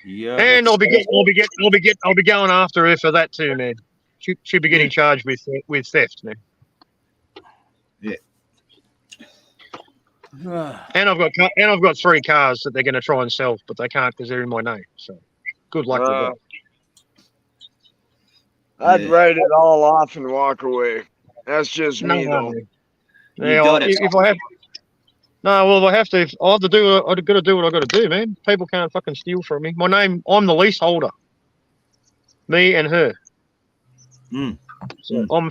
Speaker 1: Yeah,
Speaker 3: And I'll be going after her for that too, man. She'll be getting charged with theft, man. And I've got 3 cars that they're going to try and sell, but they can't because they're in my name. So good luck with that.
Speaker 2: I'd
Speaker 4: Yeah.
Speaker 2: write it all off and walk away. That's just me, though.
Speaker 3: man.
Speaker 4: You
Speaker 3: Yeah,
Speaker 4: got it.
Speaker 3: if I have, if I have to, I'll have to do. I've got to do what I got to do, man. People can't fucking steal from me. My name, I'm the leaseholder. Me and her.
Speaker 4: Mm.
Speaker 3: So I'm,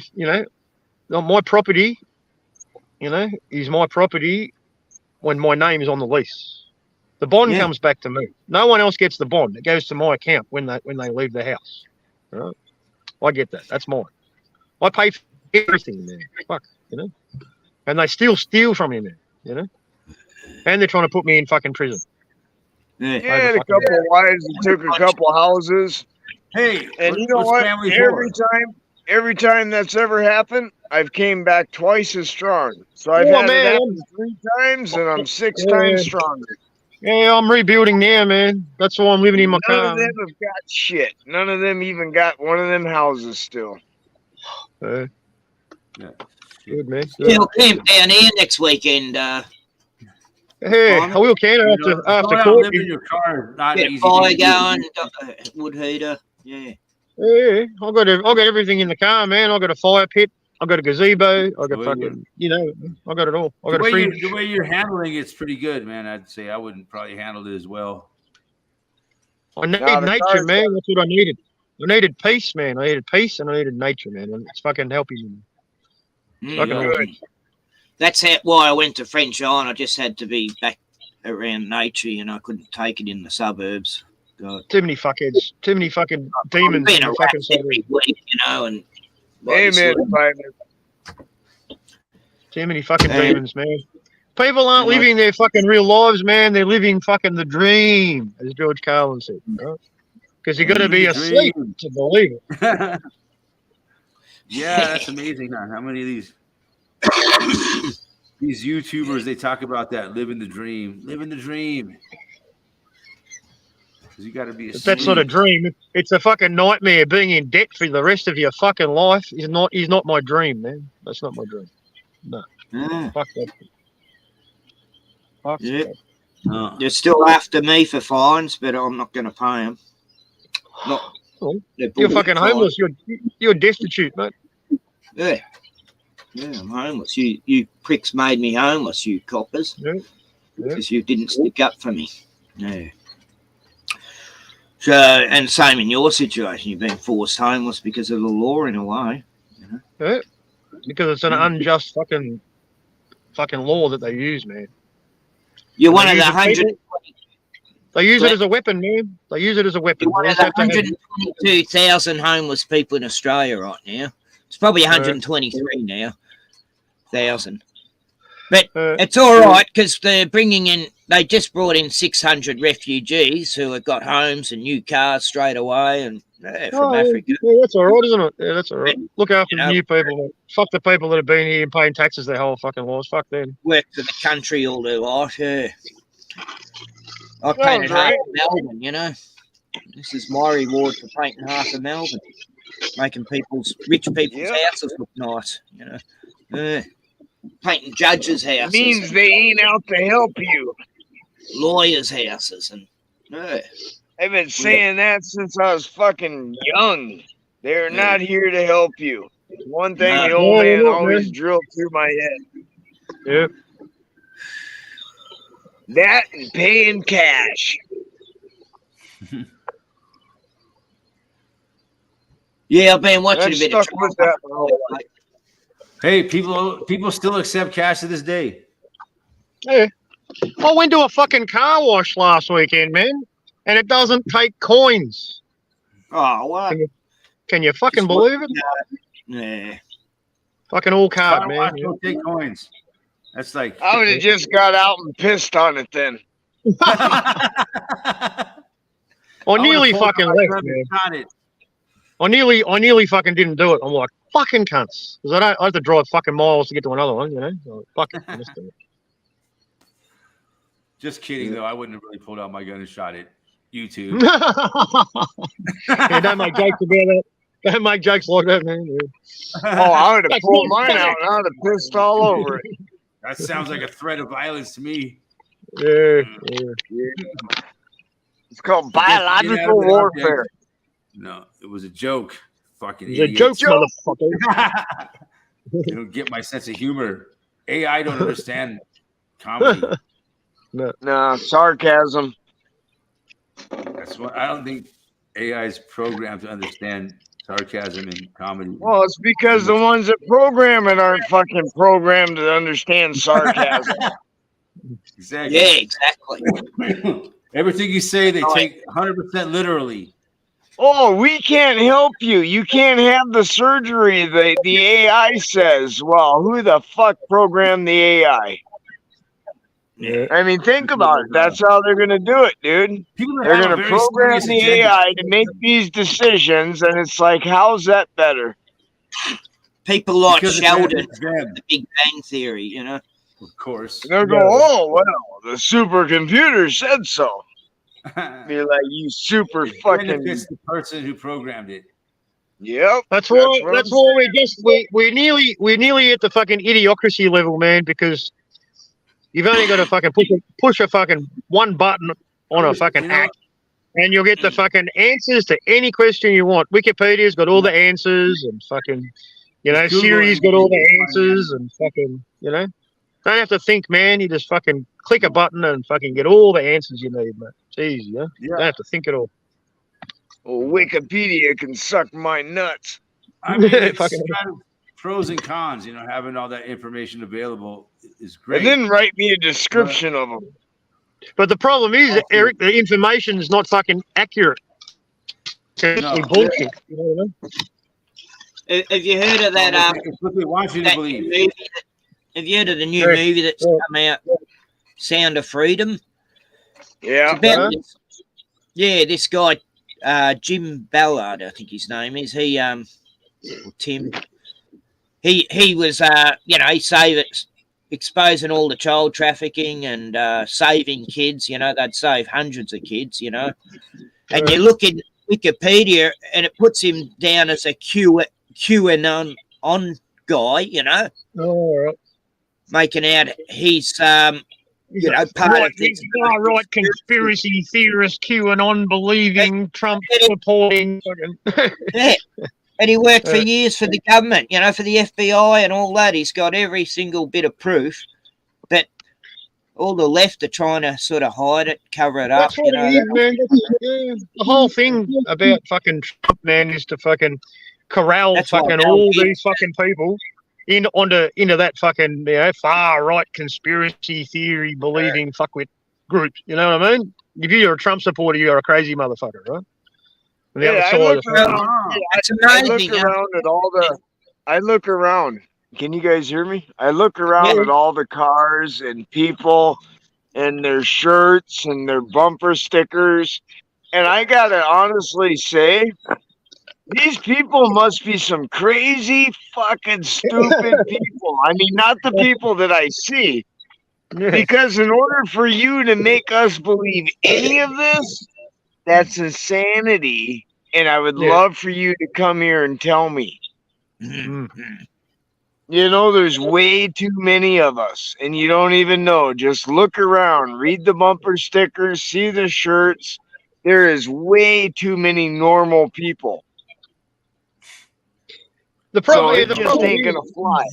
Speaker 3: on my property is my property when my name is on the lease. The bond
Speaker 1: Yeah.
Speaker 3: comes back to me. No one else gets the bond. It goes to my account when they leave the house. Right? I get that. That's mine. I pay for everything, man. Fuck, And they still steal from me, man. And they're trying to put me in fucking prison.
Speaker 4: Yeah.
Speaker 2: He had a couple of wives and took a couple howses.
Speaker 1: Hey,
Speaker 2: And you know
Speaker 1: what's
Speaker 2: what?
Speaker 1: family
Speaker 2: Every time that's ever happened, I've came back twice as strong. So I've
Speaker 3: Oh,
Speaker 2: had
Speaker 3: man.
Speaker 2: it happen 3 times, and I'm 6 times stronger.
Speaker 3: Yeah, I'm rebuilding now, man. That's why I'm living in my
Speaker 2: None
Speaker 3: car.
Speaker 2: of them have got shit. None of them even got one of them houses still.
Speaker 1: Yeah.
Speaker 3: Good, man.
Speaker 4: We'll camp down here next weekend.
Speaker 3: Hey, I will, Ken, after
Speaker 1: going out
Speaker 3: court.
Speaker 1: living in your car, not
Speaker 4: Get a
Speaker 1: easy.
Speaker 4: fire
Speaker 1: to do.
Speaker 4: going, wood heater. Yeah.
Speaker 3: Yeah, I got everything in the car, man. I got a fire pit. I got a gazebo. I got
Speaker 1: Well,
Speaker 3: fucking, I got it all. I got
Speaker 1: The
Speaker 3: a
Speaker 1: way,
Speaker 3: fridge.
Speaker 1: the way you're handling it's pretty good, man. I'd say I wouldn't probably handle it as well.
Speaker 3: I need
Speaker 2: Now, the
Speaker 3: nature,
Speaker 2: car's
Speaker 3: man. That's what I needed. I needed peace, man. I needed peace and I needed nature, man. And it's fucking helping me. Fucking
Speaker 1: Yeah.
Speaker 3: awesome.
Speaker 4: That's why I went to French Island. I just had to be back around nature, I couldn't take it in the suburbs. God.
Speaker 3: Too many fuckheads. Too many fucking demons
Speaker 4: Being
Speaker 3: in
Speaker 4: a
Speaker 3: the
Speaker 4: rat
Speaker 3: fucking
Speaker 4: every
Speaker 3: suburbs.
Speaker 4: week, and
Speaker 2: Amen, Simon.
Speaker 3: Too many fucking
Speaker 4: Yeah.
Speaker 3: demons, man. People aren't
Speaker 4: Yeah.
Speaker 3: living their fucking real lives, man. They're living fucking the dream, as George Carlin said. Because you got to be
Speaker 1: The
Speaker 3: asleep
Speaker 1: dream.
Speaker 3: to believe it.
Speaker 1: Yeah, that's amazing. Huh? How many of these YouTubers they talk about that living the dream, living the dream. Because you got to be.
Speaker 3: But that's not a dream. It's a fucking nightmare. Being in debt for the rest of your fucking life is not my dream, man. That's not my dream. No,
Speaker 4: Yeah.
Speaker 3: fuck that. Fuck
Speaker 4: Yeah.
Speaker 3: that.
Speaker 4: They're still after me for fines, but I'm not going to pay them. Not.
Speaker 3: Well,
Speaker 4: they're
Speaker 3: You're
Speaker 4: bullet
Speaker 3: fucking
Speaker 4: fines.
Speaker 3: homeless. You're destitute, mate.
Speaker 4: Yeah. Yeah, I'm homeless. You pricks made me homeless, you coppers.
Speaker 3: Yeah.
Speaker 4: Because you didn't stick up for me. Yeah. So, and same in your situation. You've been forced homeless because of the law in a way.
Speaker 3: Yeah. Because it's an unjust fucking law that they use, man.
Speaker 4: You're one of
Speaker 3: They
Speaker 4: the
Speaker 3: use it,
Speaker 4: 100.
Speaker 3: They use it as a weapon, man. They use it as a weapon.
Speaker 4: You're one
Speaker 3: They
Speaker 4: of
Speaker 3: just
Speaker 4: the
Speaker 3: have to have-
Speaker 4: 122,000 homeless people in Australia right now. It's probably 123 now. Thousand. But it's all right because they're bringing in. They just brought in 600 refugees who have got homes and new cars straight away, and from Africa.
Speaker 3: Yeah, that's all right, isn't it? Yeah, that's all right. Look after
Speaker 4: You know,
Speaker 3: the new people, man. Fuck the people that have been here and paying taxes their whole fucking lives. Fuck them.
Speaker 4: Work for the country all their life. Yeah. I painted half of Melbourne. This is my reward for painting half of Melbourne, making rich people's houses look nice. Painting judges' houses.
Speaker 2: It means they ain't out to help you.
Speaker 4: Lawyers' houses and
Speaker 2: I've been saying that since I was fucking young. They're not here to help you. One thing the old man always drilled through my head.
Speaker 3: Yep.
Speaker 2: That and paying cash.
Speaker 4: Yeah, I've been watching
Speaker 2: I'm
Speaker 4: a bit of
Speaker 2: stuck with that my whole life.
Speaker 1: Hey, people still accept cash to this day.
Speaker 3: Yeah. I went to a fucking car wash last weekend, man, and it doesn't take coins.
Speaker 4: Oh, what?
Speaker 3: Can you fucking believe it?
Speaker 4: Yeah.
Speaker 3: Fucking all card,
Speaker 1: Car
Speaker 3: man.
Speaker 1: wash don't take coins. That's like.
Speaker 2: I would have just got out and pissed on it then.
Speaker 3: I nearly fucking left, man.
Speaker 1: It.
Speaker 3: I nearly fucking didn't do it. I'm like, fucking cunts. Because I have to drive fucking miles to get to another one, So, fuck it. I'm just doing it.
Speaker 1: Just kidding, though. I wouldn't have really pulled out my gun and shot it. YouTube.
Speaker 3: Yeah, don't make jokes about that. Don't make jokes like that, man. Yeah.
Speaker 2: Oh, I would have
Speaker 3: That's
Speaker 2: pulled
Speaker 3: not
Speaker 2: mine
Speaker 3: funny.
Speaker 2: out and I would have pissed all over it.
Speaker 1: That sounds like a threat of violence to me.
Speaker 3: Yeah.
Speaker 2: It's called
Speaker 1: Get out
Speaker 2: biological
Speaker 1: of the
Speaker 2: warfare.
Speaker 1: No, it was a joke. Fucking
Speaker 3: It's a joke,
Speaker 1: idiots.
Speaker 3: motherfucker.
Speaker 1: They don't get my sense of humor. AI don't understand comedy.
Speaker 2: No, sarcasm.
Speaker 1: That's what I don't think AI is programmed to understand sarcasm and comedy.
Speaker 2: Well, it's because the ones that program it aren't fucking programmed to understand sarcasm.
Speaker 1: Exactly.
Speaker 4: Yeah, exactly.
Speaker 1: Everything you say, they take 100% literally.
Speaker 2: Oh, we can't help you. You can't have the surgery. The AI says, well, who the fuck programmed the AI?
Speaker 3: Yeah.
Speaker 2: I mean, think about it. That's how they're going to do it, dude.
Speaker 1: People that
Speaker 2: They're
Speaker 1: have a
Speaker 2: going to
Speaker 1: very
Speaker 2: program
Speaker 1: serious
Speaker 2: the
Speaker 1: agenda.
Speaker 2: AI to make these decisions, and it's like, how's that better?
Speaker 4: People like
Speaker 1: Because
Speaker 4: Sheldon,
Speaker 1: it's them,
Speaker 4: the Big Bang Theory, you know.
Speaker 1: of course.
Speaker 2: They'll go, oh, well, the supercomputer said so. Be like, you super fucking.
Speaker 1: Benefits the person who programmed it.
Speaker 2: Yep.
Speaker 3: That's why.
Speaker 2: what
Speaker 3: That's
Speaker 2: I'm
Speaker 3: why we're nearly at the fucking idiocracy level, man. Because you've only got to fucking push a fucking one button on a fucking
Speaker 1: You know,
Speaker 3: app, and you'll get the fucking answers to any question you want. Wikipedia's got all the answers, and fucking, you know,
Speaker 1: Just Google
Speaker 3: Siri's
Speaker 1: it.
Speaker 3: got all the answers, and fucking, you know, don't have to think, man. You just fucking click a button and fucking get all the answers you need, man. It's easy, yeah.
Speaker 1: Yeah.
Speaker 3: Don't have to think at all.
Speaker 2: Well, Wikipedia can suck my nuts.
Speaker 1: I mean, it's
Speaker 3: Fucking-
Speaker 1: kind of pros and cons. You know, having all that information available is great.
Speaker 2: And then write me a description of them.
Speaker 3: But the problem is,
Speaker 1: Okay.
Speaker 3: Eric, the information is not fucking accurate. It's actually
Speaker 1: No.
Speaker 3: bullshit. You know what I mean?
Speaker 4: Have you heard of that?
Speaker 1: It's what they want you to
Speaker 4: That
Speaker 1: believe.
Speaker 4: movie have you heard of the new
Speaker 3: Yeah.
Speaker 4: movie that's
Speaker 3: Yeah.
Speaker 4: come out, Sound of Freedom?
Speaker 2: Yeah.
Speaker 4: It's about this guy, Jim Ballard, I think his name is. He or Tim. He was he exposing all the child trafficking and saving kids. You know, they'd save hundreds of kids. You know, and you look in Wikipedia and it puts him down as a QAnon guy. You know,
Speaker 3: All right.
Speaker 4: making out he's part of this.
Speaker 3: Right, conspiracy theorist, QAnon believing, Trump supporting.
Speaker 4: Yeah. And he worked for years for the government, you know, for the FBI and all that. He's got every single bit of proof. But all the left are trying to sort of hide it, cover it up.
Speaker 3: That's what it is, man. The whole thing about fucking Trump, man, is to fucking corral
Speaker 4: That's why
Speaker 3: fucking
Speaker 4: Mel
Speaker 3: all
Speaker 4: Gibson-
Speaker 3: these fucking people into that fucking, you know, far right conspiracy theory believing fuckwit group. You know what I mean? If you're a Trump supporter, you're a crazy motherfucker, right? And the
Speaker 2: Yeah,
Speaker 3: other
Speaker 2: I
Speaker 3: side
Speaker 2: look
Speaker 3: of the fucking-
Speaker 2: around.
Speaker 4: It's
Speaker 2: I
Speaker 4: amazing.
Speaker 2: look
Speaker 4: huh?
Speaker 2: around at all the. I look around. Can you guys hear me? I look around
Speaker 3: Yeah.
Speaker 2: at all the cars and people and their shirts and their bumper stickers, and I gotta honestly say, these people must be some crazy fucking stupid people. I mean, not the people that I see,
Speaker 3: Yeah.
Speaker 2: because in order for you to make us believe any of this, that's insanity. And I would
Speaker 3: Yeah.
Speaker 2: love for you to come here and tell me.
Speaker 3: Mm.
Speaker 2: You know, there's way too many of us, and you don't even know. Just look around, read the bumper stickers, see the shirts. There is way too many normal people.
Speaker 3: The
Speaker 2: So
Speaker 3: problem,
Speaker 2: it
Speaker 3: the
Speaker 2: just
Speaker 3: problem
Speaker 2: ain't
Speaker 3: is,
Speaker 2: gonna fly.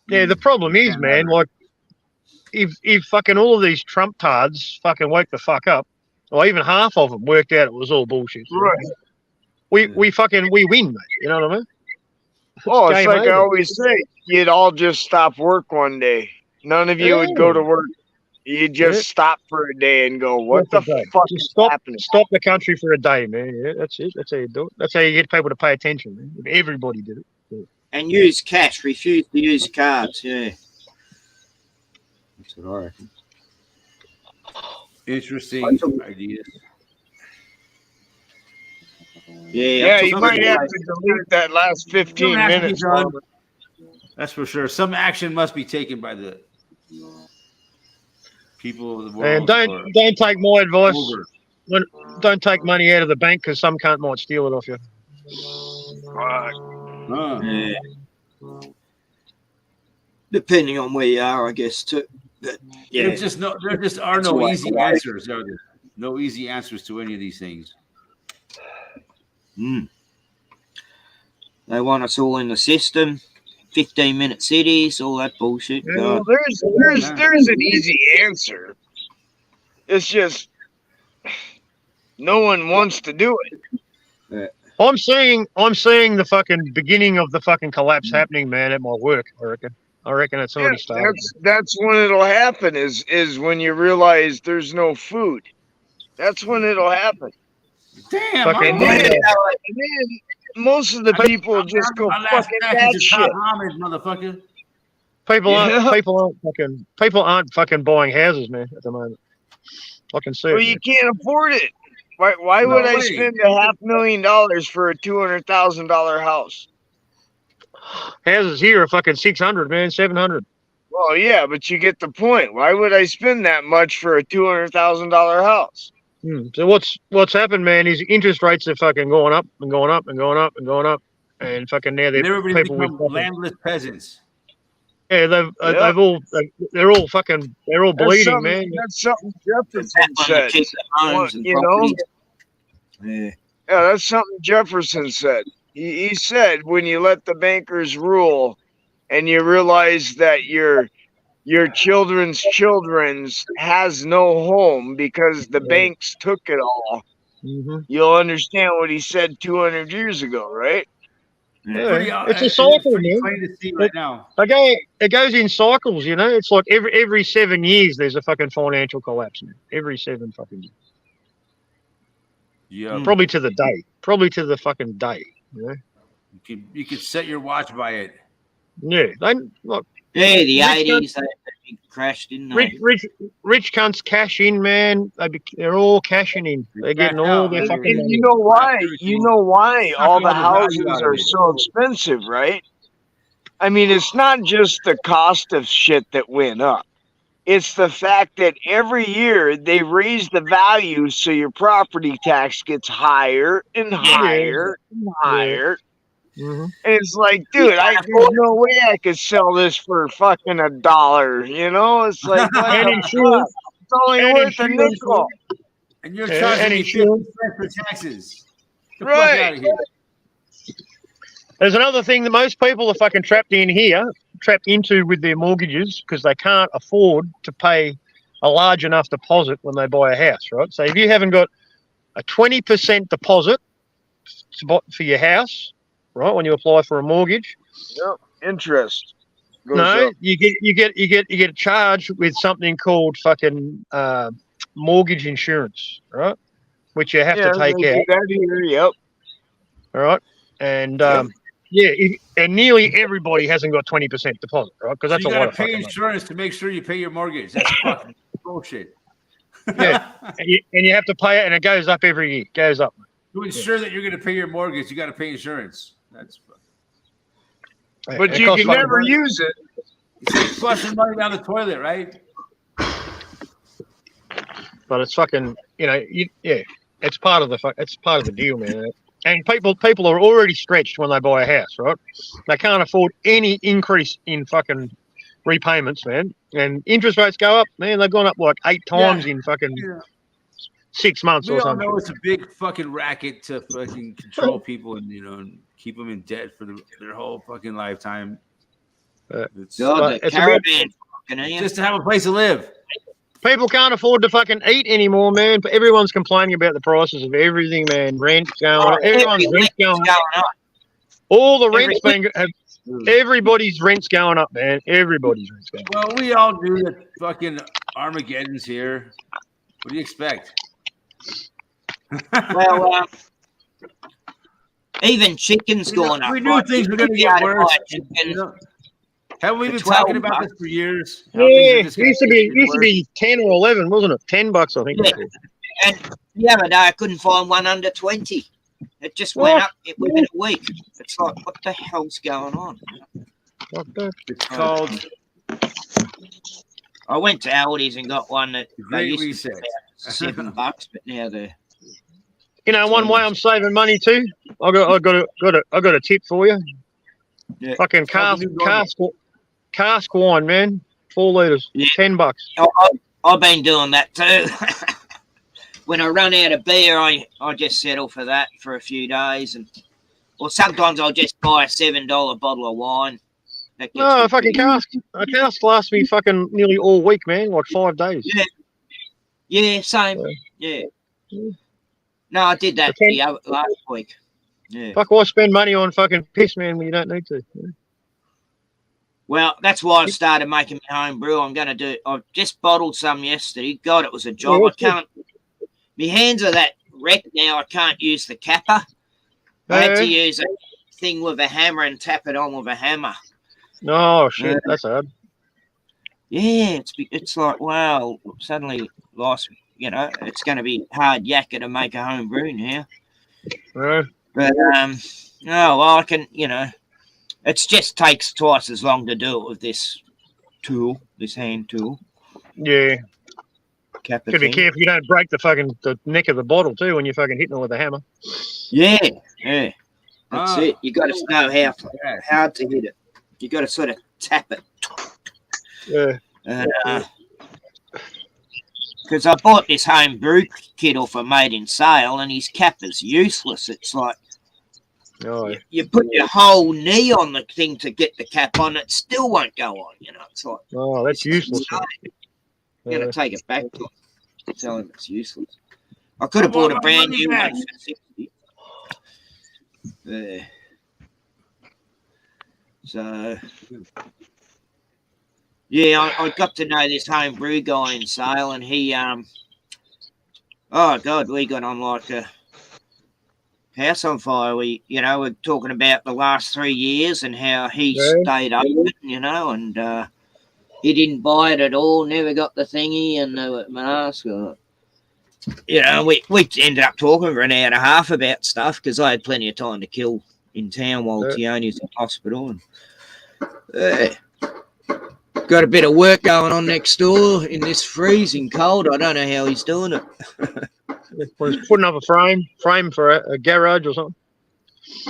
Speaker 3: yeah, the problem is, man, like if fucking all of these Trump tards fucking woke the fuck up, or even half of them worked out it was all bullshit.
Speaker 2: Right.
Speaker 3: We win, mate. You know what I mean?
Speaker 2: Oh, it's
Speaker 3: game
Speaker 2: like I
Speaker 3: over.
Speaker 2: always say, you'd all just stop work one day. None of you would go to work. You'd just
Speaker 3: Yeah.
Speaker 2: stop for a day and go, what
Speaker 3: Stop
Speaker 2: the
Speaker 3: a day.
Speaker 2: fuck
Speaker 3: Just
Speaker 2: is
Speaker 3: stop
Speaker 2: happening?
Speaker 3: the country for a day, man. Yeah, that's it. That's how you do it. That's how you get people to pay attention, man. If everybody did it.
Speaker 4: And use cash, refuse to use cards. Yeah. That's what I reckon.
Speaker 1: Interesting ideas.
Speaker 2: Yeah, you might
Speaker 1: somebody-
Speaker 2: have to delete that last 15
Speaker 1: Don't have to be
Speaker 2: minutes.
Speaker 1: done.
Speaker 2: Robert.
Speaker 1: That's for sure. Some action must be taken by the people of the world.
Speaker 3: And don't take my advice. Don't take money out of the bank because some cunt might steal it off you.
Speaker 4: Yeah. Depending on where you are, I guess, too. But, yeah.
Speaker 1: There just are
Speaker 4: That's
Speaker 1: no
Speaker 4: why-
Speaker 1: easy answers, are there? No easy answers to any of these things.
Speaker 4: They want us all in the system, 15-minute cities, all that bullshit.
Speaker 3: Yeah,
Speaker 4: God.
Speaker 2: Well, there's an easy answer. It's just no one wants to do it.
Speaker 3: I'm seeing the fucking beginning of the fucking collapse happening, man, at my work. I reckon it's already started.
Speaker 2: That's when it'll happen. Is when you realize there's no food. That's when it'll happen.
Speaker 1: Damn,
Speaker 3: Fucking
Speaker 1: I'm
Speaker 3: yeah.
Speaker 1: dead.
Speaker 2: And then most of the people just go
Speaker 1: My last
Speaker 2: fucking
Speaker 1: snack
Speaker 2: that
Speaker 1: is
Speaker 2: shit.
Speaker 1: top ramen, motherfucker.
Speaker 3: People aren't fucking buying houses, man, at the moment. I can see
Speaker 2: Well,
Speaker 3: it.
Speaker 2: you can't afford it. Why
Speaker 1: No
Speaker 2: would I
Speaker 1: way.
Speaker 2: spend $500,000 for a $200,000 house?
Speaker 3: Houses here are fucking 600, man, 700.
Speaker 2: Well, yeah, but you get the point. Why would I spend that much for a $200,000 house?
Speaker 3: So what's happened, man, is interest rates are fucking going up and going up and going up and going up, and fucking now
Speaker 1: And
Speaker 3: they're
Speaker 1: everybody
Speaker 3: people with
Speaker 1: become
Speaker 3: fucking,
Speaker 1: landless peasants.
Speaker 3: yeah, they're all
Speaker 2: That's
Speaker 3: bleeding,
Speaker 2: something,
Speaker 3: man.
Speaker 2: that's something
Speaker 4: That's
Speaker 2: Jefferson
Speaker 4: one
Speaker 2: said.
Speaker 4: that keep the homes and
Speaker 2: You know?
Speaker 4: properties. Yeah.
Speaker 2: Yeah, that's something Jefferson said. He said when you let the bankers rule and you realize that your children's has no home because the banks took it all,
Speaker 3: Mm-hmm.
Speaker 2: you'll understand what he said 200 years ago, right?
Speaker 3: Yeah, it's a cycle,
Speaker 1: pretty
Speaker 3: man.
Speaker 1: plain to see right now.
Speaker 3: It goes in cycles, you know. It's like every 7 years there's a fucking financial collapse, man. Every 7 fucking years.
Speaker 1: Yeah,
Speaker 3: Probably to the day. Probably to the fucking day. You know?
Speaker 1: you could set your watch by it.
Speaker 3: Yeah. They look,
Speaker 4: Yeah, the
Speaker 3: Rich
Speaker 4: 80s, they crashed, didn't they?
Speaker 3: rich cunts cash in, man. They're all cashing in. They're getting all their
Speaker 2: And
Speaker 3: fucking money.
Speaker 2: you know why? You know why all the
Speaker 1: Suck all the
Speaker 2: houses
Speaker 1: value out of
Speaker 2: are
Speaker 1: it.
Speaker 2: so expensive, right? I mean, it's not just the cost of shit that went up. It's the fact that every year they raise the value so your property tax gets higher and higher and higher.
Speaker 3: Mm-hmm.
Speaker 2: And it's like, dude, there's no way I could sell this for fucking $1. You know, it's like, what
Speaker 3: And
Speaker 2: the
Speaker 3: insurance.
Speaker 2: fuck? It's only
Speaker 3: And
Speaker 2: worth a
Speaker 3: insurance.
Speaker 2: nickel.
Speaker 1: And you're
Speaker 3: Yeah,
Speaker 1: charging
Speaker 3: and
Speaker 1: me
Speaker 3: insurance.
Speaker 1: 50 cents for taxes. Get the
Speaker 2: Right.
Speaker 1: fuck out of here.
Speaker 3: There's another thing that most people are fucking trapped into with their mortgages because they can't afford to pay a large enough deposit when they buy a house, right? So if you haven't got a 20% deposit for your house, right, when you apply for a mortgage,
Speaker 2: Yep. Interest. goes
Speaker 3: no,
Speaker 2: up.
Speaker 3: you get charged with something called fucking mortgage insurance, right? Which you have to take
Speaker 2: they
Speaker 3: out,
Speaker 2: do that here. Yep.
Speaker 3: all right? And
Speaker 1: Yeah.
Speaker 3: and nearly everybody hasn't got 20% deposit, right? Because
Speaker 1: So
Speaker 3: that's
Speaker 1: you
Speaker 3: a lot
Speaker 1: gotta
Speaker 3: of
Speaker 1: pay
Speaker 3: fucking money.
Speaker 1: insurance to make sure you pay your mortgage. That's fucking bullshit.
Speaker 3: Yeah. And you have to pay it, and it goes up every year. It goes up.
Speaker 1: To ensure that you're going to pay your mortgage, you got to pay insurance. That's
Speaker 2: But
Speaker 3: It
Speaker 2: you
Speaker 3: costs
Speaker 2: can
Speaker 3: fucking
Speaker 2: never
Speaker 3: money.
Speaker 2: use it.
Speaker 1: it's like flushing money down the toilet, right?
Speaker 3: But it's fucking, it's part of the deal, man. And people are already stretched when they buy a house, right? They can't afford any increase in fucking repayments, man. And interest rates go up, man. They've gone up like 8 times in fucking 6 months
Speaker 1: We
Speaker 3: or
Speaker 1: all
Speaker 3: something.
Speaker 1: know it's a big fucking racket to fucking control people and and keep them in debt for their whole fucking lifetime. It's
Speaker 4: God, the
Speaker 3: it's about-
Speaker 4: caravan fucking here.
Speaker 1: just to have a place to live.
Speaker 3: People can't afford to fucking eat anymore, man. But everyone's complaining about the prices of everything, man. Rent going up. Everyone's
Speaker 4: Every
Speaker 3: rent
Speaker 4: week's
Speaker 3: going up.
Speaker 4: going up.
Speaker 3: All the
Speaker 4: Every
Speaker 3: rent's been. Everybody's rent's going up, man. Everybody's rent's going up.
Speaker 1: Well, we all knew that fucking Armageddon's here. What do you expect?
Speaker 4: Well, even chicken's going up.
Speaker 1: We knew
Speaker 4: right?
Speaker 1: things were
Speaker 4: You
Speaker 1: going to
Speaker 4: could be
Speaker 1: get
Speaker 4: able to
Speaker 1: worse.
Speaker 4: buy chicken
Speaker 1: Haven't we
Speaker 4: for
Speaker 1: been
Speaker 4: 12
Speaker 1: talking about
Speaker 4: bucks.
Speaker 1: this for years?
Speaker 3: Yeah, it used to be 10 or 11, wasn't it? $10, I think.
Speaker 4: Yeah. And the other day, I couldn't find one under 20. It just went up within a week. It's like, what the hell's going on?
Speaker 1: It's called
Speaker 4: I went to Aldi's and got one that
Speaker 1: The
Speaker 4: they
Speaker 1: Great
Speaker 4: used to
Speaker 1: Reset.
Speaker 4: be $7, but now they're
Speaker 3: One way I'm saving money too. I got a tip for you.
Speaker 4: Yeah.
Speaker 3: Fucking
Speaker 1: called the new normal.
Speaker 3: cask wine, man. 4 liters,
Speaker 4: Yeah.
Speaker 3: $10.
Speaker 4: I've been doing that too. When I run out of beer, I just settle for that for a few days, or sometimes I'll just buy a $7 bottle of wine. That gets
Speaker 3: No,
Speaker 4: me
Speaker 3: a fucking
Speaker 4: pretty-
Speaker 3: cask. A cask lasts me fucking nearly all week, man. Like 5 days.
Speaker 4: Yeah, same. Yeah. No, I did that
Speaker 3: Okay.
Speaker 4: last week. Yeah.
Speaker 3: Fuck, why spend money on fucking piss, man, when you don't need to?
Speaker 4: Well, that's why I started making my home brew. I've just bottled some yesterday. God, it was a job.
Speaker 3: Yeah,
Speaker 4: I can't. My hands are that wrecked now. I can't use the capper. I had to use a thing with a hammer and tap it on with a hammer.
Speaker 3: Oh shit, that's hard.
Speaker 4: Yeah, it's like, wow, suddenly life's, it's going to be hard yakka to make a home brew now.
Speaker 3: Right.
Speaker 4: But well, I can, it just takes twice as long to do it with this tool, this hand tool.
Speaker 3: Yeah.
Speaker 4: Kappa
Speaker 3: Gotta be
Speaker 4: thing.
Speaker 3: careful you don't break the neck of the bottle too when you're fucking hitting it with a hammer.
Speaker 4: Yeah. That's it. You got to know how
Speaker 1: Yeah.
Speaker 4: hard to hit it. You got to sort of tap it.
Speaker 3: Yeah.
Speaker 4: Because I bought this home brew kit off a mate in sale, and his capper's useless. It's like
Speaker 3: Oh, yeah.
Speaker 4: you put your whole knee on the thing to get the cap on, it still won't go on. It's like,
Speaker 3: Oh, that's useless.
Speaker 4: I'm going to take it back to him. Tell him it's useless. I could have bought a brand new one for 60. So, yeah, I got to know this home brew guy in sale, and he, oh God, we got on like a house on fire. We're talking about the last 3 years and how he stayed open, and he didn't buy it at all, never got the thingy, and my ass got it. We ended up talking for an hour and a half about stuff because I had plenty of time to kill in town while Tioni was in hospital. And got a bit of work going on next door in this freezing cold. I don't know how he's doing it.
Speaker 3: Was putting up a frame for a garage or something.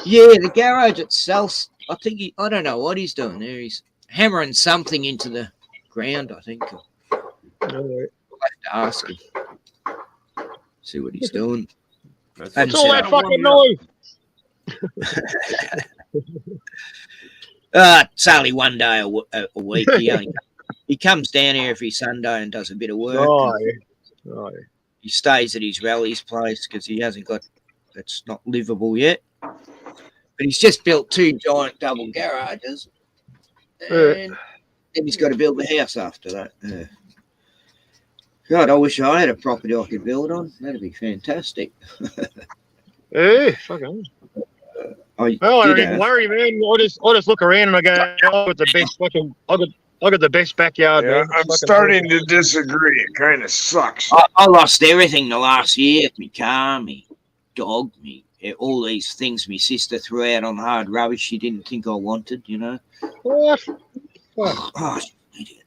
Speaker 4: Yeah, the garage itself, I don't know what he's doing there. He's hammering something into the ground, I think. I'll have to ask him. See what he's doing.
Speaker 3: What's all that fucking noise?
Speaker 4: It's only one day a week. He comes down here every Sunday and does a bit of work.
Speaker 3: Oh, yeah.
Speaker 4: He stays at his rally's place because he hasn't got, it's not livable yet. But he's just built 2 giant double garages. And then he's got to build the house after that. God, I wish I had a property I could build on. That'd be fantastic.
Speaker 3: Hey, fucking. I don't even worry, man. I just look around and I go, I got the best fucking. I got the best backyard, man.
Speaker 2: I'm starting to disagree. It kind of sucks.
Speaker 4: I lost everything the last year. My car, me dog, me all these things my sister threw out on hard rubbish she didn't think I wanted,
Speaker 3: What?
Speaker 4: Oh, idiot.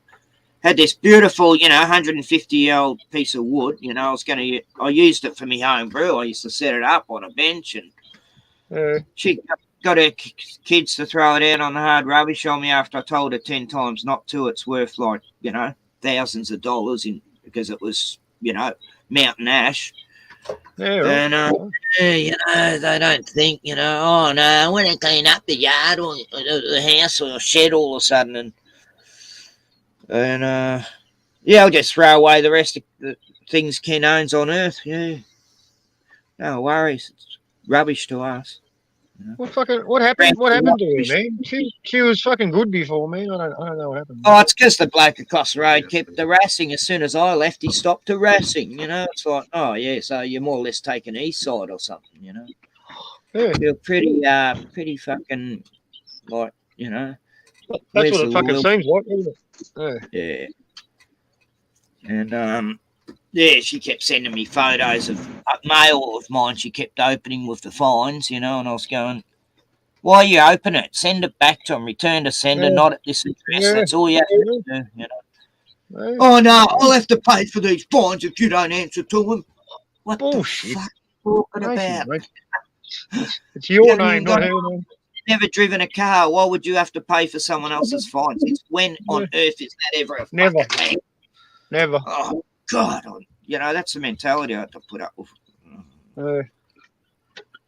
Speaker 4: Had this beautiful, 150-year-old piece of wood. I used it for my home brew. I used to set it up on a bench, and she got her kids to throw it out on the hard rubbish on me after I told her 10 times not to. It's worth like, thousands of dollars because it was, mountain ash.
Speaker 3: Yeah, right.
Speaker 4: And, they don't think, oh, no, I want to clean up the yard or the house or shed all of a sudden. And I'll just throw away the rest of the things Ken owns on earth. Yeah. No worries. It's rubbish to us.
Speaker 3: What happened? What happened to her, man? She was fucking good before, man. I don't know what happened.
Speaker 4: Oh, it's because the bloke across the road kept harassing. As soon as I left, he stopped harassing. It's like, oh yeah, so you're more or less taking east side or something.
Speaker 3: Yeah.
Speaker 4: You're pretty fucking like,
Speaker 3: That's what it fucking seems like, isn't it?
Speaker 4: Yeah. And yeah, she kept sending me photos of mail of mine. She kept opening with the fines, and I was going, why you open it? Send it back to them. Return to sender, not at this address.
Speaker 3: Yeah.
Speaker 4: That's all you have to do,
Speaker 3: Yeah.
Speaker 4: Oh, no, I'll have to pay for these fines if you don't answer to them. What
Speaker 3: Bullshit.
Speaker 4: the fuck are you talking about?
Speaker 3: Mate. It's your name, not her name.
Speaker 4: Never driven a car. Why would you have to pay for someone else's fines? It's when on earth is that ever a
Speaker 3: Never.
Speaker 4: fucking thing?
Speaker 3: Never.
Speaker 4: Oh, God. That's the mentality I have to put up with.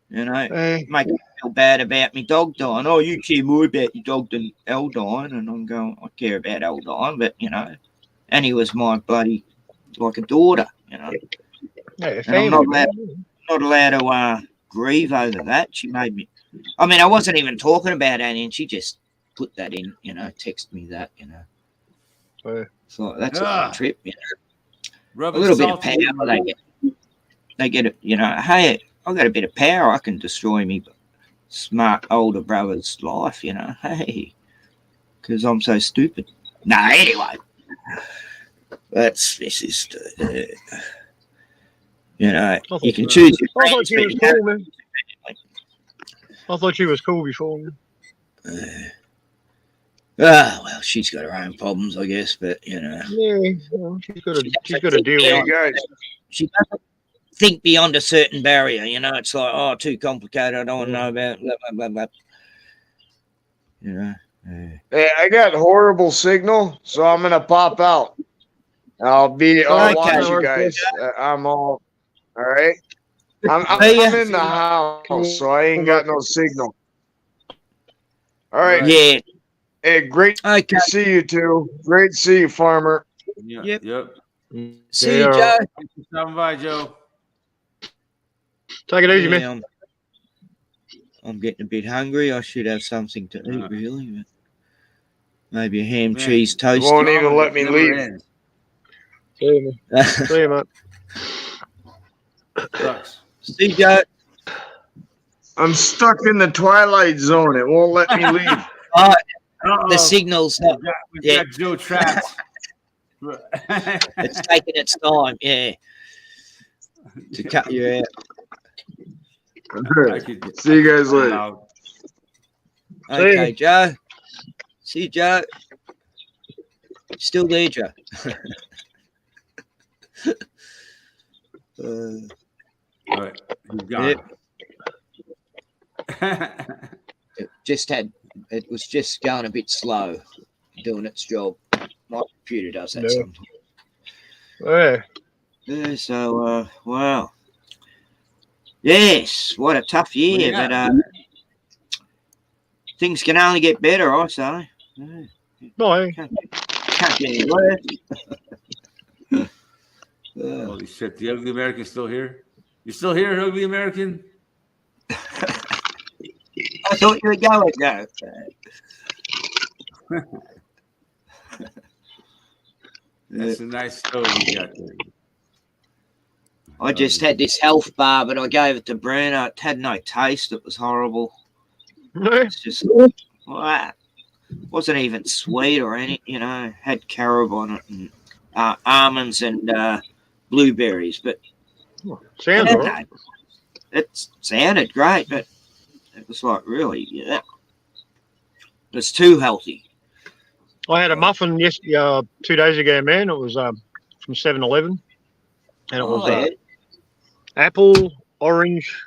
Speaker 4: Make me feel bad about me dog dying. Oh, you care more about your dog than Elle dying. And I'm going, I care about Elle dying, but, Annie was my bloody, like a daughter,
Speaker 3: Yeah,
Speaker 4: and I'm not allowed to grieve over that. She made me. I mean, I wasn't even talking about Annie, and she just put that in. Text me that.
Speaker 3: Yeah.
Speaker 4: So that's
Speaker 1: Ah.
Speaker 4: a trip.
Speaker 1: Rub
Speaker 4: A little bit of
Speaker 1: salt
Speaker 4: power
Speaker 1: in your-
Speaker 4: they get. They get it. Hey, I've got a bit of power. I can destroy me smart older brother's life. Hey, because I'm so stupid. No, anyway. This is you can choose your
Speaker 3: I thought
Speaker 4: friends,
Speaker 3: she
Speaker 4: but
Speaker 3: was
Speaker 4: you have-
Speaker 3: cool, man. I thought she was cool before.
Speaker 4: well, she's got her own problems, I guess, but
Speaker 3: Yeah, well, she's got to deal
Speaker 2: Hey
Speaker 3: with it.
Speaker 2: guys,
Speaker 4: she doesn't think beyond a certain barrier. It's like, too complicated. I don't want to know about blah, blah, blah, blah.
Speaker 2: hey, I got horrible signal, so I'm gonna pop out. I'll
Speaker 4: Okay.
Speaker 2: watch you guys. I'm all right. I'm
Speaker 4: See ya.
Speaker 2: in the house, so I ain't got no signal. All right.
Speaker 4: Yeah.
Speaker 2: Hey, great
Speaker 4: Okay.
Speaker 2: to see you two. Great to see you, Farmer.
Speaker 1: Yeah,
Speaker 4: Yep.
Speaker 1: yep.
Speaker 4: See you,
Speaker 3: Yeah.
Speaker 4: Joe.
Speaker 1: Thanks for stopping by, Joe.
Speaker 3: Take it easy, man.
Speaker 4: Yeah, I'm getting a bit hungry. I should have something to eat, really. But maybe a ham,
Speaker 1: Man.
Speaker 4: cheese, toast.
Speaker 2: Won't even let me
Speaker 1: Never
Speaker 2: leave.
Speaker 1: ends.
Speaker 3: See you, man. See you, mate.
Speaker 1: Sucks.
Speaker 4: See you, Joe.
Speaker 2: I'm stuck in the twilight zone. It won't let me leave.
Speaker 4: Oh,
Speaker 1: Uh-oh.
Speaker 4: the signal's not.
Speaker 1: We've
Speaker 4: Yeah.
Speaker 1: got Joe trapped.
Speaker 4: It's taking its time, yeah, to cut you out.
Speaker 1: I could-
Speaker 2: See you guys later.
Speaker 1: Out.
Speaker 4: Okay, Joe. See you, Joe. Still there, Joe.
Speaker 1: All right, he's gone.
Speaker 4: It was just going a bit slow, doing its job. My computer does that
Speaker 3: Yeah.
Speaker 4: sometimes.
Speaker 3: Yeah.
Speaker 4: Yeah, so, wow. Yes, what a tough year,
Speaker 1: Yeah.
Speaker 4: but things can only get better, I say. Yeah,
Speaker 3: No, hey.
Speaker 4: can't get any worse.
Speaker 1: Holy shit, the ugly American's still here? You still here, ugly American?
Speaker 4: I thought you were going, Joe.
Speaker 1: That's a nice stove you got there.
Speaker 4: I just had this health bar, but I gave it to Bruno. It had no taste. It was horrible. It's just, wow. Wasn't even sweet or any, had carob on it and almonds and blueberries. But
Speaker 3: Sounds
Speaker 4: yeah,
Speaker 3: all right.
Speaker 4: it sounded great, but it was like, really, yeah. It's too healthy.
Speaker 3: I had a muffin 2 days ago, man. It was from 7-Eleven. And it was
Speaker 4: yeah.
Speaker 3: apple, orange,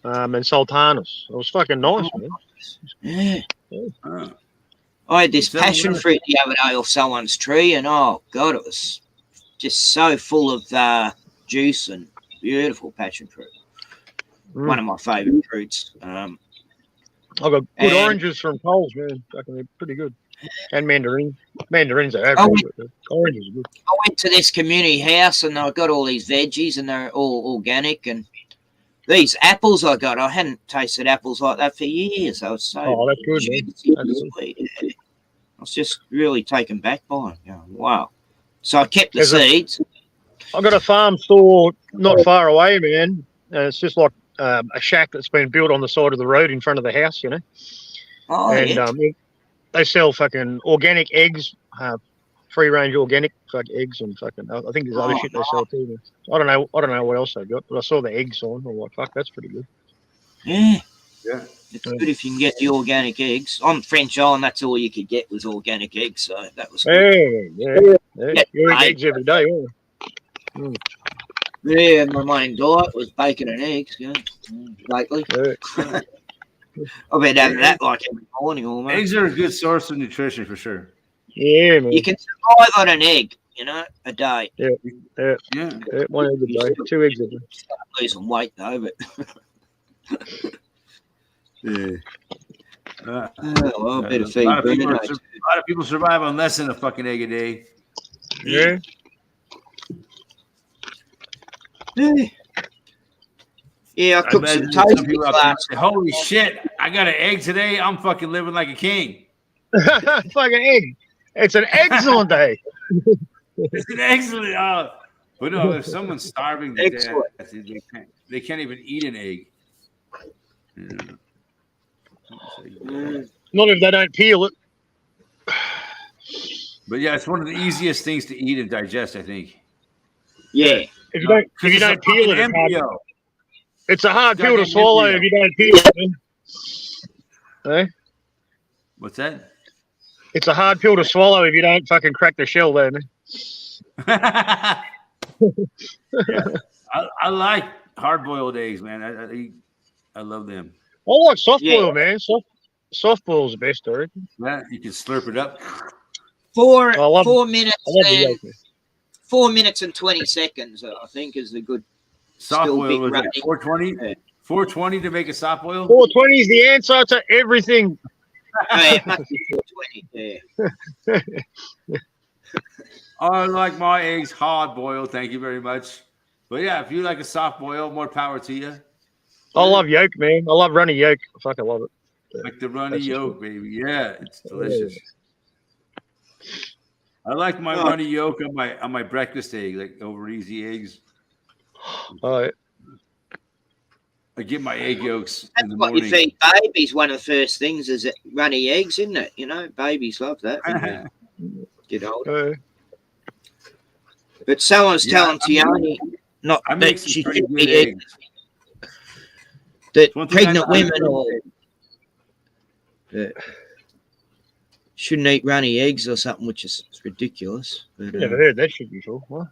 Speaker 3: and sultanas. It was fucking nice, man.
Speaker 4: Yeah.
Speaker 1: Oh.
Speaker 4: I had this
Speaker 1: 7-Eleven.
Speaker 4: passion fruit the other day off someone's tree, and oh god, it was just so full of juice and beautiful passion fruit.
Speaker 3: Mm.
Speaker 4: One of my favourite fruits.
Speaker 3: I got good
Speaker 4: And-
Speaker 3: oranges from Coles, man. Fucking they're pretty good. And mandarin. Mandarins are
Speaker 4: Oh,
Speaker 3: average, but the oranges are good.
Speaker 4: I went to this community house and I got all these veggies and they're all organic. And these apples I got, I hadn't tasted apples like that for years. I was so
Speaker 3: Oh, that's good, man.
Speaker 4: juicy and
Speaker 3: That's good.
Speaker 4: sweet. Yeah. I was just really taken back by it. Going, wow. So I kept the
Speaker 3: There's a-
Speaker 4: seeds.
Speaker 3: I got a farm store not far away, man. It's just like a shack that's been built on the side of the road in front of the house,
Speaker 4: Oh,
Speaker 3: and
Speaker 4: yeah.
Speaker 3: they sell fucking organic eggs, free range organic eggs, and fucking I think there's other
Speaker 4: Oh,
Speaker 3: shit they sell too. Man. I don't know what else they got, but I saw the eggs on. I'm like, fuck, that's pretty good.
Speaker 4: Yeah.
Speaker 1: Yeah.
Speaker 4: It's good if you can get the organic eggs. I'm French Island, that's all you could get was organic eggs, so that was good.
Speaker 3: Hey, yeah. You eat
Speaker 4: I-
Speaker 3: eggs every day, aren't you?
Speaker 4: Yeah, my main diet was bacon and eggs, lately.
Speaker 3: Yeah.
Speaker 4: I've been having that like every morning almost.
Speaker 1: Eggs are a good source of nutrition for sure.
Speaker 3: Yeah, man.
Speaker 4: You can survive on an egg, a day.
Speaker 1: Yeah.
Speaker 3: Yeah, 1 egg a day, 2 eggs a day.
Speaker 4: Start losing weight though, but
Speaker 1: Yeah.
Speaker 4: well, I better
Speaker 1: a
Speaker 4: feed
Speaker 1: lot of
Speaker 4: Bruno.
Speaker 1: people survive on less than a fucking egg a day.
Speaker 3: Yeah.
Speaker 4: Yeah. Yeah, I
Speaker 1: I
Speaker 4: cooked some
Speaker 1: imagine some
Speaker 4: toasties
Speaker 1: people out there
Speaker 4: last
Speaker 1: say, "Holy shit, I got an egg today. I'm fucking living like a king."
Speaker 3: Fucking egg. It's an excellent day.
Speaker 1: It's an excellent. But no, if someone's starving to death,
Speaker 4: Excellent.
Speaker 1: they can't even eat an egg. Yeah.
Speaker 4: Mm,
Speaker 3: Not if they don't peel it.
Speaker 1: But yeah, it's one of the easiest things to eat and digest, I think.
Speaker 4: yeah.
Speaker 3: If you
Speaker 1: Because
Speaker 3: don't peel it,
Speaker 1: embryo.
Speaker 3: it's a hard pill to
Speaker 1: Goddamn
Speaker 3: swallow
Speaker 1: embryo.
Speaker 3: if you don't peel it. Man. Eh?
Speaker 1: What's that?
Speaker 3: It's a hard pill to swallow if you don't fucking crack the shell there, man.
Speaker 1: Yeah. I like hard boiled eggs, man. I love them.
Speaker 3: I like soft
Speaker 4: Yeah.
Speaker 3: boil, man. Soft boil's the best, I reckon.
Speaker 1: Yeah, you can slurp it up.
Speaker 4: Four
Speaker 3: I love-
Speaker 4: 4 minutes
Speaker 3: I love the
Speaker 4: and
Speaker 3: yolk, man.
Speaker 4: 4 minutes and 20 seconds, I think, is the good.
Speaker 1: Soft
Speaker 4: Still
Speaker 1: boil
Speaker 4: big
Speaker 1: was like
Speaker 4: runny.
Speaker 1: 420.
Speaker 4: Yeah.
Speaker 1: 420 to make a soft boil.
Speaker 3: 420 is the answer to everything.
Speaker 4: Oh, yeah, it must be 420. Yeah.
Speaker 1: I like my eggs hard boiled. Thank you very much. But yeah, if you like a soft boil, more power to you.
Speaker 3: I love yolk, man. I love runny yolk. I fucking love it.
Speaker 1: Like the runny
Speaker 3: That's just
Speaker 1: yolk, baby. Yeah, it's delicious. I like my runny yolk on my breakfast egg, like over easy eggs.
Speaker 3: Oh, yeah.
Speaker 1: I get my egg yolks in
Speaker 4: That's
Speaker 1: the
Speaker 4: what you
Speaker 1: morning.
Speaker 4: feed babies. One of the first things is it runny eggs, isn't it? You know, babies love that when they get older. But someone's telling Tiani not
Speaker 1: I make
Speaker 4: that
Speaker 1: some
Speaker 4: she
Speaker 1: pretty
Speaker 4: should
Speaker 1: good
Speaker 4: eat
Speaker 1: eggs.
Speaker 4: that
Speaker 1: One thing I
Speaker 4: pregnant
Speaker 1: know-
Speaker 4: women or shouldn't eat runny eggs or something, which is ridiculous. But,
Speaker 3: Never heard that shit before. What?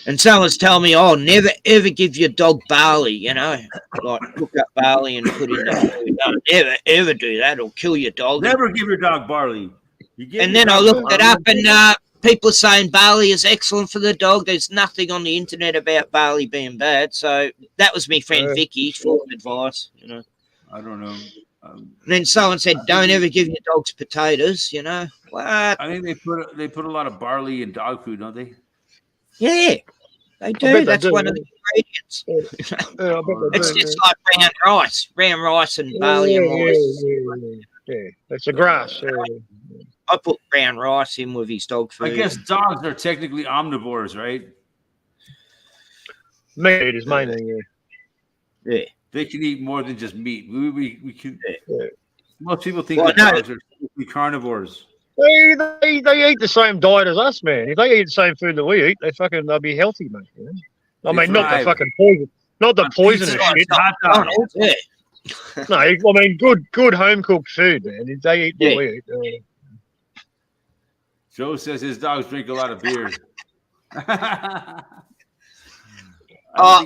Speaker 4: and someone's telling me, "Oh, never ever give your dog barley." You know, like cook up barley and put in the food. No, never ever do that. It'll kill your dog.
Speaker 1: Never give your dog barley. You give
Speaker 4: And
Speaker 1: your
Speaker 4: then I
Speaker 1: dog
Speaker 4: looked it
Speaker 1: barley-
Speaker 4: up, and people are saying barley is excellent for the dog. There's nothing on the internet about barley being bad. So that was my friend Vicky's full advice, you know.
Speaker 1: I don't know.
Speaker 4: And then someone said, "Don't ever give your dogs potatoes," you know. What?
Speaker 1: I think they put a lot of barley in dog food, don't they?
Speaker 4: Yeah, they
Speaker 3: bet
Speaker 4: do.
Speaker 3: they
Speaker 4: That's
Speaker 3: do,
Speaker 4: one
Speaker 3: yeah.
Speaker 4: of the ingredients.
Speaker 3: Yeah, I bet they
Speaker 4: It's
Speaker 3: do,
Speaker 4: just like brown rice and barley and rice.
Speaker 3: Yeah. It's a grass. Yeah.
Speaker 4: I put brown rice in with his dog
Speaker 1: I
Speaker 4: food.
Speaker 1: guess dogs are technically omnivores, right?
Speaker 3: Meat eaters mainly, yeah.
Speaker 4: Yeah.
Speaker 1: They can eat more than just meat. We can.
Speaker 3: Yeah.
Speaker 1: Most people think
Speaker 4: Well,
Speaker 1: that
Speaker 4: no.
Speaker 1: dogs are technically carnivores.
Speaker 3: They eat the same diet as us, man. If they eat the same food that we eat, they'll be healthy, mate. You know? I
Speaker 1: They
Speaker 3: mean, not the
Speaker 1: thrive.
Speaker 3: fucking poison, not the
Speaker 1: On
Speaker 3: poisonous
Speaker 1: pizza and
Speaker 3: shit.
Speaker 1: hot dogs.
Speaker 4: Yeah.
Speaker 3: No, I mean, good home cooked food, man. If they eat what we eat,
Speaker 1: Joe says his dogs drink a lot of beer.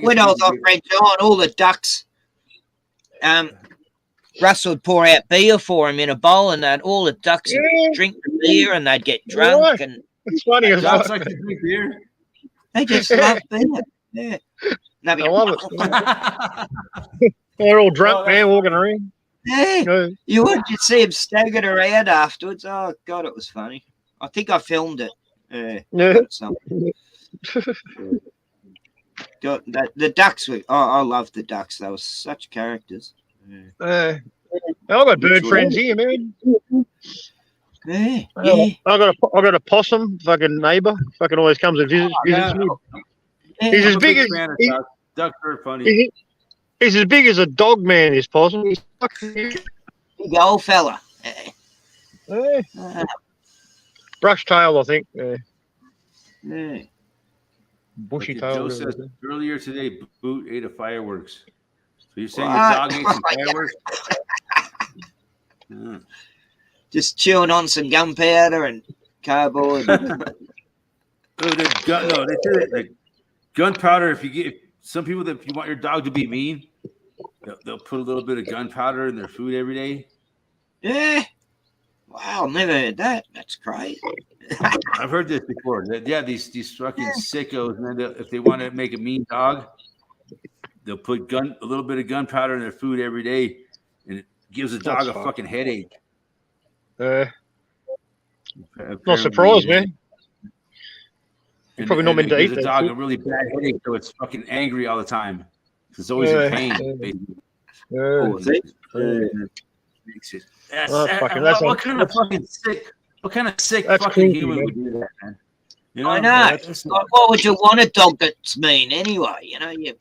Speaker 4: When I was on Red Giant, all the ducks, Russell would pour out beer for him in a bowl, and all the ducks would drink the beer, and they'd get drunk,
Speaker 3: Right.
Speaker 4: and
Speaker 3: it's funny as
Speaker 1: Dogs
Speaker 3: fuck.
Speaker 1: like to drink beer.
Speaker 4: they just love beer. Yeah,
Speaker 3: I love it. They're all drunk, man, walking around.
Speaker 4: Yeah,
Speaker 3: You know,
Speaker 4: you would just see him staggering around afterwards. Oh God, it was funny. I think I filmed it.
Speaker 3: yeah.
Speaker 4: Something. The ducks were. I love the ducks. They were such characters.
Speaker 3: I've got bird friends here, man.
Speaker 4: Yeah,
Speaker 3: I got a possum, fucking neighbour. Fucking always comes and visits me. He's
Speaker 1: I'm
Speaker 3: as
Speaker 1: a
Speaker 3: big
Speaker 1: big
Speaker 3: as
Speaker 1: fan of
Speaker 3: he-
Speaker 1: ducks. Ducks are funny.
Speaker 3: he's as big as a dog, man. This possum. He's fucking
Speaker 4: big old fella.
Speaker 3: brush tail, I think.
Speaker 4: Yeah.
Speaker 3: Bushy
Speaker 1: Like
Speaker 3: tail.
Speaker 1: Joe
Speaker 3: whatever.
Speaker 1: says earlier today, Boot ate a fireworks. So you're saying
Speaker 4: What?
Speaker 1: your dog ate some fireworks? Yeah.
Speaker 4: Just chewing on some gunpowder and cardboard.
Speaker 1: Oh, the gun, no, they say that like gunpowder. If you get some people that if you want your dog to be mean, they'll put a little bit of gunpowder in their food every day.
Speaker 4: Yeah. Wow, never heard that. That's crazy.
Speaker 1: I've heard this before. That, yeah, these fucking sickos, man. If they want to make a mean dog, they'll put a little bit of gunpowder in their food every day, and it gives the dog
Speaker 3: That's
Speaker 1: a
Speaker 3: fine.
Speaker 1: fucking headache.
Speaker 3: Not
Speaker 1: Apparently,
Speaker 3: surprised, man.
Speaker 1: And,
Speaker 3: Probably not
Speaker 1: and
Speaker 3: meant
Speaker 1: it
Speaker 3: to
Speaker 1: gives
Speaker 3: eat
Speaker 1: the
Speaker 3: that
Speaker 1: dog
Speaker 3: food.
Speaker 1: a really bad headache, so it's fucking angry all the time. It's always in
Speaker 3: Yeah,
Speaker 1: pain.
Speaker 3: yeah.
Speaker 1: Basically.
Speaker 3: Yeah.
Speaker 4: Oh, is it?
Speaker 1: Makes it- That's,
Speaker 3: Well, that's fucking- that's
Speaker 1: what
Speaker 3: a-
Speaker 1: kind of fucking sick? What kind of sick
Speaker 3: That's
Speaker 1: fucking
Speaker 3: creepy,
Speaker 1: human
Speaker 3: man.
Speaker 1: would do that, man? You know,
Speaker 4: I know.
Speaker 1: that's-
Speaker 4: Like, what would you want a dog that's mean anyway? You know, you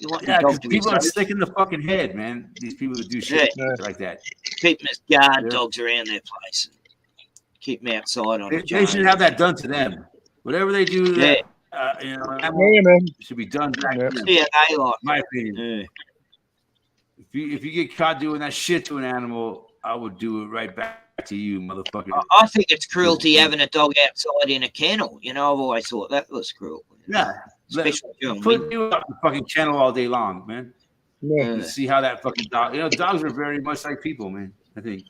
Speaker 4: want
Speaker 1: yeah,
Speaker 4: your
Speaker 1: because
Speaker 4: dog to be
Speaker 1: people are
Speaker 4: safe.
Speaker 1: sick in the fucking head, man. These people that do shit
Speaker 3: Yeah.
Speaker 1: like that.
Speaker 4: Keep them as guard
Speaker 1: Yeah.
Speaker 4: dogs around their place. Keep them outside on
Speaker 1: They,
Speaker 4: the
Speaker 1: they
Speaker 4: chain.
Speaker 1: should have that done to them. Whatever they do,
Speaker 4: Yeah.
Speaker 1: that, you know,
Speaker 3: Yeah, man.
Speaker 1: should be done back
Speaker 3: Yeah.
Speaker 1: to them.
Speaker 4: See how they like.
Speaker 1: My opinion.
Speaker 4: Yeah.
Speaker 1: If you get caught doing that shit to an animal, I would do it right back to you, motherfucker.
Speaker 4: I think it's cruelty having a dog outside in a kennel. You know, I've always thought that was cruel.
Speaker 1: Yeah.
Speaker 4: Especially during
Speaker 1: Put
Speaker 4: winter.
Speaker 1: you up the fucking channel all day long, man.
Speaker 3: Yeah.
Speaker 1: And see how that fucking dog. You know, dogs are very much like people, man. I think.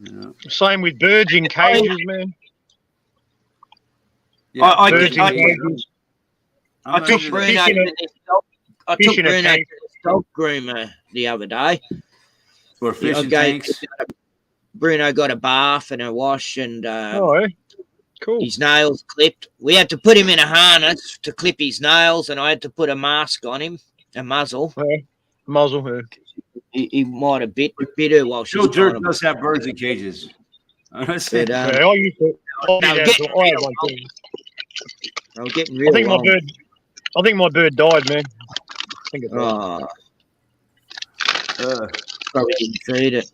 Speaker 1: You know.
Speaker 3: Same with birds in cages, man.
Speaker 1: Yeah,
Speaker 4: I
Speaker 3: Birds
Speaker 4: get-
Speaker 3: in
Speaker 4: I-
Speaker 3: cages.
Speaker 4: I took
Speaker 1: into
Speaker 4: Bruno
Speaker 1: that.
Speaker 3: Fish in
Speaker 4: to this dog. I took
Speaker 3: fish in a
Speaker 4: Bruno to
Speaker 3: tank.
Speaker 4: this dog groomer the other day.
Speaker 1: For fishing
Speaker 4: Okay,
Speaker 1: tanks.
Speaker 4: Bruno got a bath and a wash and
Speaker 3: Oh, yeah. Cool.
Speaker 4: his nails clipped. We had to put him in a harness to clip his nails, and I had to put a mask on him, a muzzle.
Speaker 3: Muzzle. Yeah.
Speaker 4: He might have bit her while she
Speaker 1: Joe
Speaker 4: was trying
Speaker 1: Dirt
Speaker 4: to.
Speaker 1: does have birds in cages. I said,
Speaker 4: But,
Speaker 3: Yeah, I used to. I
Speaker 4: getting
Speaker 3: had one too.
Speaker 4: I was getting
Speaker 3: I
Speaker 4: real
Speaker 3: think my
Speaker 4: long.
Speaker 3: bird. I think my bird died, man. I think it died.
Speaker 4: Oh,
Speaker 1: uh,
Speaker 4: probably didn't feed it.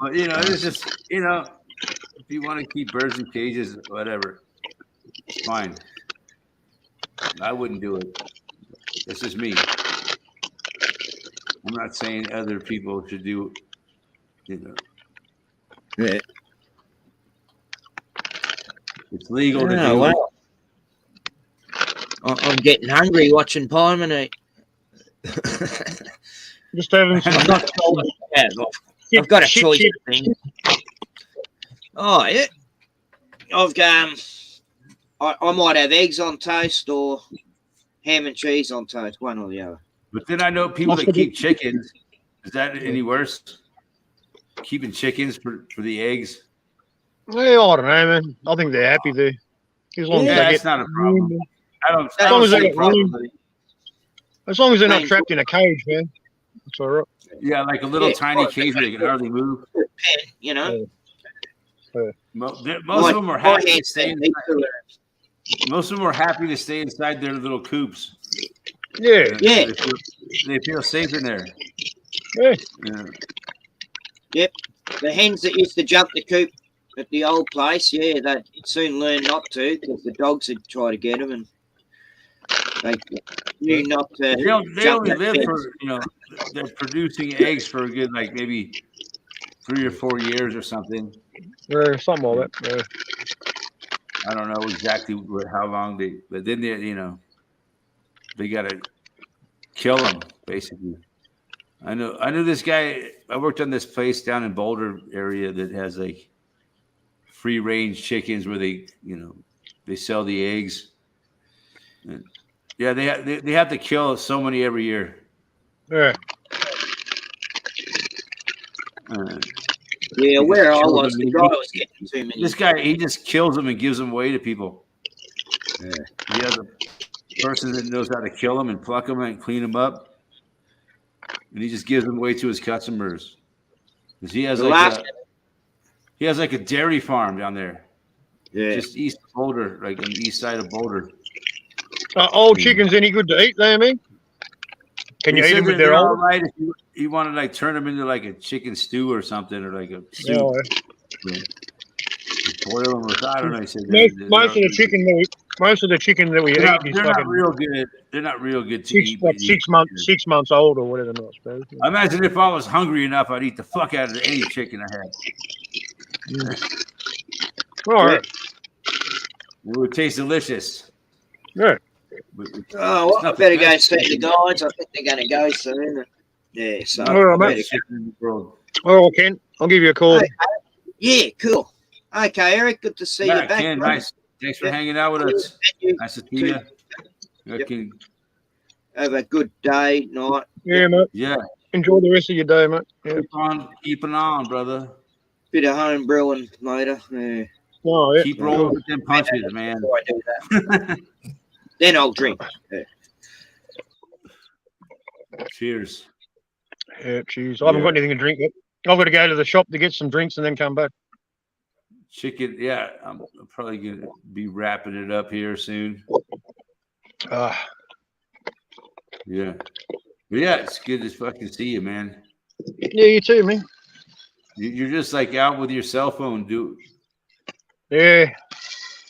Speaker 1: but you know, it's just, you know, if you want to keep birds in cages, whatever, it's fine. I wouldn't do it. That's just me. I'm not saying other people should do, you know,
Speaker 4: Yeah.
Speaker 1: it's legal to
Speaker 4: Yeah,
Speaker 1: do.
Speaker 4: well, I'm getting hungry watching Pieman eat.
Speaker 3: Just having some.
Speaker 4: I'm not sure what I have. I've got a
Speaker 3: shit,
Speaker 4: choice
Speaker 3: shit.
Speaker 4: of things. Oh, yeah. I might have eggs on toast or ham and cheese on toast, one or the other.
Speaker 1: But then I know people that keep chickens. Is that any worse? Keeping chickens for the eggs?
Speaker 3: Well, I don't know, man. I think they're happy there. As long
Speaker 1: Yeah,
Speaker 3: as they
Speaker 1: that's
Speaker 3: get,
Speaker 1: not a problem. I don't.
Speaker 4: As
Speaker 1: I
Speaker 4: long
Speaker 1: don't
Speaker 3: as they
Speaker 1: see a
Speaker 3: get
Speaker 1: problem
Speaker 3: room.
Speaker 1: with it.
Speaker 3: as long as they're not
Speaker 4: Main-
Speaker 3: trapped in a cage, man. That's all right.
Speaker 1: Yeah, like a little
Speaker 4: Yeah,
Speaker 1: tiny
Speaker 4: well,
Speaker 1: cage where they can hardly move.
Speaker 4: Pen, you know.
Speaker 1: Most of them are
Speaker 4: My
Speaker 1: happy to
Speaker 4: hands
Speaker 1: stay.
Speaker 4: say
Speaker 1: Most of them are happy to stay inside their little coops.
Speaker 3: Yeah.
Speaker 4: Yeah.
Speaker 1: They feel safe in there.
Speaker 3: Yeah.
Speaker 1: Yeah.
Speaker 4: the hens that used to jump the coop at the old place, yeah, they soon learned not to because the dogs would try to get them and they knew not to.
Speaker 1: They
Speaker 4: jump
Speaker 1: only
Speaker 4: that
Speaker 1: live
Speaker 4: fence.
Speaker 1: for, you know, they're producing eggs for a good, like maybe 3 or 4 years or something.
Speaker 3: Yeah, something like that. Yeah.
Speaker 1: I don't know exactly how long but then they, you know, they gotta kill them basically. I knew this guy. I worked on this place down in Boulder area that has like free range chickens where they, you know, they sell the eggs. And yeah, they have to kill so many every year.
Speaker 3: Yeah.
Speaker 4: Yeah,
Speaker 1: He
Speaker 4: where
Speaker 1: just
Speaker 4: I
Speaker 1: killed
Speaker 4: was,
Speaker 1: them.
Speaker 4: the guy was getting too many.
Speaker 1: This guy, he just kills them and gives them away to people.
Speaker 4: Yeah.
Speaker 1: He has a person that knows how to kill them and pluck them and clean them up, and he just gives them away to his customers. 'Cause he has
Speaker 4: The
Speaker 1: like
Speaker 4: last-
Speaker 1: a dairy farm down there,
Speaker 4: Yeah.
Speaker 1: just east of Boulder, like on the east side of Boulder.
Speaker 3: Old chickens any good to eat there, man? Can
Speaker 1: He
Speaker 3: you eat
Speaker 1: said
Speaker 3: them
Speaker 1: that
Speaker 3: with their
Speaker 1: they're all
Speaker 3: old?
Speaker 1: right if you want to like turn them into like a chicken stew or something, or like a soup.
Speaker 3: Oh,
Speaker 1: Boil them with, I don't know. He said
Speaker 3: most of the chicken that we
Speaker 1: they're not,
Speaker 3: eat is
Speaker 1: they're not
Speaker 3: fucking
Speaker 1: real good. They're not real good to eat. but you-
Speaker 3: 6 months old or whatever. Not suppose.
Speaker 1: I imagine if I was hungry enough, I'd eat the fuck out of any chicken I had.
Speaker 3: All right.
Speaker 1: It would taste delicious.
Speaker 3: Yeah.
Speaker 1: But it's
Speaker 4: Oh, well, I
Speaker 1: nothing
Speaker 4: better go
Speaker 1: best
Speaker 4: see the guides. I think they're going to go soon. Yeah, so
Speaker 3: All right,
Speaker 4: I
Speaker 3: mate.
Speaker 4: better
Speaker 1: chicken in the world.
Speaker 3: All right, Ken. I'll give you a call.
Speaker 4: Hey, yeah, cool. Okay, Eric, good to see
Speaker 1: Yeah,
Speaker 4: you back.
Speaker 1: Ken,
Speaker 4: brother.
Speaker 1: nice. Thanks for
Speaker 4: Yeah.
Speaker 1: hanging out with us.
Speaker 4: And you
Speaker 1: Nice to see you.
Speaker 4: Yep. have a good day, night.
Speaker 3: Yeah, mate.
Speaker 1: Yeah,
Speaker 3: Enjoy the rest of your day, mate. Yeah.
Speaker 1: keeping on, brother.
Speaker 4: Bit of home brewing later. Yeah.
Speaker 3: Oh, yeah.
Speaker 1: Keep rolling with them punches, man.
Speaker 4: Before I do that, then I'll drink. Yeah.
Speaker 1: Cheers.
Speaker 3: Yeah, cheers. I haven't got anything to drink yet. I've got to go to the shop to get some drinks and then come back.
Speaker 1: Chicken. Yeah, I'm probably gonna be wrapping it up here soon. Yeah. But yeah, it's good to fucking see you, man.
Speaker 3: Yeah, you too, man.
Speaker 1: You're just like out with your cell phone, dude.
Speaker 3: Yeah.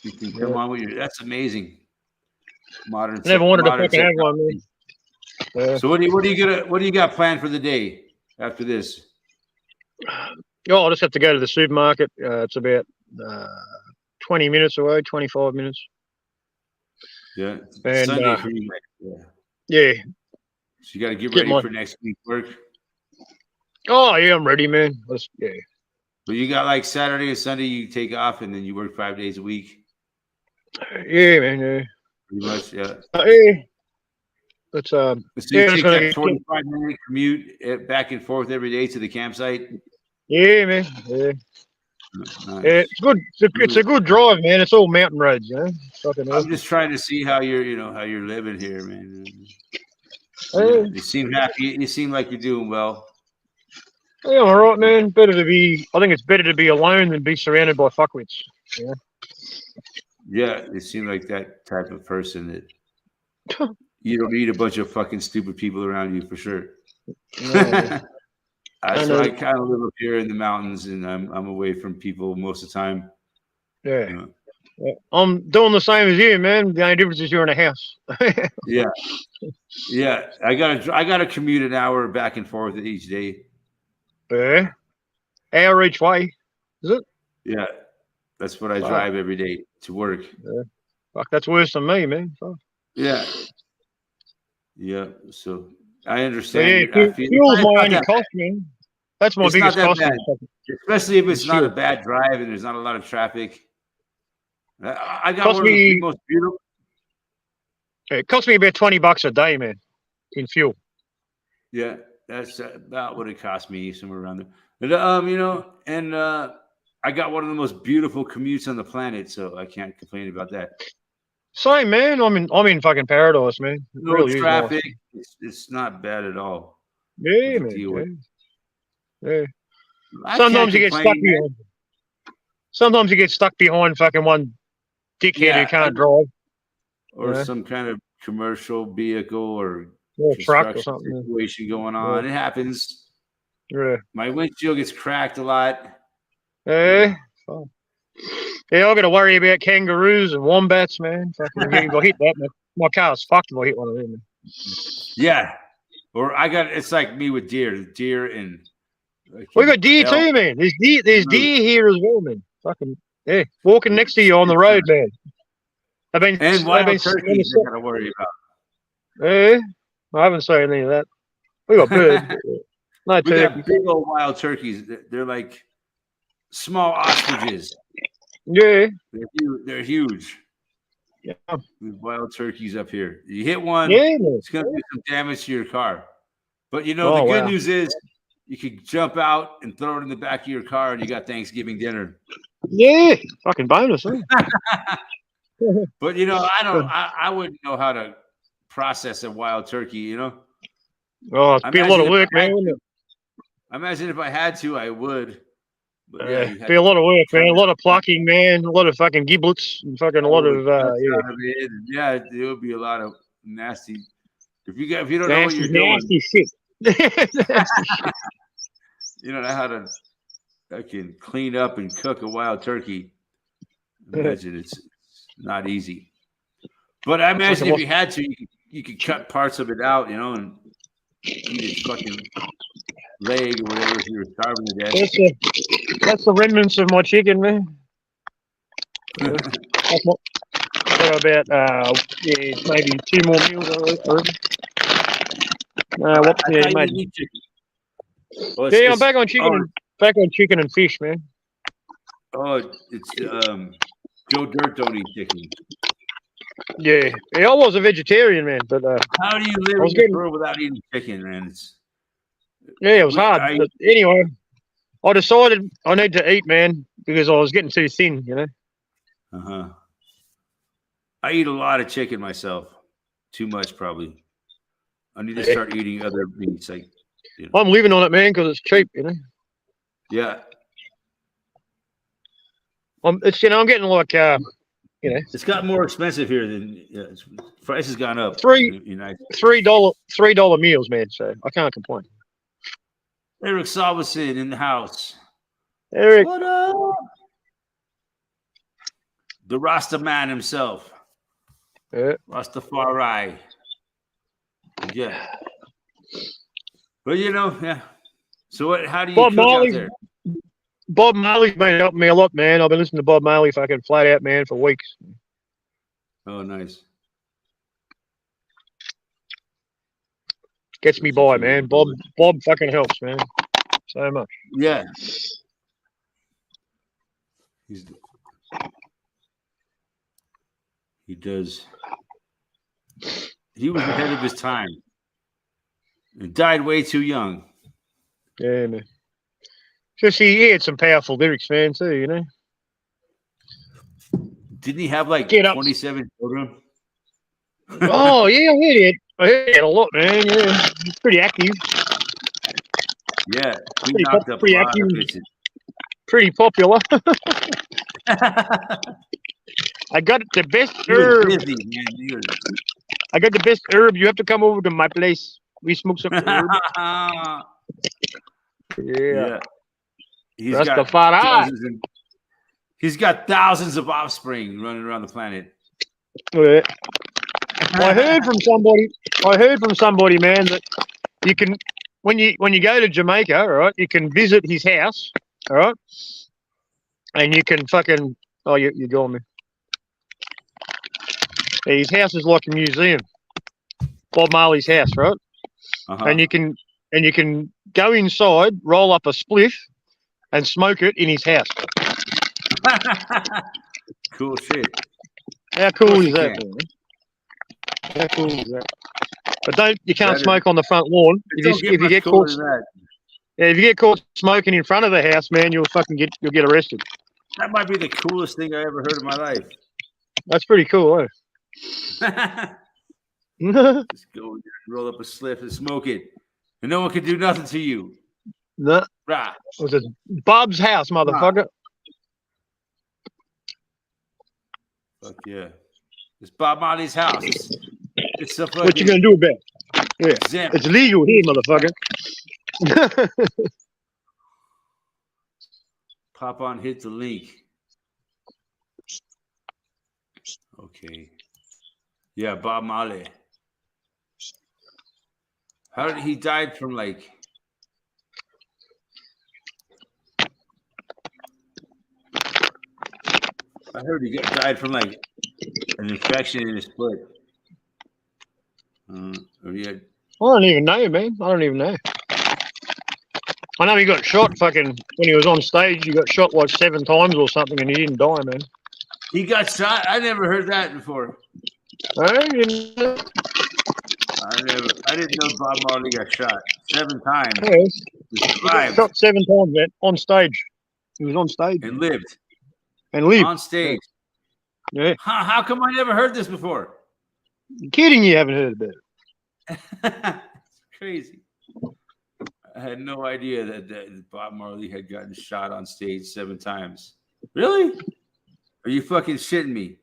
Speaker 1: You can come on with your. That's amazing. Modern.
Speaker 3: Never wanted to
Speaker 1: modern
Speaker 3: fucking have one, man. Yeah.
Speaker 1: So what do you got planned for the day after this?
Speaker 3: Oh, I'll just have to go to the supermarket. It's about 20 minutes away, 25 minutes.
Speaker 1: Yeah,
Speaker 3: And,
Speaker 1: Sunday for you. Yeah.
Speaker 3: Yeah.
Speaker 1: So you got to get ready for next week's work.
Speaker 3: Oh, yeah, I'm ready, man. Yeah.
Speaker 1: But you got like Saturday and Sunday you take off, and then you work 5 days a week.
Speaker 3: Yeah, man. Yeah.
Speaker 1: Pretty much, yeah.
Speaker 3: Yeah. But
Speaker 1: So you take that 45-minute commute back and forth every day to the campsite.
Speaker 3: Yeah, man. Yeah.
Speaker 1: Nice.
Speaker 3: Yeah, it's good. It's a good drive, man. It's all mountain roads, you know.
Speaker 1: I'm just trying to see how you're living here, man.
Speaker 3: Yeah.
Speaker 1: You seem happy. You seem like you're doing well.
Speaker 3: Yeah, I'm all right, man. I think it's better to be alone than be surrounded by fuckwits. Yeah.
Speaker 1: Yeah, you seem like that type of person that you don't need a bunch of fucking stupid people around you for sure.
Speaker 3: No,
Speaker 1: So I kind of live up here in the mountains, and I'm away from people most of the time.
Speaker 3: Yeah.
Speaker 1: You know?
Speaker 3: Yeah. I'm doing the same as you, man. The only difference is you're in a house.
Speaker 1: Yeah. I gotta commute an hour back and forth each day.
Speaker 3: Yeah. Hour each way, is it?
Speaker 1: Yeah, that's what I drive every day to work.
Speaker 3: Yeah. Fuck, that's worse than me, man. Fuck.
Speaker 1: Yeah. So I understand.
Speaker 3: Yeah, fuel's my only cost, man. That's my biggest cost.
Speaker 1: Especially if it's not a bad drive and there's not a lot of traffic. I got one of the most beautiful.
Speaker 3: It cost me about $20 a day, man, in fuel.
Speaker 1: Yeah, that's about what it cost me, somewhere around there. But, and I got one of the most beautiful commutes on the planet, so I can't complain about that.
Speaker 3: Same, man. I'm in fucking paradise, man.
Speaker 1: No
Speaker 3: really
Speaker 1: traffic. It's not bad at all.
Speaker 3: Yeah, man. Yeah. Sometimes you get stuck behind fucking one dickhead who can't drive.
Speaker 1: Or some kind of commercial vehicle or
Speaker 3: truck or something
Speaker 1: situation going on. It happens.
Speaker 3: Yeah. My
Speaker 1: windshield gets cracked a lot.
Speaker 3: Yeah. Yeah, I got to worry about kangaroos and wombats, man. Fucking if I hit that, my car's fucked if I hit one of them. Man.
Speaker 1: Yeah. Or it's like me with deer and.
Speaker 3: We got deer too, man. There's deer here as well, man. Fucking walking next to you on the road, man.
Speaker 1: And wild turkeys I gotta worry about.
Speaker 3: Yeah, I haven't seen any of that. We got birds. No turkeys.
Speaker 1: We got big old wild turkeys. They're like small ostriches.
Speaker 3: Yeah.
Speaker 1: They're huge.
Speaker 3: Yeah.
Speaker 1: Wild turkeys up here. You hit one, it's gonna do some damage to your car. But the good news is you can jump out and throw it in the back of your car and you got Thanksgiving dinner.
Speaker 3: Yeah. Fucking bonus, huh?
Speaker 1: But I wouldn't know how to process a wild turkey,
Speaker 3: Oh, it'd be a lot of work, man.
Speaker 1: I imagine if I had to, I would. But
Speaker 3: it'd be a lot of work, man. A lot of plucking, man. A lot of fucking giblets and fucking a lot of
Speaker 1: it would be a lot of nasty. If you don't know what you're doing,
Speaker 3: nasty shit.
Speaker 1: You don't know how to fucking clean up and cook a wild turkey. I imagine it's not easy. But I imagine if you had to, you could cut parts of it out, and eat its fucking leg or whatever if you were starving to death.
Speaker 3: That's the remnants of my chicken, man. Maybe 2 more meals already. I'm back on chicken and fish, man.
Speaker 1: Oh, it's Joe Dirt don't eat chicken.
Speaker 3: Yeah, I was a vegetarian, man. But
Speaker 1: how do you live in the world without eating chicken, man?
Speaker 3: It was hard. But anyway, I decided I need to eat, man, because I was getting too thin,
Speaker 1: I eat a lot of chicken myself. Too much, probably. I need to start eating other meats. Like,
Speaker 3: I'm living on it, man, because it's cheap.
Speaker 1: yeah,
Speaker 3: I'm getting like
Speaker 1: it's gotten more expensive here than price has gone up.
Speaker 3: $3 $3 meals, man. So I can't complain.
Speaker 1: Eric Salveson in the house.
Speaker 3: Eric,
Speaker 1: What up? The Rasta man himself.
Speaker 3: yeah.
Speaker 1: Rastafari. Yeah. But yeah. So how do you
Speaker 3: Bob
Speaker 1: cook
Speaker 3: Marley.
Speaker 1: out there?
Speaker 3: Bob Marley's been helping me a lot, man. I've been listening to Bob Marley fucking flat out, man, for weeks.
Speaker 1: Oh, nice.
Speaker 3: Gets me by, man. Bob fucking helps, man. So much.
Speaker 1: Yeah. He does. He was ahead of his time. And died way too young.
Speaker 3: Yeah, man. Just he had some powerful lyrics, man, too,
Speaker 1: Didn't he have like
Speaker 3: Get up.
Speaker 1: 27 children?
Speaker 3: Oh, yeah, I heard it a lot, man. Yeah. He's pretty active,
Speaker 1: Yeah. He
Speaker 3: Pretty
Speaker 1: knocked up a
Speaker 3: pretty
Speaker 1: lot of
Speaker 3: active.
Speaker 1: bitches.
Speaker 3: pretty popular. I got the best
Speaker 1: He was
Speaker 3: herb.
Speaker 1: busy, man. He was-
Speaker 3: I got the best herb. You have to come over to my place. We smoke some herb. Yeah.
Speaker 1: He's
Speaker 3: That's
Speaker 1: got
Speaker 3: the fat eye.
Speaker 1: he's got thousands of offspring running around the planet.
Speaker 3: Yeah. I heard from somebody, man, that you can when you go to Jamaica, all right, you can visit his house, all right, and you can fucking you got me. His house is like a museum. Bob Marley's house, right?
Speaker 1: Uh-huh.
Speaker 3: And you can go inside, roll up a spliff, and smoke it in his house.
Speaker 1: Cool shit.
Speaker 3: How cool
Speaker 1: course
Speaker 3: is
Speaker 1: you
Speaker 3: that?
Speaker 1: can.
Speaker 3: Man? How cool is that? But you can't
Speaker 1: That is-
Speaker 3: smoke on the front lawn.
Speaker 1: It don't
Speaker 3: If
Speaker 1: get
Speaker 3: you
Speaker 1: much
Speaker 3: get
Speaker 1: cooler
Speaker 3: caught,
Speaker 1: than that.
Speaker 3: if you get caught smoking in front of the house, man, you'll get arrested.
Speaker 1: That might be the coolest thing I ever heard in my life.
Speaker 3: That's pretty cool, eh?
Speaker 1: Just go in there and roll up a spliff and smoke it. And no one can do nothing to you.
Speaker 3: No,
Speaker 1: Rah.
Speaker 3: it was Bob's house, motherfucker.
Speaker 1: Fuck yeah. It's Bob Marley's house. It's a
Speaker 3: What you
Speaker 1: fucking
Speaker 3: gonna do about it? Yeah,
Speaker 1: exempt.
Speaker 3: it's legal here, motherfucker.
Speaker 1: Pop on, hit the link. Okay. Yeah, Bob Marley. How did he died from like? I heard he died from like an infection in his foot. Or he had,
Speaker 3: I don't even know, man. I don't even know. I know he got shot fucking when he was on stage. He got shot like 7 times or something, and he didn't die, man.
Speaker 1: he got shot. I never heard that before.
Speaker 3: I didn't know.
Speaker 1: I didn't know Bob Marley got shot 7 times.
Speaker 3: Yeah,
Speaker 1: He
Speaker 3: he got
Speaker 1: survived
Speaker 3: shot 7 times, man, on stage. He was on stage
Speaker 1: and lived
Speaker 3: and lived.
Speaker 1: on stage.
Speaker 3: Yeah,
Speaker 1: How come I never heard this before?
Speaker 3: you kidding? You haven't heard about it?
Speaker 1: It's crazy. I had no idea that Bob Marley had gotten shot on stage 7 times. Really? Are you fucking shitting me?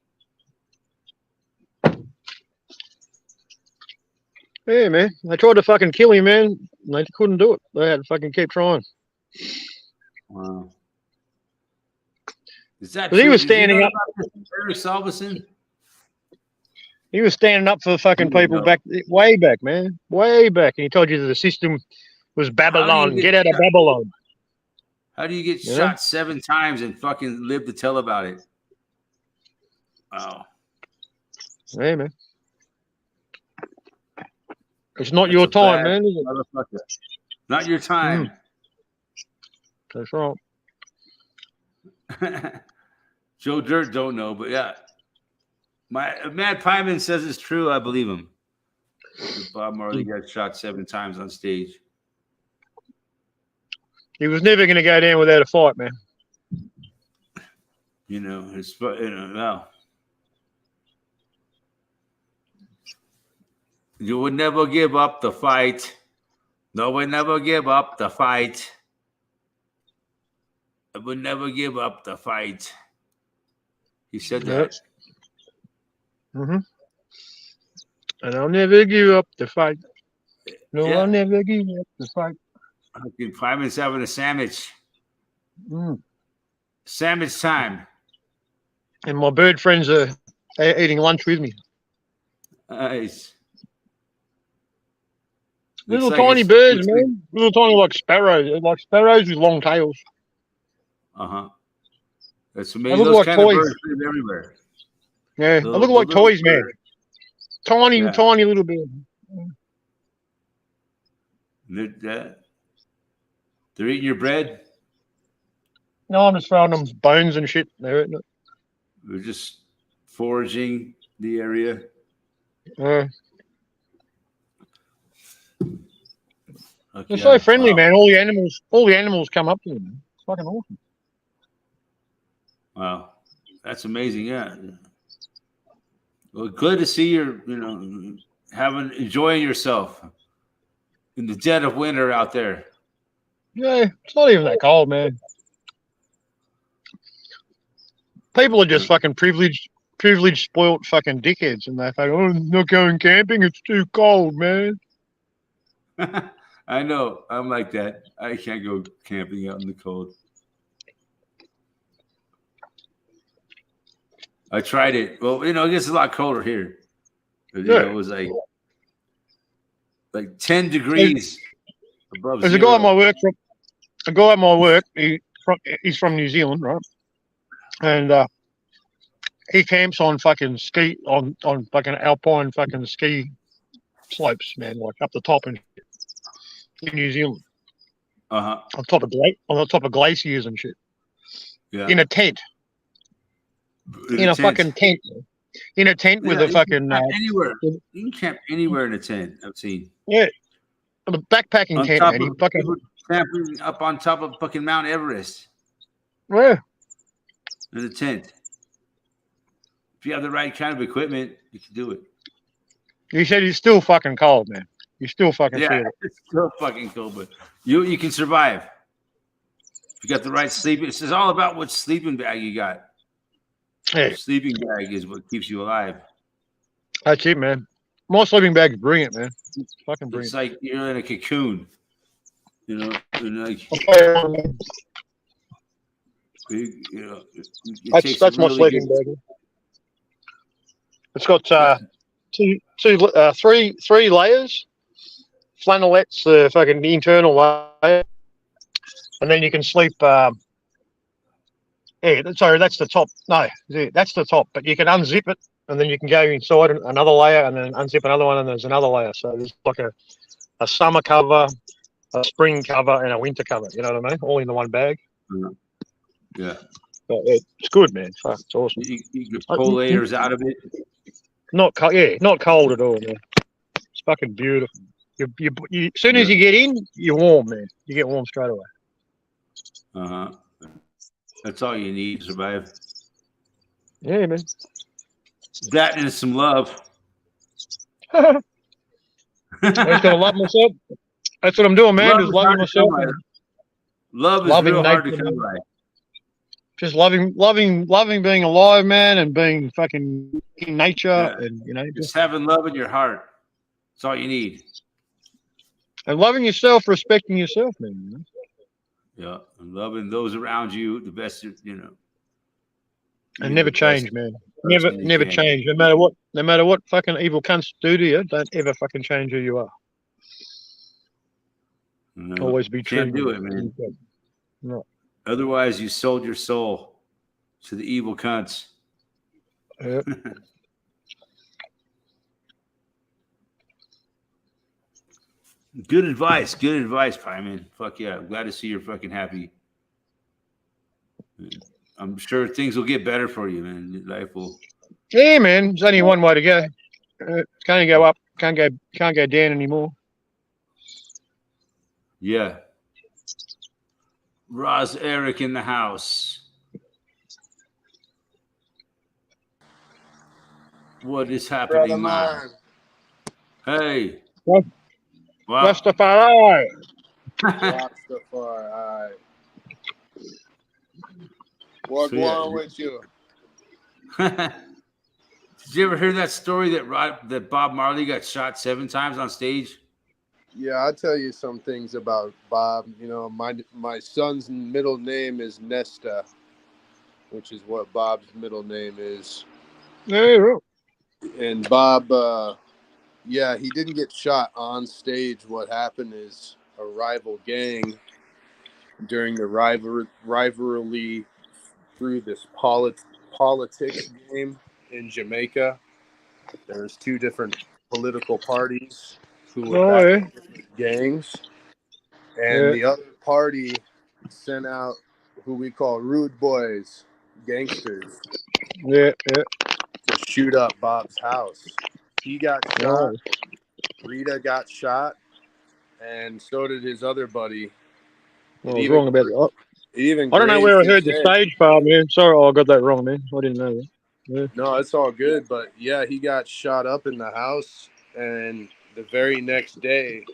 Speaker 3: Yeah, man. They tried to fucking kill him, man. And they couldn't do it. They had to fucking keep trying.
Speaker 1: Wow. Is that
Speaker 3: But he
Speaker 1: true?
Speaker 3: was
Speaker 1: Did you
Speaker 3: standing
Speaker 1: know
Speaker 3: up.
Speaker 1: about this, Eric Salveson?
Speaker 3: He was standing up for the fucking people
Speaker 1: No.
Speaker 3: back, way back, man, way back. And he told you that the system was Babylon. Get out of Babylon.
Speaker 1: How do you get
Speaker 3: Yeah.
Speaker 1: shot 7 times and fucking live to tell about it? Wow.
Speaker 3: Hey, man. It's not
Speaker 1: That's
Speaker 3: your
Speaker 1: a
Speaker 3: time,
Speaker 1: bad
Speaker 3: man, is it?
Speaker 1: Motherfucker. Not your time.
Speaker 3: That's right.
Speaker 1: Joe Dirt don't know, but yeah. Matt Pyman says it's true. I believe him. Bob Marley got shot 7 times on stage.
Speaker 3: He was never going to go down without a fight, man.
Speaker 1: Well, You would never give up the fight. No, we never give up the fight. I would never give up the fight. He said that.
Speaker 3: Mm-hmm. And I'll never give up the fight. No,
Speaker 1: Yeah.
Speaker 3: I'll never give up the fight.
Speaker 1: Fucking 5 minutes having a sandwich.
Speaker 3: Mm.
Speaker 1: Sandwich time.
Speaker 3: And my bird friends are eating lunch with me.
Speaker 1: Nice.
Speaker 3: Little
Speaker 1: Looks like
Speaker 3: tiny
Speaker 1: it's-
Speaker 3: birds,
Speaker 1: looks like-
Speaker 3: man. Little tiny like sparrows with long tails.
Speaker 1: Uh-huh. That's
Speaker 3: They
Speaker 1: amazing.
Speaker 3: look
Speaker 1: Those
Speaker 3: like
Speaker 1: kind of
Speaker 3: toys.
Speaker 1: birds live everywhere.
Speaker 3: Yeah,
Speaker 1: The-
Speaker 3: they look
Speaker 1: the
Speaker 3: like
Speaker 1: little
Speaker 3: toys, man.
Speaker 1: bird.
Speaker 3: Tiny,
Speaker 1: Yeah.
Speaker 3: tiny little birds.
Speaker 1: They're eating your bread.
Speaker 3: No, I'm just throwing them bones and shit. They're eating it.
Speaker 1: They're just foraging the area.
Speaker 3: They're
Speaker 1: Okay,
Speaker 3: so friendly,
Speaker 1: wow.
Speaker 3: man. All the animals come up to you, man. It's fucking awesome.
Speaker 1: Wow, that's amazing. Yeah. Well, good to see you're, enjoying yourself in the dead of winter out there.
Speaker 3: Yeah, it's not even that cold, man. People are just fucking privileged, spoilt fucking dickheads, and they think, "Oh, I'm not going camping. It's too cold, man."
Speaker 1: I know. I'm like that. I can't go camping out in the cold. I tried it. Well, it gets a lot colder here.
Speaker 3: Yeah.
Speaker 1: It was like 10 degrees above
Speaker 3: There's a
Speaker 1: zero.
Speaker 3: guy at my work. He's from New Zealand, right? And he camps on fucking ski on fucking alpine fucking ski slopes, man, like up the top in New Zealand,
Speaker 1: Uh-huh.
Speaker 3: on the top of glaciers and shit,
Speaker 1: Yeah.
Speaker 3: in a tent, in a
Speaker 1: tent.
Speaker 3: fucking tent, man. In a tent with
Speaker 1: Yeah,
Speaker 3: a fucking
Speaker 1: camp anywhere. You can camp anywhere in a tent. I've seen.
Speaker 3: a backpacking
Speaker 1: On
Speaker 3: tent,
Speaker 1: top
Speaker 3: man. He
Speaker 1: of
Speaker 3: fucking
Speaker 1: people camping up on top of fucking Mount Everest
Speaker 3: yeah.
Speaker 1: in a tent. If you have the right kind of equipment, you can do it.
Speaker 3: He said he's still fucking cold, man. You still fucking
Speaker 1: Yeah,
Speaker 3: feel it.
Speaker 1: it's so fucking cool, but you can survive. If you got the right sleeping, it's all about what sleeping bag you got.
Speaker 3: Yeah,
Speaker 1: Your sleeping bag is what keeps you alive.
Speaker 3: that's it, man. My sleeping bag's brilliant, man. It's fucking brilliant.
Speaker 1: It's like you're in a cocoon, and like it takes
Speaker 3: That's
Speaker 1: a
Speaker 3: my
Speaker 1: really
Speaker 3: sleeping
Speaker 1: good-
Speaker 3: bag. It's got three layers. Flannellette's the fucking internal layer, and then you can sleep. Sorry, that's the top. No, that's the top. But you can unzip it, and then you can go inside another layer, and then unzip another one, and there's another layer. So there's like a summer cover, a spring cover, and a winter cover. You know what I mean? All in the one bag.
Speaker 1: Yeah,
Speaker 3: But it's good, man. Fuck, it's awesome.
Speaker 1: you can pull layers out of it.
Speaker 3: Not cold. Yeah, not cold at all, man. It's fucking beautiful. As soon as you get in, you're warm, man. You get warm straight away.
Speaker 1: Uh-huh. That's all you need to survive.
Speaker 3: Yeah, man.
Speaker 1: That and some love.
Speaker 3: I just gotta love myself. That's what I'm doing, man.
Speaker 1: Love
Speaker 3: Just
Speaker 1: is
Speaker 3: loving
Speaker 1: hard to
Speaker 3: myself.
Speaker 1: come by. Love is
Speaker 3: Loving
Speaker 1: real hard to
Speaker 3: nature,
Speaker 1: come
Speaker 3: man.
Speaker 1: by.
Speaker 3: Just loving being alive, man, and being fucking in nature,
Speaker 1: Yeah.
Speaker 3: and
Speaker 1: Just having love in your heart. That's all you need.
Speaker 3: and loving yourself, respecting yourself, man.
Speaker 1: Yeah, and loving those around you the best.
Speaker 3: And
Speaker 1: You're
Speaker 3: never
Speaker 1: the best
Speaker 3: change, man. Never
Speaker 1: person you can.
Speaker 3: change. No matter what fucking evil cunts do to you, don't ever fucking change who you are.
Speaker 1: No,
Speaker 3: Always be true.
Speaker 1: can't do it, man.
Speaker 3: No.
Speaker 1: Otherwise, you sold your soul to the evil cunts.
Speaker 3: Yeah.
Speaker 1: Good advice, Pyman. Fuck yeah, I'm glad to see you're fucking happy. I'm sure things will get better for you, man. Life will.
Speaker 3: Yeah, man. There's only one way to go. Can't go up. Can't go down anymore.
Speaker 1: Yeah. Roz Eric in the house. What is happening,
Speaker 5: Brother
Speaker 1: man?
Speaker 5: man,
Speaker 1: Hey.
Speaker 3: What?
Speaker 1: Wow.
Speaker 3: Rastafari.
Speaker 5: Rastafari. All right. What's
Speaker 1: So, yeah.
Speaker 5: going with you?
Speaker 1: Did you ever hear that story that Bob Marley got shot 7 times on stage?
Speaker 5: Yeah, I'll tell you some things about Bob. You know, my son's middle name is Nesta, which is what Bob's middle name is.
Speaker 3: Yeah, right.
Speaker 5: And Bob, yeah, he didn't get shot on stage. What happened is a rival gang during the rivalry through this politics game in Jamaica. There's 2 different political parties who were
Speaker 3: Oh, yeah.
Speaker 5: backing different gangs, and
Speaker 3: Yeah.
Speaker 5: the other party sent out who we call rude boys, gangsters,
Speaker 3: Yeah, yeah.
Speaker 5: to shoot up Bob's house. He got shot.
Speaker 3: Oh,
Speaker 5: Rita got shot, and so did his other buddy.
Speaker 3: I was wrong about that.
Speaker 5: It even
Speaker 3: I don't know
Speaker 5: grazed
Speaker 3: where I
Speaker 5: his
Speaker 3: heard the
Speaker 5: head.
Speaker 3: stage part, man. Sorry, I got that wrong, man. I didn't know that. Yeah.
Speaker 5: No, it's all good. But yeah, he got shot up in the house, and the very next day,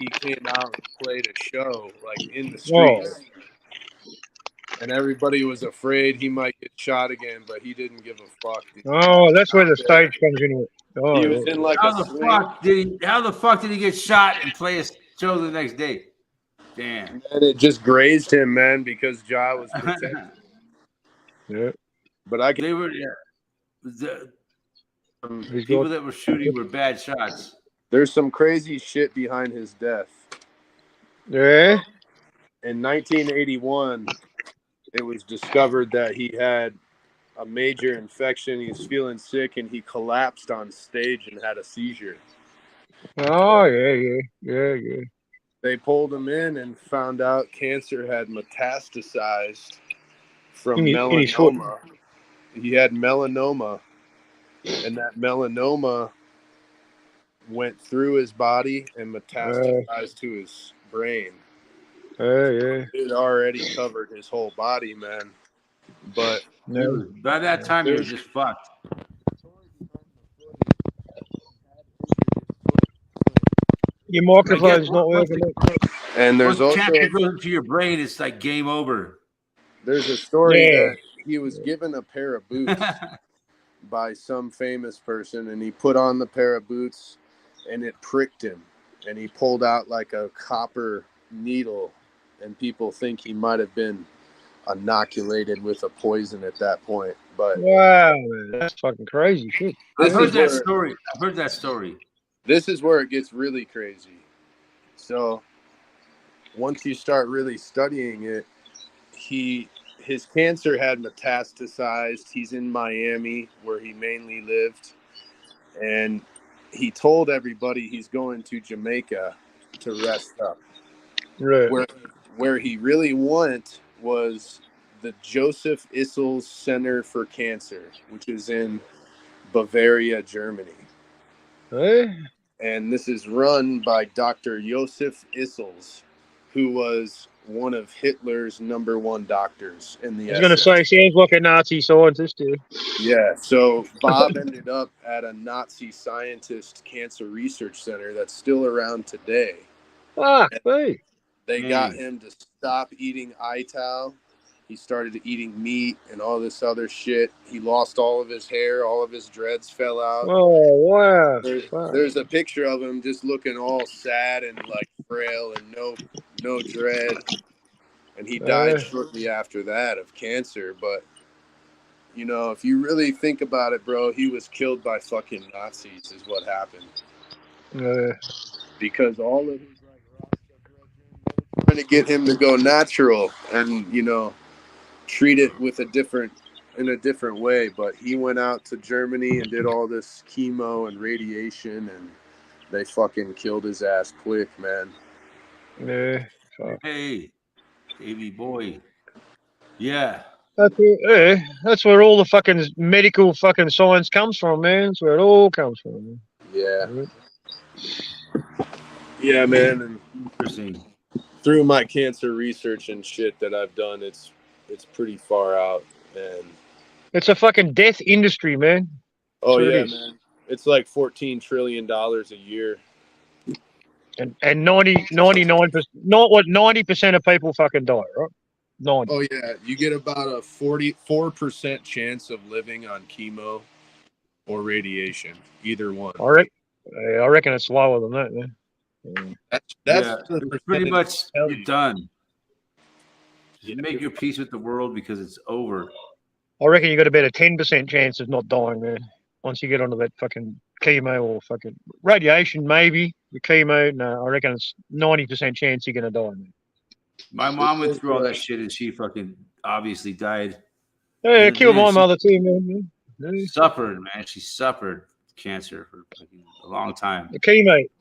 Speaker 5: he came out and played a show like in the streets, and everybody was afraid he might get shot again, but he didn't give a fuck.
Speaker 3: Oh, that's where the
Speaker 5: Out there.
Speaker 3: stage comes into it. Oh,
Speaker 5: He was
Speaker 3: yeah.
Speaker 5: in like
Speaker 1: How
Speaker 5: a
Speaker 1: the
Speaker 5: sling,
Speaker 1: fuck did he get shot and play a show the next day? Damn.
Speaker 5: and it just grazed him, man, because Ja was protected.
Speaker 3: Yeah.
Speaker 5: But I can.
Speaker 1: They were the people that were shooting were bad shots.
Speaker 5: There's some crazy shit behind his death.
Speaker 3: Yeah.
Speaker 5: In 1981, it was discovered that he had a major infection. He was feeling sick, and he collapsed on stage and had a seizure.
Speaker 3: Oh, yeah.
Speaker 5: They pulled him in and found out cancer had metastasized from
Speaker 3: In his foot.
Speaker 5: melanoma. He had melanoma, and that melanoma went through his body and metastasized to his brain.
Speaker 3: Yeah.
Speaker 5: It already covered his whole body, man. But
Speaker 3: No.
Speaker 1: By that time, he was just fucked.
Speaker 3: Your microphone's not working.
Speaker 5: and there's
Speaker 1: Once
Speaker 5: also
Speaker 1: cancer goes into your brain, it's like game over.
Speaker 5: there's a story
Speaker 3: Yeah.
Speaker 5: that he was given a pair of boots by some famous person, and he put on the pair of boots, and it pricked him, and he pulled out like a copper needle, and people think he might have been inoculated with a poison at that point. But
Speaker 3: Wow, man. That's fucking crazy shit.
Speaker 1: I've
Speaker 5: This
Speaker 1: heard
Speaker 5: is
Speaker 1: that
Speaker 5: where-
Speaker 1: story. I've heard that story.
Speaker 5: this is where it gets really crazy. So once you start really studying it, his cancer had metastasized. He's in Miami, where he mainly lived, and he told everybody he's going to Jamaica to rest up.
Speaker 3: Right.
Speaker 5: Where he really went was the Joseph Issels Center for Cancer, which is in Bavaria, Germany.
Speaker 3: Hey?
Speaker 5: And this is run by Dr. Joseph Issels, who was one of Hitler's #1 doctors in the
Speaker 3: I was going to say, sounds like a Nazi scientist, yeah.
Speaker 5: Yeah, so Bob ended up at a Nazi scientist cancer research center that's still around today.
Speaker 3: Ah, hey.
Speaker 5: They got him to stop eating ITAL. He started eating meat and all this other shit. He lost all of his hair. All of his dreads fell out.
Speaker 3: Oh, wow.
Speaker 5: There's a picture of him just looking all sad and like frail and no dread. And he died shortly after that of cancer. But, you know, if you really think about it, bro, he was killed by fucking Nazis is what happened. Because all of his trying to get him to go natural and, you know, treat it with in a different way. But he went out to Germany and did all this chemo and radiation, and they fucking killed his ass quick, man.
Speaker 3: Yeah.
Speaker 1: Hey, baby boy. Yeah.
Speaker 3: That's where all the fucking medical fucking science comes from, man. That's where it all comes from. Man.
Speaker 5: Yeah. Yeah, man. And
Speaker 1: Interesting.
Speaker 5: through my cancer research and shit that I've done, it's pretty far out. And
Speaker 3: It's a fucking death industry, man.
Speaker 5: oh
Speaker 3: That's what
Speaker 5: yeah,
Speaker 3: it is.
Speaker 5: man. It's like $14 trillion a year.
Speaker 3: And 99%, not what 90% of people fucking die, right? 90.
Speaker 5: Oh yeah, you get about a 44% chance of living on chemo or radiation, either one.
Speaker 3: I reckon it's lower than that, man. Yeah.
Speaker 5: That's
Speaker 1: Yeah,
Speaker 5: the
Speaker 1: it's pretty
Speaker 5: percentage
Speaker 1: much
Speaker 5: tell
Speaker 1: you're
Speaker 5: you.
Speaker 1: done.
Speaker 5: Yeah.
Speaker 1: You make your peace with the world because it's over.
Speaker 3: I reckon you got about a 10% chance of not dying, man. Once you get onto that fucking chemo or fucking radiation, maybe the chemo. No, I reckon it's 90% chance you're gonna die, man.
Speaker 1: My mom went through all that shit and she fucking obviously died.
Speaker 3: Yeah,
Speaker 1: Man,
Speaker 3: killed my
Speaker 1: she
Speaker 3: mother too, man. Yeah.
Speaker 1: suffered, man. She suffered cancer for fucking a long time.
Speaker 3: The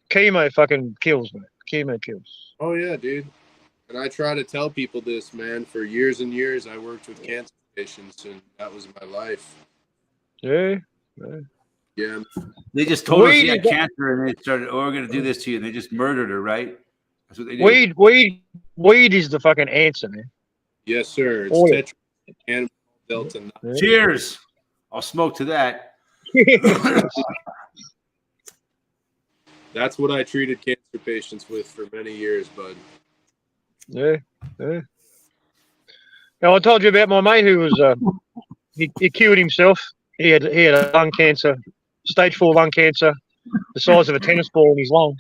Speaker 3: chemo fucking kills, man. Chemo kills.
Speaker 5: Oh yeah, dude. And I try to tell people this, man. For years and years, I worked with cancer patients, and that was my life.
Speaker 3: Yeah.
Speaker 5: Yeah.
Speaker 1: They just told her she
Speaker 3: Weed
Speaker 1: had
Speaker 3: is-
Speaker 1: cancer and they started, oh, we're going to do this to you. And they just murdered her, right? That's what they did.
Speaker 3: Weed is the fucking answer, man.
Speaker 5: Yes, sir. It's
Speaker 3: Oh, yeah.
Speaker 5: tetra delta 9.
Speaker 3: Yeah.
Speaker 1: Cheers. I'll smoke to that.
Speaker 5: That's what I treated cancer patients with for many years, bud.
Speaker 3: Yeah. Now I told you about my mate who was he killed himself. He had a lung cancer, stage 4 lung cancer, the size of a tennis ball in his lung.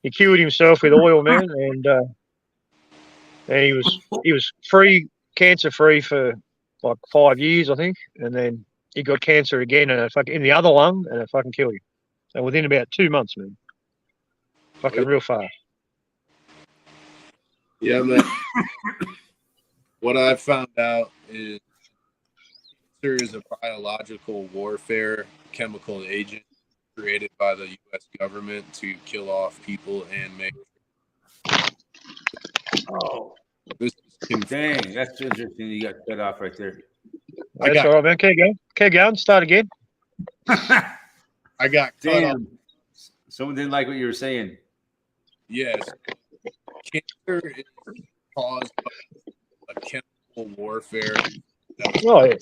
Speaker 3: He killed himself with oil, man, and he was cancer free for like 5 years, I think, and then he got cancer again in the other lung, and it fucking killed him. And within about 2 months, man, fucking real fast.
Speaker 5: Yeah, man. What I found out is cancer is a biological warfare chemical agent created by the U.S. government to kill off people and make.
Speaker 1: Oh,
Speaker 5: This is
Speaker 1: dang. That's interesting. You got cut off right there.
Speaker 3: That's all right, man. Keep going. Start again.
Speaker 5: I got cut off.
Speaker 1: Damn. Someone didn't like what you were saying.
Speaker 5: Yes, cancer is caused by a chemical warfare.
Speaker 3: Oh yeah.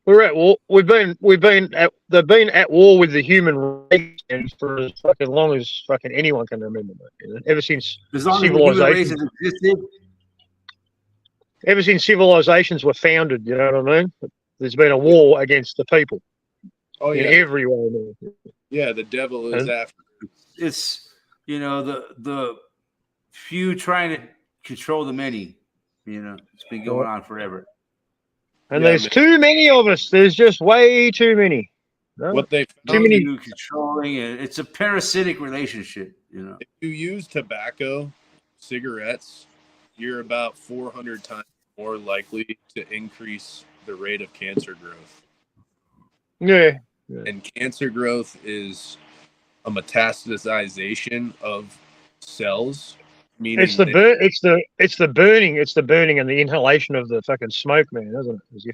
Speaker 3: We're at war. They've been at war with the human race for as fucking long as fucking anyone can remember. You know? Ever since
Speaker 1: As long as the human race
Speaker 3: civilization,
Speaker 1: has existed,
Speaker 3: ever since civilizations were founded, you know what I mean? There's been a war against the people
Speaker 5: Oh
Speaker 3: in
Speaker 5: yeah,
Speaker 3: every way. Man.
Speaker 5: yeah. The devil is
Speaker 3: And-
Speaker 5: after.
Speaker 1: it's, the few trying to control the many. It's been going on forever.
Speaker 3: And
Speaker 5: Yeah,
Speaker 3: there's
Speaker 5: man.
Speaker 3: too many of us. There's just way too many. No?
Speaker 5: What they
Speaker 3: Too
Speaker 5: found
Speaker 3: many-
Speaker 1: You controlling it. It's a parasitic relationship.
Speaker 5: if you use tobacco, cigarettes, you're about 400 times more likely to increase the rate of cancer growth.
Speaker 3: Yeah.
Speaker 5: And cancer growth is a metastasization of cells, meaning
Speaker 3: It's the burning and the inhalation of the fucking smoke, man, isn't it? 'Cause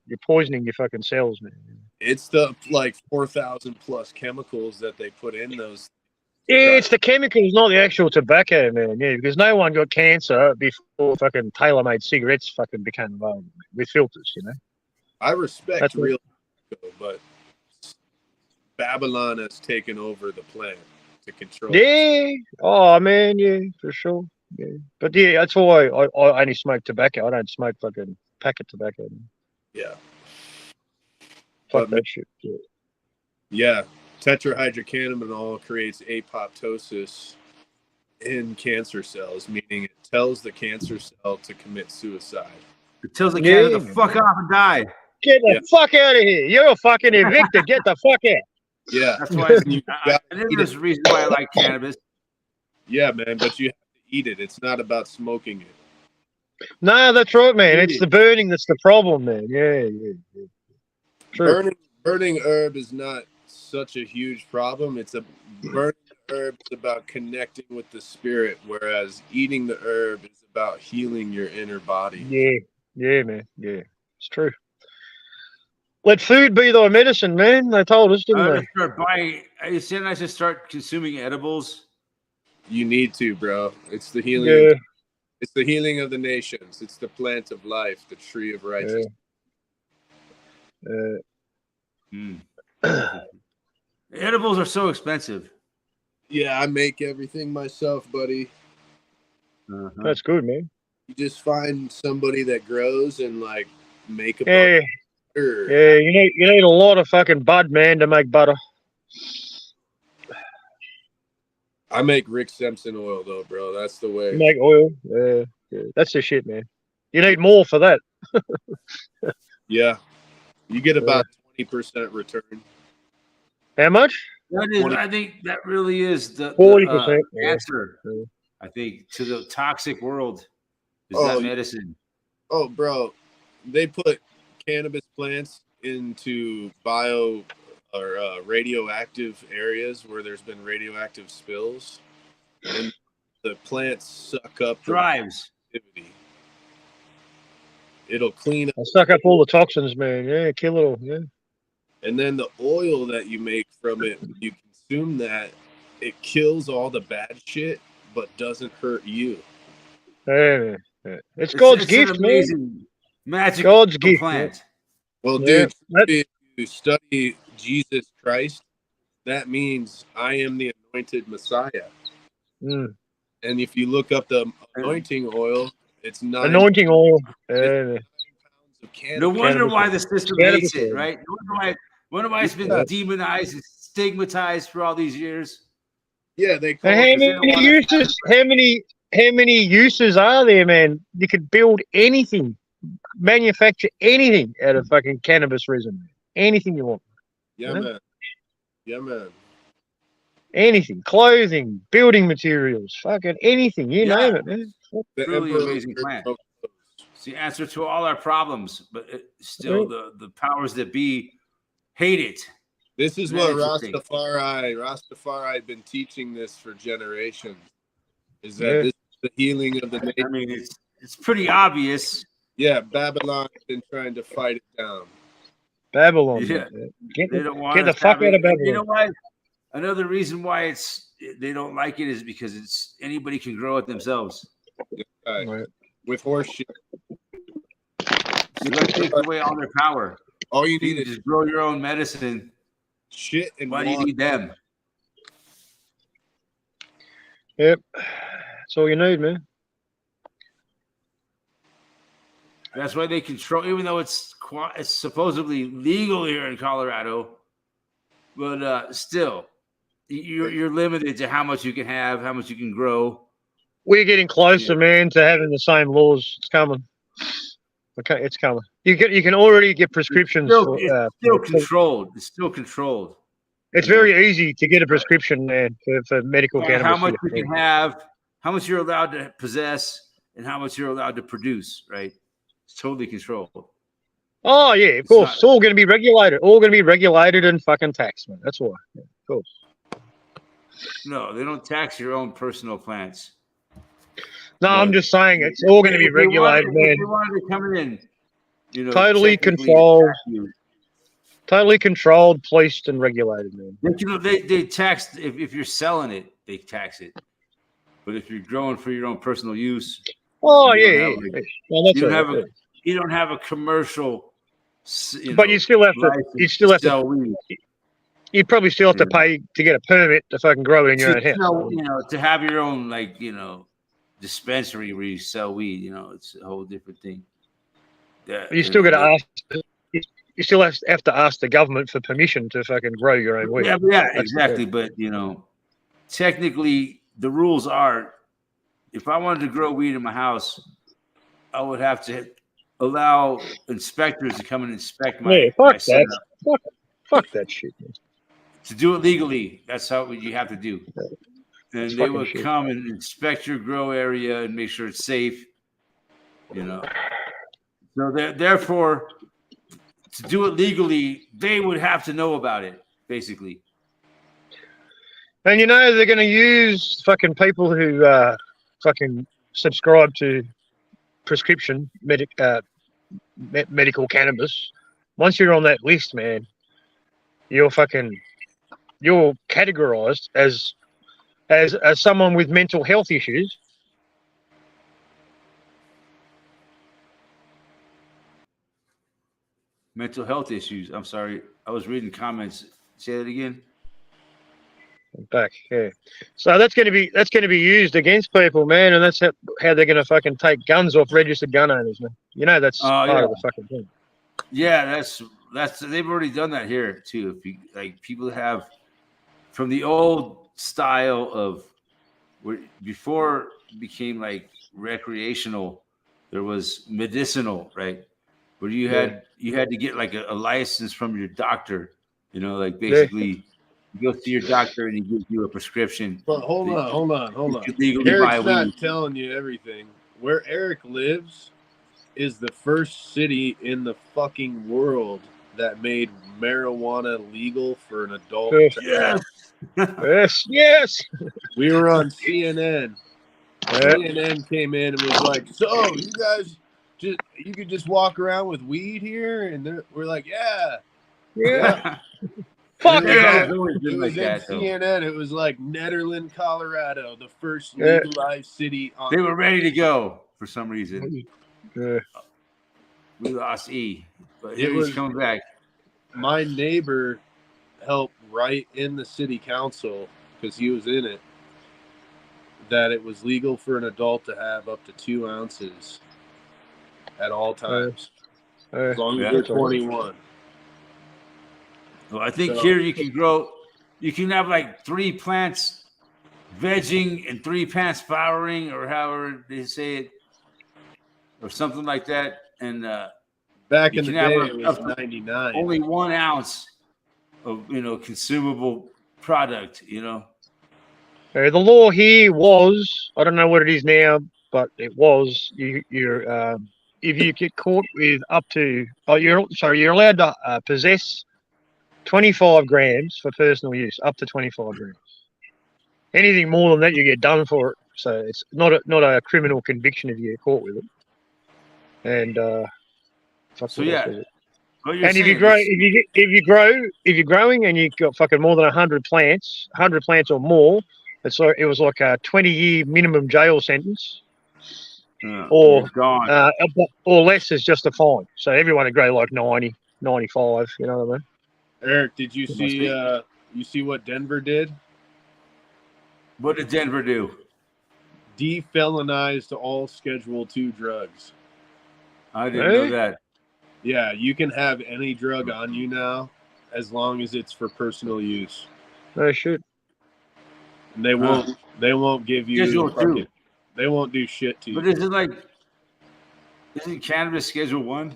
Speaker 3: you're poisoning your fucking cells, man.
Speaker 5: it's the like 4,000 plus chemicals that they put in those.
Speaker 3: Yeah, it's the chemicals, not the actual tobacco, man. Yeah, because no one got cancer before fucking tailor-made cigarettes fucking became available with filters, you know.
Speaker 5: I respect
Speaker 3: That's what-
Speaker 5: real tobacco, but Babylon has taken over the planet to control.
Speaker 3: Yeah. Oh man, yeah, for sure. Yeah. But yeah, that's why I only smoke tobacco. I don't smoke fucking packet tobacco.
Speaker 5: Yeah.
Speaker 3: Fuck
Speaker 5: But-
Speaker 3: that shit. Yeah.
Speaker 5: Yeah, tetrahydrocannabinol creates apoptosis in cancer cells, meaning it tells the cancer cell to commit suicide.
Speaker 1: It tells the cancer to
Speaker 3: Yeah.
Speaker 1: fuck off and die.
Speaker 3: Get the
Speaker 5: Yeah.
Speaker 3: fuck out of here. You're fucking evicted. Get the fuck out.
Speaker 5: Yeah,
Speaker 1: That's why
Speaker 5: You
Speaker 1: I
Speaker 5: got-
Speaker 1: think there's a reason why I like cannabis.
Speaker 5: yeah, man, but you have to eat it. It's not about smoking it.
Speaker 3: No, that's right, man. It's
Speaker 1: Yeah.
Speaker 3: the burning that's the problem, man. Yeah. True.
Speaker 5: Burning herb is not such a huge problem. It's a burning herb is about connecting with the spirit, whereas eating the herb is about healing your inner body.
Speaker 3: Yeah, man. Yeah, it's true. Let food be thy medicine, man. They told us, didn't
Speaker 1: I'm
Speaker 3: they?
Speaker 1: gonna start buying. I said I should start consuming edibles.
Speaker 5: You need to, bro. It's the healing.
Speaker 3: Yeah.
Speaker 5: It's the healing of the nations. It's the plant of life, the tree of righteousness.
Speaker 1: Mm. Edibles are so expensive.
Speaker 5: Yeah, I make everything myself, buddy.
Speaker 1: Uh-huh.
Speaker 3: That's good, man.
Speaker 5: You just find somebody that grows and like make a
Speaker 3: Yeah,
Speaker 5: butter.
Speaker 3: yeah. You need a lot of fucking bud, man, to make butter.
Speaker 5: I make Rick Simpson oil though, bro. That's the way.
Speaker 3: You make oil. Yeah, that's the shit, man. You need more for that.
Speaker 5: Yeah, you get about 20% return.
Speaker 3: How much?
Speaker 1: That is, I think that really is the
Speaker 3: 40%, yeah.
Speaker 1: answer.
Speaker 3: Yeah.
Speaker 1: I think to the toxic world is
Speaker 5: Oh,
Speaker 1: that medicine.
Speaker 5: Oh, bro, they put cannabis plants into bio or radioactive areas where there's been radioactive spills, and the plants suck up the
Speaker 1: Drives.
Speaker 5: activity. It'll clean up,
Speaker 3: I suck up all the toxins, man. Yeah, kill it all. Yeah.
Speaker 5: and then the oil that you make from it, when you consume that, it kills all the bad shit, but doesn't hurt you.
Speaker 3: Yeah. It's God's
Speaker 1: It's
Speaker 3: gift,
Speaker 1: an
Speaker 3: man.
Speaker 1: amazing magic
Speaker 3: God's gift,
Speaker 1: plant.
Speaker 5: Well,
Speaker 3: Yeah,
Speaker 5: dude, if you study Jesus Christ, that means I am the anointed Messiah.
Speaker 3: Mm.
Speaker 5: And if you look up the anointing oil, it's 9
Speaker 3: Anointing oil.
Speaker 5: pounds of cannabis.
Speaker 1: No wonder
Speaker 3: Cannabis
Speaker 1: why
Speaker 3: oil.
Speaker 1: the system
Speaker 3: Cannabis
Speaker 1: hates it,
Speaker 3: oil.
Speaker 1: right? Wonder why it's been
Speaker 5: Yeah.
Speaker 1: demonized and stigmatized for all these years.
Speaker 5: Yeah, they call
Speaker 3: And
Speaker 5: it.
Speaker 3: how
Speaker 1: they don't
Speaker 3: many
Speaker 1: wanna-
Speaker 3: uses? How many uses are there, man? You could build anything, manufacture anything out of fucking cannabis resin. Man. Anything you want.
Speaker 5: Yeah,
Speaker 3: Yeah.
Speaker 5: man. Yeah, man.
Speaker 3: Anything. Clothing, building materials, fucking anything. You
Speaker 1: Yeah.
Speaker 3: name it, man.
Speaker 5: The
Speaker 1: Truly
Speaker 5: Emperor
Speaker 1: amazing plant.
Speaker 5: smoked those.
Speaker 1: It's the answer to all our problems, but still the powers that be hate it.
Speaker 5: This is
Speaker 1: Very
Speaker 5: what
Speaker 1: interesting.
Speaker 5: Rastafari had been teaching this for generations. Is that
Speaker 3: Yeah.
Speaker 5: this is the healing of the
Speaker 1: I
Speaker 5: nation?
Speaker 1: mean, it's pretty obvious.
Speaker 5: Yeah, Babylon's been trying to fight it down.
Speaker 3: Babylon.
Speaker 1: Yeah.
Speaker 3: Man. Get
Speaker 1: They
Speaker 3: the,
Speaker 1: don't want
Speaker 3: get the
Speaker 1: us
Speaker 3: fuck
Speaker 1: having-
Speaker 3: out of Babylon.
Speaker 1: You know why? Another reason why they don't like it is because it's anybody can grow it themselves.
Speaker 5: Right.
Speaker 3: Right.
Speaker 5: With horse shit.
Speaker 1: You gotta take away all their power.
Speaker 5: All you
Speaker 1: You
Speaker 5: need
Speaker 1: can
Speaker 5: is
Speaker 1: just grow your own medicine.
Speaker 5: shit and
Speaker 1: Why do you
Speaker 5: water.
Speaker 1: need them?
Speaker 3: Yep. That's all you need, man.
Speaker 1: That's why they control, even though it's supposedly legal here in Colorado, but still, you're limited to how much you can have, how much you can grow.
Speaker 3: We're getting closer, man, to having the same laws. It's coming. Okay, it's coming. You can already get prescriptions.
Speaker 1: It's
Speaker 3: For,
Speaker 1: still controlled. It's still controlled.
Speaker 3: it's very easy to get a prescription, man, for medical cannabis.
Speaker 1: How much
Speaker 3: yeah.
Speaker 1: you can have, how much you're allowed to possess, and how much you're allowed to produce. Right? It's totally controlled.
Speaker 3: Oh yeah, of
Speaker 1: It's
Speaker 3: course.
Speaker 1: not-
Speaker 3: It's all going to be regulated. All going to be regulated and fucking taxed, man. That's why. Yeah, of course.
Speaker 1: No, they don't tax your own personal plants.
Speaker 3: No,
Speaker 1: No.
Speaker 3: I'm just saying it's all going to be
Speaker 1: If they wanted-
Speaker 3: regulated, man.
Speaker 1: If they wanted to come in,
Speaker 3: Totally
Speaker 1: technically
Speaker 3: controlled.
Speaker 1: tax you.
Speaker 3: Totally controlled, policed, and regulated, man.
Speaker 1: They tax if you're selling it, they tax it. But if you're growing for your own personal use,
Speaker 3: Oh
Speaker 1: You
Speaker 3: yeah,
Speaker 1: don't
Speaker 3: yeah.
Speaker 1: have, like-
Speaker 3: yeah. Well, that's
Speaker 1: you don't
Speaker 3: all
Speaker 1: have
Speaker 3: right,
Speaker 1: you don't have a commercial.
Speaker 3: But you still have to.
Speaker 1: license
Speaker 3: You still have to.
Speaker 1: sell weed.
Speaker 3: You'd probably still have to pay to get a permit to fucking grow it in your own
Speaker 1: To
Speaker 3: house.
Speaker 1: sell, to have your own dispensary where you sell weed. It's a whole different thing.
Speaker 3: You still got to ask. You still have to ask the government for permission to fucking grow your own weed.
Speaker 1: Yeah,
Speaker 3: That's the
Speaker 1: exactly. But technically, the rules are: if I wanted to grow weed in my house, I would have to allow inspectors to come and inspect my,
Speaker 3: Yeah,
Speaker 1: my
Speaker 3: fuck
Speaker 1: setup.
Speaker 3: that. Fuck that shit. Man.
Speaker 1: To do it legally, that's how you have to do. And
Speaker 3: That's
Speaker 1: they
Speaker 3: fucking
Speaker 1: would
Speaker 3: shit.
Speaker 1: come and inspect your grow area and make sure it's safe. So therefore, to do it legally, they would have to know about it, basically.
Speaker 3: And they're going to use fucking people who fucking subscribe to prescription medical cannabis. Once you're on that list, man, you're categorized as someone with mental health issues.
Speaker 1: mental health issues. I'm sorry, I was reading comments. Say that again.
Speaker 3: Back, yeah. So that's going to be used against people, man, and that's how they're going to fucking take guns off registered gun owners, man. You know that's
Speaker 1: Oh,
Speaker 3: part
Speaker 1: yeah.
Speaker 3: of the fucking thing.
Speaker 1: Yeah, that's they've already done that here too. If you like, people have from the old style of where before it became like recreational, there was medicinal, right? Where you had to get like a license from your doctor, you know, like basically you go see your doctor and he gives you a prescription.
Speaker 5: But hold on.
Speaker 1: You can legally buy
Speaker 5: Eric's
Speaker 1: weed.
Speaker 5: not telling you everything. Where Eric lives is the first city in the fucking world that made marijuana legal for an adult.
Speaker 3: Yes. Yes.
Speaker 5: We were on CNN.
Speaker 3: Yeah.
Speaker 5: CNN came in and was like, "So you guys you could just walk around with weed here?" And we're like, "Yeah."
Speaker 3: Fuck
Speaker 5: It was
Speaker 3: yeah.
Speaker 1: It's always
Speaker 5: It
Speaker 1: been
Speaker 5: was
Speaker 1: like
Speaker 5: in
Speaker 1: that, though.
Speaker 5: CNN. It was like Nederland, Colorado, the first
Speaker 3: Yeah.
Speaker 5: legalized city on.
Speaker 1: They were ready to go for some reason.
Speaker 3: Yeah.
Speaker 1: We lost E, but
Speaker 5: It
Speaker 1: here
Speaker 5: was-
Speaker 1: he's coming back.
Speaker 5: My neighbor helped write in the city council because he was in it that it was legal for an adult to have up to 2 ounces at all times, as long as
Speaker 1: Yeah.
Speaker 5: they're 21.
Speaker 1: Well, I think
Speaker 5: So-
Speaker 1: here you can have like 3 plants vegging and 3 plants flowering, or however they say it, or something like that. And
Speaker 5: Back
Speaker 1: You
Speaker 5: in the
Speaker 1: can have
Speaker 5: day,
Speaker 1: a-
Speaker 5: it was 99.
Speaker 1: only 1 ounce of consumable product.
Speaker 3: The law here was, I don't know what it is now, but it was you're if you get caught with up to you're allowed to possess 25 grams for personal use, up to 25 grams. Anything more than that, you get done for it. So it's not a criminal conviction if you get caught with it. And fuck,
Speaker 1: So
Speaker 3: what else
Speaker 1: yeah,
Speaker 3: is it?
Speaker 1: what you're
Speaker 3: And if you
Speaker 1: saying
Speaker 3: grow, if you're growing and you've got fucking more than 100 plants or more, it was like a 20-year minimum jail sentence, or
Speaker 1: it's gone.
Speaker 3: or less is just a fine. So everyone would grow like 90, 95. You know what I mean?
Speaker 5: Eric, did you
Speaker 1: must
Speaker 5: see?
Speaker 1: be.
Speaker 5: You see what Denver did?
Speaker 1: What did Denver do?
Speaker 5: Defelonized all Schedule II drugs.
Speaker 1: I didn't know
Speaker 3: Hey?
Speaker 1: that.
Speaker 5: Yeah, you can have any drug on you now, as long as it's for personal use.
Speaker 3: No shit.
Speaker 5: And they won't give you.
Speaker 1: Schedule II.
Speaker 5: They won't do shit to you.
Speaker 1: But isn't cannabis Schedule 1?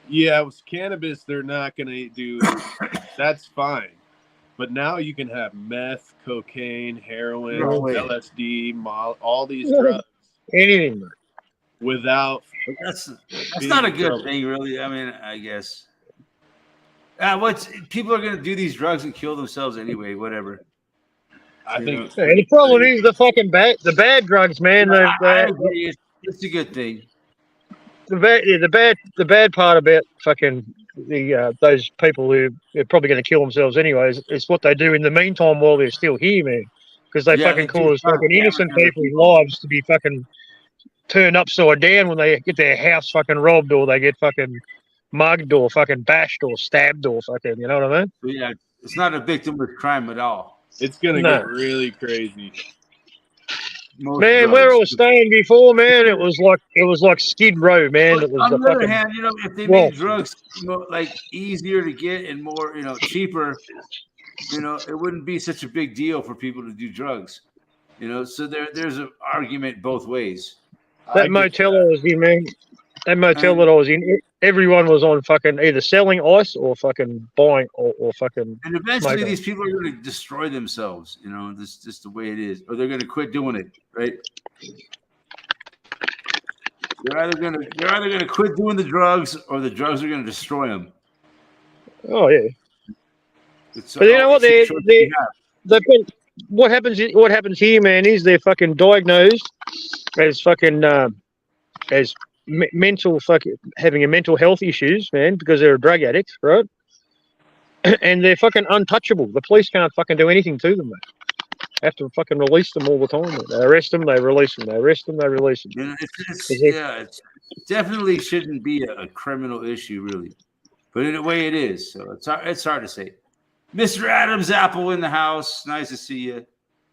Speaker 5: Yeah, with cannabis, they're not gonna do. That's fine. But now you can have meth, cocaine, heroin,
Speaker 1: No way.
Speaker 5: LSD, all these
Speaker 3: Yeah.
Speaker 5: drugs
Speaker 3: Anything, mate.
Speaker 5: without.
Speaker 1: But that's
Speaker 5: being
Speaker 1: not a
Speaker 5: in
Speaker 1: good
Speaker 5: trouble.
Speaker 1: thing, really. I mean, I guess. People are going to do these drugs and kill themselves anyway. Whatever.
Speaker 5: I
Speaker 1: You
Speaker 5: think
Speaker 1: know.
Speaker 5: it's
Speaker 3: Yeah, the problem is the fucking bad drugs, man.
Speaker 1: I agree. It's a good thing.
Speaker 3: The bad part about fucking those people who are probably going to kill themselves anyways is what they do in the meantime while they're still here, man. Because they
Speaker 1: Yeah,
Speaker 3: fucking
Speaker 1: they do
Speaker 3: cause
Speaker 1: fuck
Speaker 3: fucking
Speaker 1: down
Speaker 3: innocent
Speaker 1: other
Speaker 3: people's
Speaker 1: people.
Speaker 3: lives to be fucking turned upside down when they get their house fucking robbed, or they get fucking mugged or fucking bashed or stabbed or fucking, you know what I mean?
Speaker 1: So, yeah, it's not a victimless crime at all.
Speaker 5: gonna
Speaker 3: No.
Speaker 5: get really crazy.
Speaker 1: Most
Speaker 3: Man,
Speaker 1: drugs.
Speaker 3: where I was staying before, man, it was like Skid Row, man.
Speaker 1: But
Speaker 3: It was
Speaker 1: on
Speaker 3: the
Speaker 1: the other
Speaker 3: fucking
Speaker 1: hand, if they
Speaker 3: Well-
Speaker 1: made drugs like easier to get and more, cheaper, it wouldn't be such a big deal for people to do drugs. So there's an argument both ways.
Speaker 5: I
Speaker 3: that
Speaker 5: get
Speaker 3: motel
Speaker 5: that.
Speaker 3: I was in, man. That motel that I was in, everyone was on fucking either selling ice or fucking buying or fucking.
Speaker 1: And eventually,
Speaker 3: Smoke
Speaker 1: these people are going to destroy themselves. This just the way it is, or they're going to quit doing it. Right? They're either going to quit doing the drugs, or the drugs are going to destroy them.
Speaker 3: Oh yeah,
Speaker 1: It's,
Speaker 3: But you know what,
Speaker 1: it's a
Speaker 3: they-
Speaker 1: choice
Speaker 3: they-
Speaker 1: you have.
Speaker 3: they've been, what happens here, man, is they're fucking diagnosed as fucking as mental fucking having a mental health issues, man, because they're a drug addict, right? And they're fucking untouchable. The police can't fucking do anything to them, mate. Have to fucking release them all the time. Mate. They arrest them, they release them. They arrest them, they release them.
Speaker 1: It definitely shouldn't be a criminal issue, really. But in a way, it is. So it's hard to say. Mr. Adams Apple in the house. Nice to see you.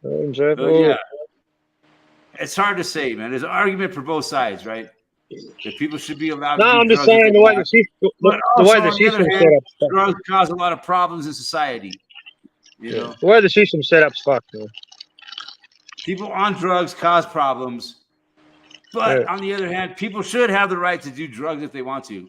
Speaker 1: Yeah, it's hard to say, man. There's an argument for both sides, right? That people should be allowed to
Speaker 3: No,
Speaker 1: do
Speaker 3: I'm just
Speaker 1: drugs if
Speaker 3: saying
Speaker 1: they
Speaker 3: the way
Speaker 1: want.
Speaker 3: the system,
Speaker 1: But
Speaker 3: the
Speaker 1: also,
Speaker 3: way the
Speaker 1: on the other
Speaker 3: system's
Speaker 1: hand,
Speaker 3: set up.
Speaker 1: drugs cause a lot of problems in society. You know,
Speaker 3: The way the system's set up's fucked, man.
Speaker 1: people on drugs cause problems. But on the other hand, people should have the right to do drugs if they want to.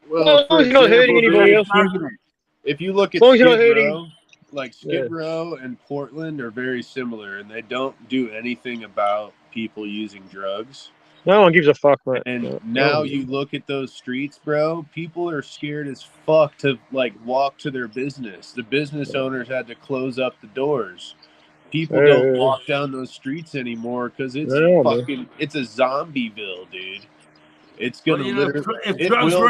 Speaker 5: Well,
Speaker 3: as long as you're not hurting anybody else, man.
Speaker 5: if you look at
Speaker 3: As long as you're not
Speaker 5: Skid
Speaker 3: hurting-
Speaker 5: Row, like Skid Row and Portland are very similar, and they don't do anything about people using drugs.
Speaker 3: No one gives a fuck, man.
Speaker 5: And now you look at those streets, bro. People are scared as fuck to like walk to their business. The business owners had to close up the doors. People don't walk down those streets anymore because it's it's a zombieville, dude. It's gonna
Speaker 1: Well, you know,
Speaker 5: literally.
Speaker 1: if
Speaker 5: it
Speaker 1: drugs
Speaker 5: will-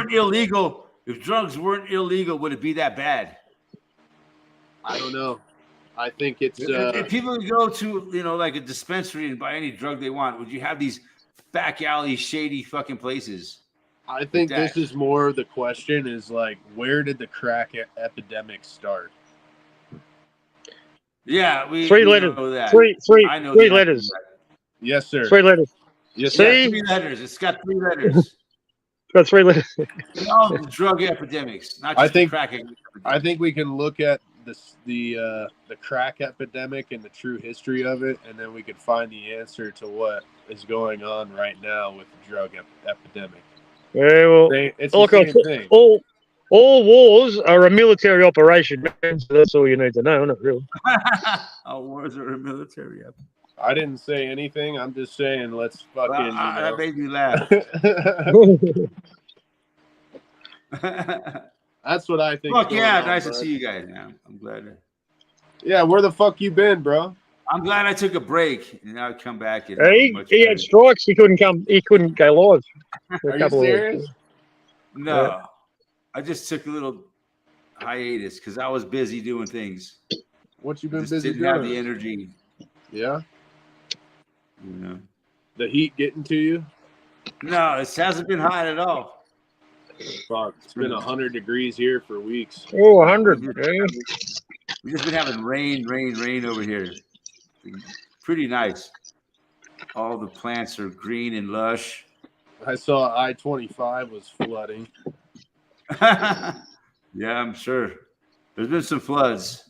Speaker 1: weren't illegal, would it be that bad?
Speaker 5: I don't know. I think it's.
Speaker 1: If people would go to, you know, like a dispensary and buy any drug they want, would you have these back alley, shady fucking places?
Speaker 5: I think
Speaker 1: like that?
Speaker 5: this is more the question is like, where did the crack epidemic start?
Speaker 1: Yeah, we
Speaker 3: 3
Speaker 1: we
Speaker 3: letters.
Speaker 1: know that. I know
Speaker 3: Three
Speaker 1: the answer to
Speaker 3: letters.
Speaker 1: that.
Speaker 5: Yes, sir.
Speaker 3: 3 letters.
Speaker 5: Yes,
Speaker 1: It's got
Speaker 5: sir.
Speaker 3: See?
Speaker 1: 3 letters. It's got 3 letters.
Speaker 3: It's got 3 letters.
Speaker 1: All the drug epidemics, not just
Speaker 5: I think-
Speaker 1: the crack epidemic.
Speaker 5: I think we can look at the crack epidemic and the true history of it, and then we could find the answer to what is going on right now with the drug epidemic.
Speaker 3: Yeah, well,
Speaker 5: It's the
Speaker 3: look,
Speaker 5: same thing.
Speaker 3: all wars are a military operation, man, so that's all you need to know, isn't it, really?
Speaker 1: Our wars are a military epidemic.
Speaker 5: I didn't say anything. I'm just saying, let's fucking.
Speaker 1: Well, that made me laugh.
Speaker 5: That's what I think.
Speaker 1: Fuck yeah,
Speaker 5: going on,
Speaker 1: nice to
Speaker 5: bud.
Speaker 1: see you guys, man. I'm glad.
Speaker 5: Yeah, where the fuck you been, bro?
Speaker 1: I'm glad I took a break and now I come back. And
Speaker 3: he
Speaker 1: much
Speaker 3: had
Speaker 1: better.
Speaker 3: strikes. He couldn't go live. For a
Speaker 5: Are you
Speaker 3: couple of weeks.
Speaker 5: serious?
Speaker 1: No, I just took a little hiatus because I was busy doing things.
Speaker 5: What you been
Speaker 1: Just
Speaker 5: busy
Speaker 1: didn't have the
Speaker 5: doing?
Speaker 1: energy,
Speaker 5: Yeah,
Speaker 1: you know.
Speaker 5: the heat getting to you.
Speaker 1: No, it hasn't been hot at all.
Speaker 5: Fuck, it's been 100 degrees here for weeks.
Speaker 3: Oh, 100. Yeah.
Speaker 1: We've just been having rain over here. Pretty nice. All the plants are green and lush.
Speaker 5: I saw I-25 was flooding.
Speaker 1: Yeah, I'm sure. There's been some floods,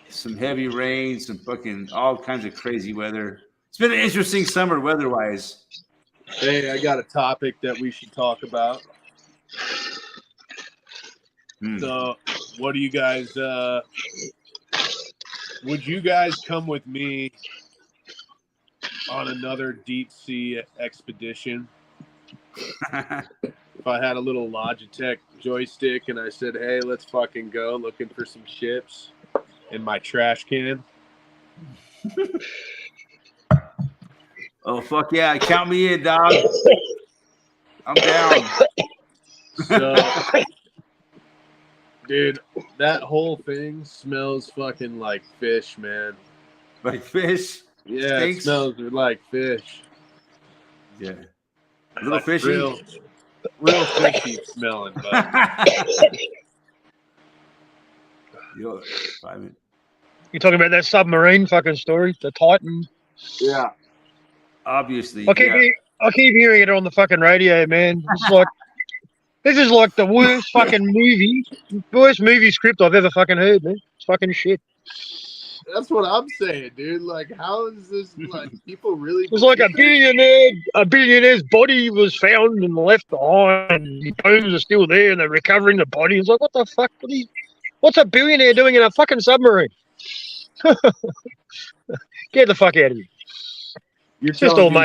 Speaker 1: some heavy rain, some fucking all kinds of crazy weather. It's been an interesting summer weather-wise.
Speaker 5: Hey, I got a topic that we should talk about. So, what do you guys? Would you guys come with me on another deep sea expedition? If I had a little Logitech joystick and I said, "Hey, let's fucking go looking for some ships in my trash can."
Speaker 1: Oh, fuck yeah. Count me in, dog. I'm down.
Speaker 5: So, dude, that whole thing smells fucking like fish, man.
Speaker 1: Like fish.
Speaker 5: Yeah,
Speaker 1: Stinks.
Speaker 5: it smells like fish.
Speaker 1: Yeah. A little
Speaker 5: Like
Speaker 1: fishy.
Speaker 5: real fishy smelling. But
Speaker 1: Yo, 5 minutes.
Speaker 3: You talking about that submarine fucking story, the Titan?
Speaker 5: yeah,
Speaker 1: Obviously.
Speaker 3: I keep,
Speaker 1: Yeah.
Speaker 3: I keep hearing it on the fucking radio, man. This is like the worst fucking movie script I've ever fucking heard, man. It's fucking shit.
Speaker 5: that's what I'm saying, dude. Like, how is this? Like, people really?
Speaker 3: It was like a billionaire's body was found and left behind. The bones are still there, and they're recovering the body. It's like, what the fuck? What's a billionaire doing in a fucking submarine? Get the fuck out of here.
Speaker 5: You're
Speaker 3: just
Speaker 5: telling
Speaker 3: all
Speaker 5: me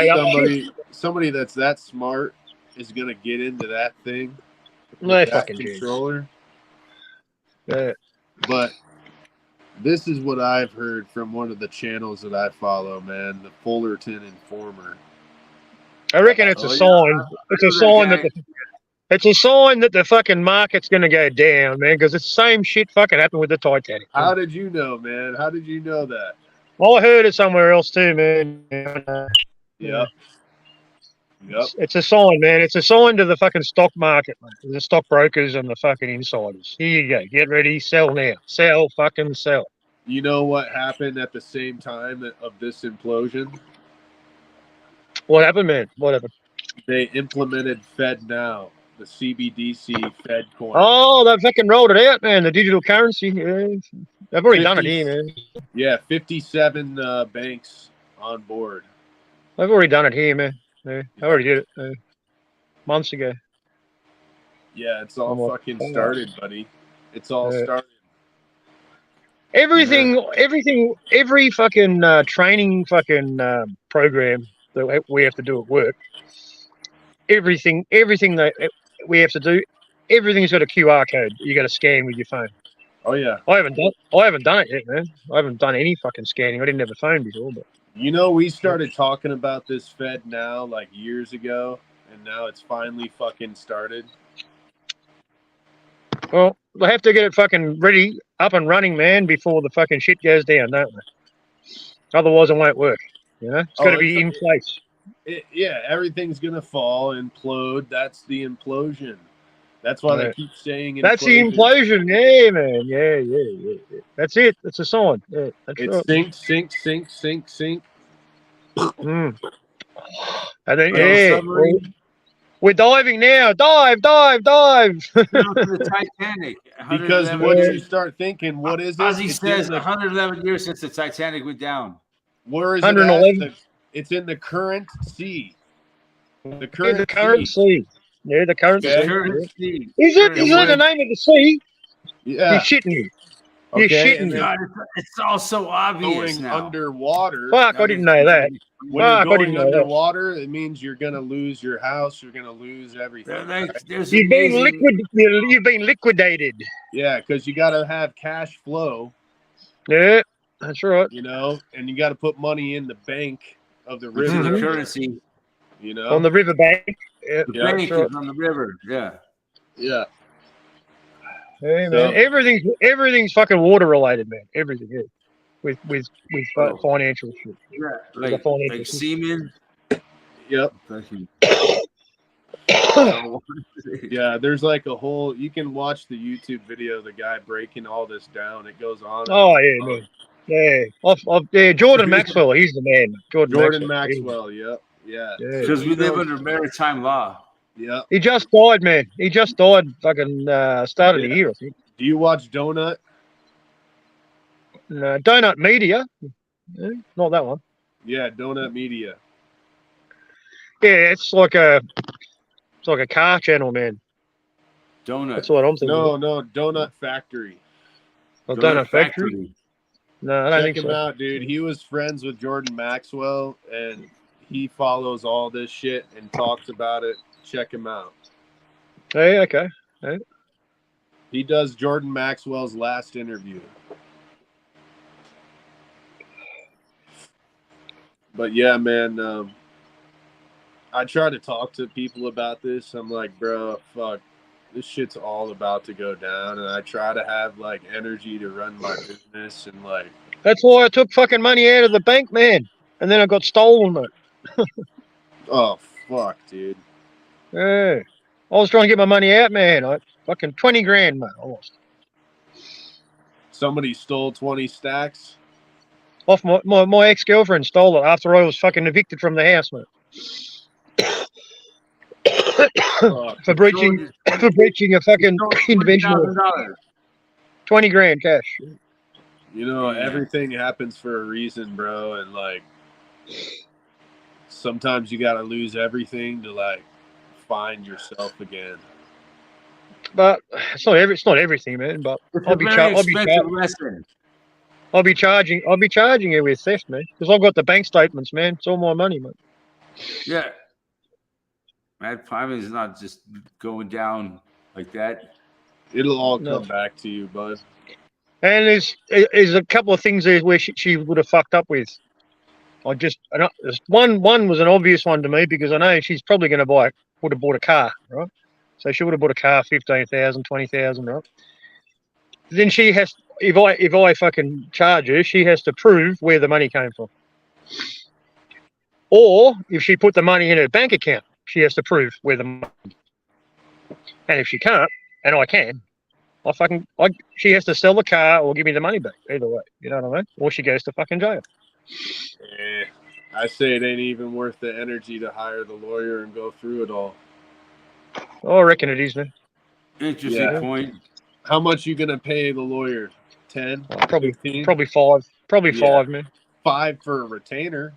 Speaker 3: made up.
Speaker 5: somebody that's that smart is gonna get into that thing?
Speaker 3: No
Speaker 5: with that
Speaker 3: fucking chance.
Speaker 5: controller.
Speaker 3: Yeah.
Speaker 5: But this is what I've heard from one of the channels that I follow, man. The Fullerton Informer.
Speaker 3: I reckon it's a sign. It's a sign that it's a sign that the fucking market's going to go down, man, because it's the same shit fucking happened with the Titanic.
Speaker 5: How did you know, man? How did you know that?
Speaker 3: I heard it somewhere else too, man.
Speaker 5: Yeah. Yep.
Speaker 3: It's a sign, man. It's a sign to the fucking stock market, mate. The stockbrokers and the fucking insiders. Here you go. Get ready. Sell now. Sell. Fucking sell.
Speaker 5: You know what happened at the same time of this implosion?
Speaker 3: What happened, man? What happened?
Speaker 5: They implemented FedNow, the CBDC Fed coin.
Speaker 3: Oh, they fucking rolled it out, man. The digital currency. Yeah. They've already done it
Speaker 5: 50
Speaker 3: here, man.
Speaker 5: Yeah, 57 banks on board.
Speaker 3: They've already done it here, man. Yeah, they already did it months ago.
Speaker 5: Yeah, it's all
Speaker 3: Oh,
Speaker 5: fucking
Speaker 3: oh.
Speaker 5: started, buddy. It's all started.
Speaker 3: Every fucking training fucking program that we have to do at work, everything that we have to do, everything's got a QR code you got to scan with your phone.
Speaker 5: Oh yeah.
Speaker 3: I haven't done it yet, man. I haven't done any fucking scanning. I didn't have a phone before, but
Speaker 5: You know, we started talking about this FedNow like years ago, and now it's finally fucking started.
Speaker 3: well, they have to get it fucking ready, up and running, man, before the fucking shit goes down, don't they? Otherwise, it won't work. You know, it's got to be in place.
Speaker 5: Yeah, everything's gonna fall, implode. That's the implosion. That's why they keep saying implosion.
Speaker 3: That's the implosion. Yeah, man. Yeah. That's it. It's a sign. Yeah, that's
Speaker 5: It's
Speaker 3: right.
Speaker 5: sink.
Speaker 3: Mm. And then,
Speaker 1: Well,
Speaker 3: yeah,
Speaker 1: submarine.
Speaker 3: we're diving now. Dive.
Speaker 1: Down to the Titanic.
Speaker 5: Because
Speaker 1: 111
Speaker 5: once
Speaker 1: years.
Speaker 5: you start thinking, what is it?
Speaker 1: Ozzy
Speaker 5: It's
Speaker 1: says
Speaker 5: in the-
Speaker 1: 111 years since the Titanic went down.
Speaker 5: Where is it
Speaker 3: 111?
Speaker 5: at? It's in the current sea. The
Speaker 3: Yeah,
Speaker 5: current,
Speaker 3: the current sea. Yeah, the current
Speaker 5: Okay.
Speaker 3: sea.
Speaker 1: Current sea.
Speaker 3: Is it
Speaker 1: Current
Speaker 3: the
Speaker 1: wave.
Speaker 3: name of the sea?
Speaker 5: Yeah.
Speaker 3: You're shitting me. You're
Speaker 5: Okay.
Speaker 3: shitting
Speaker 5: And
Speaker 3: me.
Speaker 5: then
Speaker 1: God, it's all so obvious
Speaker 5: going
Speaker 1: now.
Speaker 5: underwater.
Speaker 3: Fuck, I didn't know that.
Speaker 5: When
Speaker 3: Fuck, I
Speaker 5: you're
Speaker 3: didn't
Speaker 5: going
Speaker 3: know that.
Speaker 5: underwater, it means you're gonna lose your house. You're gonna lose everything.
Speaker 1: There's
Speaker 3: You've been
Speaker 1: amazing-
Speaker 3: You've been liquidated.
Speaker 5: Yeah, because you got to have cash flow,
Speaker 3: Yeah, that's right.
Speaker 5: you know, and you got to put money in the bank of the
Speaker 1: which is
Speaker 5: river,
Speaker 1: the currency.
Speaker 5: you know.
Speaker 3: On the riverbank. Yeah,
Speaker 1: The
Speaker 5: Yeah,
Speaker 1: bank
Speaker 3: that's right.
Speaker 1: is on the river. Yeah.
Speaker 5: Yeah.
Speaker 3: Hey, man,
Speaker 5: So-
Speaker 3: everything's fucking water related, man. Everything is with financial shit.
Speaker 1: Yeah.
Speaker 3: The
Speaker 1: Like
Speaker 3: financial system.
Speaker 1: semen.
Speaker 5: Yep.
Speaker 1: Fucking-
Speaker 5: Yeah. There's like a whole. You can watch the YouTube video of the guy breaking all this down. It goes on.
Speaker 3: Oh yeah, man. Yeah, Jordan Maxwell, he's the man.
Speaker 5: Jordan Maxwell. Yep. Yeah.
Speaker 3: Yeah.
Speaker 1: Because we live under maritime law.
Speaker 5: Yep.
Speaker 3: He just died, man. He just died fucking start of the
Speaker 5: Yeah.
Speaker 3: year, I think.
Speaker 5: Do you watch Donut?
Speaker 3: No, Donut Media. Not that one.
Speaker 5: Yeah, Donut Media.
Speaker 3: Yeah, it's like a car channel, man.
Speaker 1: Donut.
Speaker 3: That's what I'm thinking.
Speaker 5: No, Donut Factory.
Speaker 3: Donut Factory. No, I don't
Speaker 5: Check
Speaker 3: think
Speaker 5: him
Speaker 3: so.
Speaker 5: out, dude. He was friends with Jordan Maxwell, and he follows all this shit and talks about it. Check him out.
Speaker 3: Hey, okay.
Speaker 5: He does Jordan Maxwell's last interview. But yeah, man, I try to talk to people about this. I'm like, bro, fuck, this shit's all about to go down, and I try to have like energy to run my business and like.
Speaker 3: That's why I took fucking money out of the bank, man. And then I got stolen, mate.
Speaker 5: Oh fuck, dude.
Speaker 3: Yeah. I was trying to get my money out, man. I fucking 20 grand, mate. I lost.
Speaker 5: Somebody stole 20 stacks.
Speaker 3: Off my ex-girlfriend stole it after I was fucking evicted from the house, mate.
Speaker 5: Fuck.
Speaker 3: for breaching a fucking intervention.
Speaker 1: $20,000.
Speaker 3: 20 grand cash.
Speaker 5: You know,
Speaker 1: Yeah.
Speaker 5: everything happens for a reason, bro. And like, sometimes you gotta lose everything to like find yourself again.
Speaker 3: But it's not everything, man. But
Speaker 1: It's
Speaker 3: I'll
Speaker 1: a
Speaker 3: be
Speaker 1: very
Speaker 3: I'll be
Speaker 1: expensive lesson.
Speaker 3: charging you with theft, man. Because I've got the bank statements, man. It's all my money, man.
Speaker 1: Yeah. Mad Prime is not just going down like that.
Speaker 5: It'll all
Speaker 3: No.
Speaker 5: come back to you, bud.
Speaker 3: And there's a couple of things there where she would have fucked up with. One was an obvious one to me because I know she's probably going to would have bought a car, right? So she would have bought a car, 15,000, 20,000, right? Then she has, if I fucking charge her, she has to prove where the money came from. Or if she put the money in her bank account, she has to prove where the money is. And if she can't, and I can, she has to sell the car or give me the money back. Either way, you know what I mean? Or she goes to fucking jail.
Speaker 5: I say it ain't even worth the energy to hire the lawyer and go through it all.
Speaker 3: Oh, I reckon it is, man.
Speaker 1: Interesting
Speaker 5: Yeah.
Speaker 1: point.
Speaker 5: How much you gonna pay the lawyer? 10?
Speaker 3: Probably
Speaker 5: 15?
Speaker 3: 5. Probably
Speaker 5: Yeah.
Speaker 3: 5, man.
Speaker 5: 5 for a retainer.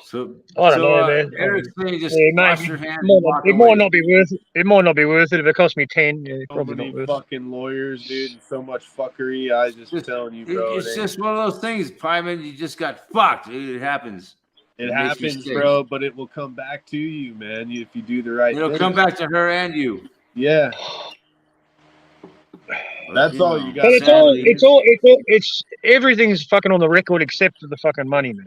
Speaker 1: So,
Speaker 3: I don't know, man.
Speaker 1: Eric's saying just
Speaker 3: Yeah,
Speaker 1: wash
Speaker 3: maybe.
Speaker 1: your hands.
Speaker 3: It
Speaker 1: and walk
Speaker 3: might
Speaker 1: away.
Speaker 3: not be worth it. It might not be worth it if it cost me 10. Yeah,
Speaker 5: So
Speaker 3: probably
Speaker 5: many
Speaker 3: not worth it.
Speaker 5: fucking lawyers, dude, and so much fuckery. I just telling you, bro.
Speaker 1: It's just one of those things, Pyman. You just got fucked. It happens.
Speaker 5: It
Speaker 1: makes me
Speaker 5: happens,
Speaker 1: sick.
Speaker 5: bro, but it will come back to you, man. If you do the right
Speaker 1: It'll
Speaker 5: thing.
Speaker 1: come back to her and you.
Speaker 5: Yeah. That's all you got.
Speaker 3: But it's everything's fucking on the record except for the fucking money, man.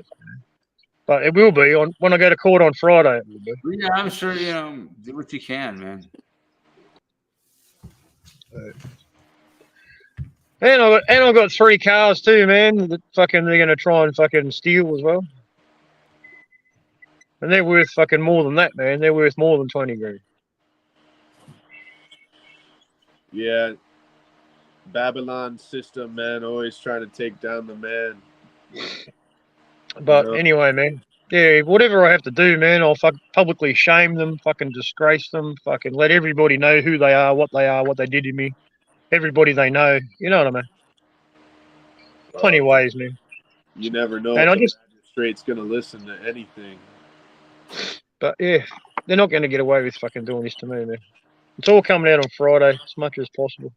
Speaker 3: But it will be when I go to court on Friday. It will be.
Speaker 1: Yeah, I'm sure, do what you can, man.
Speaker 3: And I got 3 cars too, man. That fucking they're gonna try and fucking steal as well. And they're worth fucking more than that, man. They're worth more than 20 grand.
Speaker 5: Yeah. Babylon system, man, always trying to take down the man.
Speaker 3: But
Speaker 5: Yeah.
Speaker 3: anyway, man. Yeah, whatever I have to do, man, I'll publicly shame them, fucking disgrace them, fucking let everybody know who they are, what they did to me. Everybody they know. You know what I mean? Plenty of ways, man.
Speaker 5: You never know
Speaker 3: And
Speaker 5: if
Speaker 3: I just-
Speaker 5: the magistrate's gonna listen to anything.
Speaker 3: But yeah, they're not going to get away with fucking doing this to me, man. It's all coming out on Friday as much as possible.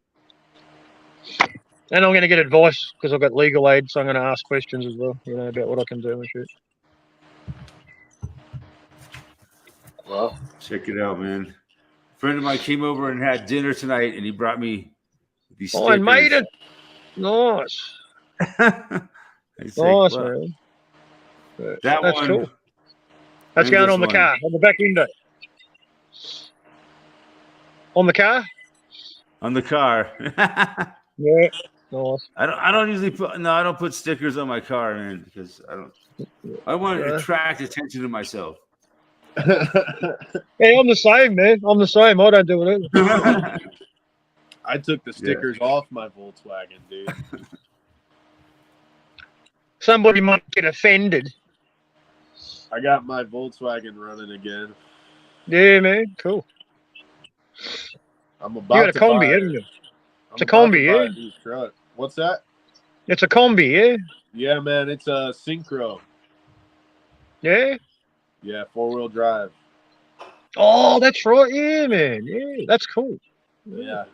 Speaker 3: And I'm going to get advice because I've got legal aid, so I'm going to ask questions as well, about what I can do and shit.
Speaker 1: Well, check it out, man. A friend of mine came over and had dinner tonight, and he brought me these stickers.
Speaker 3: Oh, I made it. Nice.
Speaker 1: Nice,
Speaker 3: Man.
Speaker 1: That
Speaker 3: That's
Speaker 1: one.
Speaker 3: cool. That's
Speaker 1: and
Speaker 3: going
Speaker 1: this
Speaker 3: on the
Speaker 1: one.
Speaker 3: car, on the back window. On the car?
Speaker 1: On the car.
Speaker 3: Yeah. Nice.
Speaker 1: I don't usually I don't put stickers on my car, man, because I want to
Speaker 3: Yeah.
Speaker 1: attract attention to myself.
Speaker 3: Hey, I'm the same, man. I'm the same. I don't do it either.
Speaker 5: I took the stickers off my Volkswagen, dude.
Speaker 3: Somebody might get offended.
Speaker 5: I got my Volkswagen running again.
Speaker 3: Yeah, man. Cool.
Speaker 5: I'm
Speaker 3: You
Speaker 5: about
Speaker 3: got a
Speaker 5: to
Speaker 3: combi,
Speaker 5: buy-
Speaker 3: haven't you?
Speaker 5: I'm
Speaker 3: It's a
Speaker 5: about to
Speaker 3: combi,
Speaker 5: buy
Speaker 3: yeah?
Speaker 5: a new truck. What's that?
Speaker 3: It's a combi, yeah?
Speaker 5: Yeah, man, it's a Synchro.
Speaker 3: Yeah?
Speaker 5: Yeah, 4-wheel drive.
Speaker 3: Oh, that's right. Yeah, man. Yeah, that's cool.
Speaker 5: Yeah.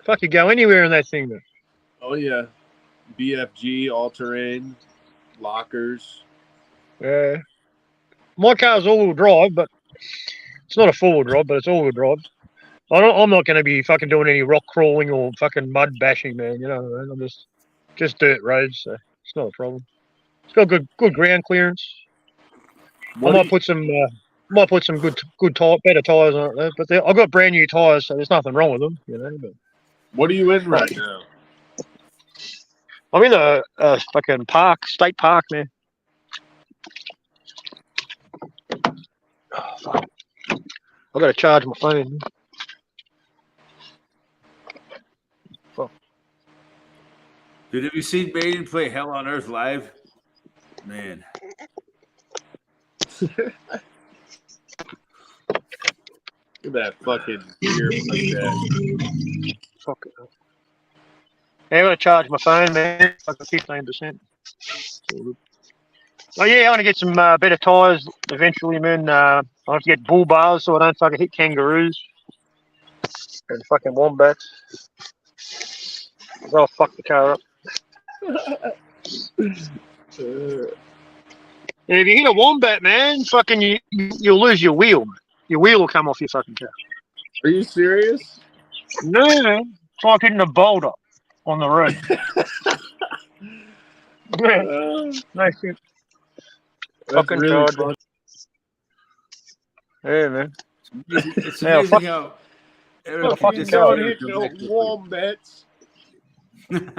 Speaker 3: Fuck, you go anywhere in that thing, man.
Speaker 5: Oh yeah. BFG, all-terrain, lockers.
Speaker 3: Yeah. My car's all-wheel drive, but it's not a four-wheel drive, but it's all-wheel drive. I'm not going to be fucking doing any rock crawling or fucking mud bashing, man. You know what I mean? I'm just dirt roads, so it's not a problem. It's got good ground clearance.
Speaker 5: What
Speaker 3: I might put some better tires on it, though. But I've got brand new tires, so there's nothing wrong with them, But
Speaker 5: What are you in right now?
Speaker 3: I'm in a fucking state park, man. Oh, fuck. I've got to charge my phone.
Speaker 1: Dude, have you seen Maiden play Hell on Earth live? Man.
Speaker 5: Look at that fucking beer mustache.
Speaker 3: Fuck it. Yeah, I'm going to charge my phone, man. Fucking 15%. Oh, yeah, I want to get some better tyres eventually, man. I have to get bull bars so I don't fucking hit kangaroos and fucking wombats. I'll fuck the car up. Yeah, if you hit a wombat, man, fucking you'll lose your wheel. Your wheel will come off your fucking car.
Speaker 5: Are you serious?
Speaker 3: No, man. It's like hitting a boulder on the road. Yeah, no shit.
Speaker 5: That's
Speaker 3: Fucking
Speaker 5: really
Speaker 3: God,
Speaker 5: fun.
Speaker 3: Yeah, man.
Speaker 1: It's
Speaker 3: Yeah,
Speaker 1: amazing
Speaker 3: fuck-
Speaker 1: how Eric
Speaker 3: fuck
Speaker 1: can
Speaker 3: fucking
Speaker 1: just
Speaker 3: God,
Speaker 1: never
Speaker 5: hit no
Speaker 1: connect with
Speaker 5: wombats.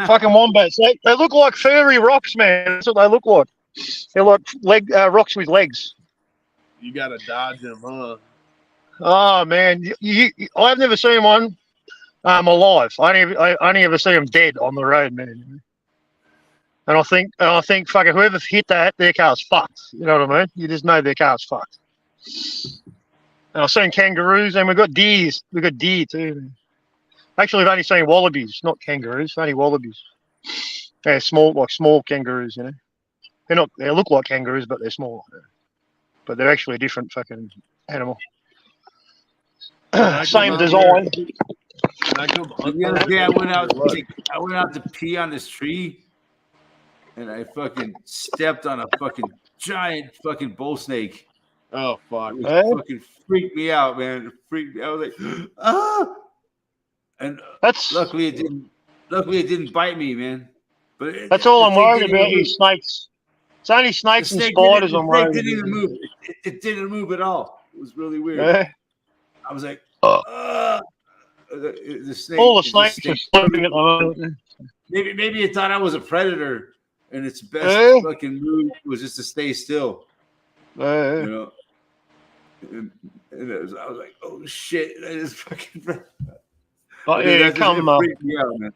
Speaker 3: Fucking wombats. They look like furry rocks, man. That's what they look like. They're like rocks with legs.
Speaker 5: You got to dodge them, huh?
Speaker 3: Oh man, I've never seen one alive. I only ever see them dead on the road, man. And I think fucking whoever hit that, their car's fucked. You know what I mean? You just know their car's fucked. And I've seen kangaroos, and we've got deer. We've got deer too. Actually, I've only seen wallabies, not kangaroos. Only wallabies. They're small, like small kangaroos. You know, they're not. They look like kangaroos, but they're small. But they're actually a different fucking animal. Same design.
Speaker 5: Can I come hunt
Speaker 1: The other day I went out.
Speaker 5: or what?
Speaker 1: I went out to pee on this tree, and I fucking stepped on a fucking giant fucking bull snake.
Speaker 5: Oh fuck!
Speaker 1: It
Speaker 3: Eh?
Speaker 1: fucking freaked me out, man. It freaked me. I was like, ah. And
Speaker 3: That's
Speaker 1: luckily it didn't. Luckily it didn't bite me, man. But
Speaker 3: that's all I'm
Speaker 1: the thing
Speaker 3: worried
Speaker 1: didn't
Speaker 3: about
Speaker 1: even
Speaker 3: is snakes. It's only
Speaker 1: The
Speaker 3: snakes and
Speaker 1: snake
Speaker 3: spiders
Speaker 1: didn't,
Speaker 3: I'm
Speaker 1: the snake
Speaker 3: worried
Speaker 1: didn't even
Speaker 3: about.
Speaker 1: move. It didn't move at all. It was really weird.
Speaker 3: Eh?
Speaker 1: I was like,
Speaker 3: Oh.
Speaker 1: the snake.
Speaker 3: All the
Speaker 1: it just
Speaker 3: snakes are
Speaker 1: stayed-
Speaker 3: swimming at the moment.
Speaker 1: Maybe it thought I was a predator, and its best
Speaker 3: Eh?
Speaker 1: fucking move was just to stay still.
Speaker 3: Eh?
Speaker 1: You know. And I was like, oh shit, that is fucking.
Speaker 3: But
Speaker 1: Dude,
Speaker 3: yeah,
Speaker 1: that just-
Speaker 3: come
Speaker 1: it
Speaker 3: up.
Speaker 1: freaked me out, man.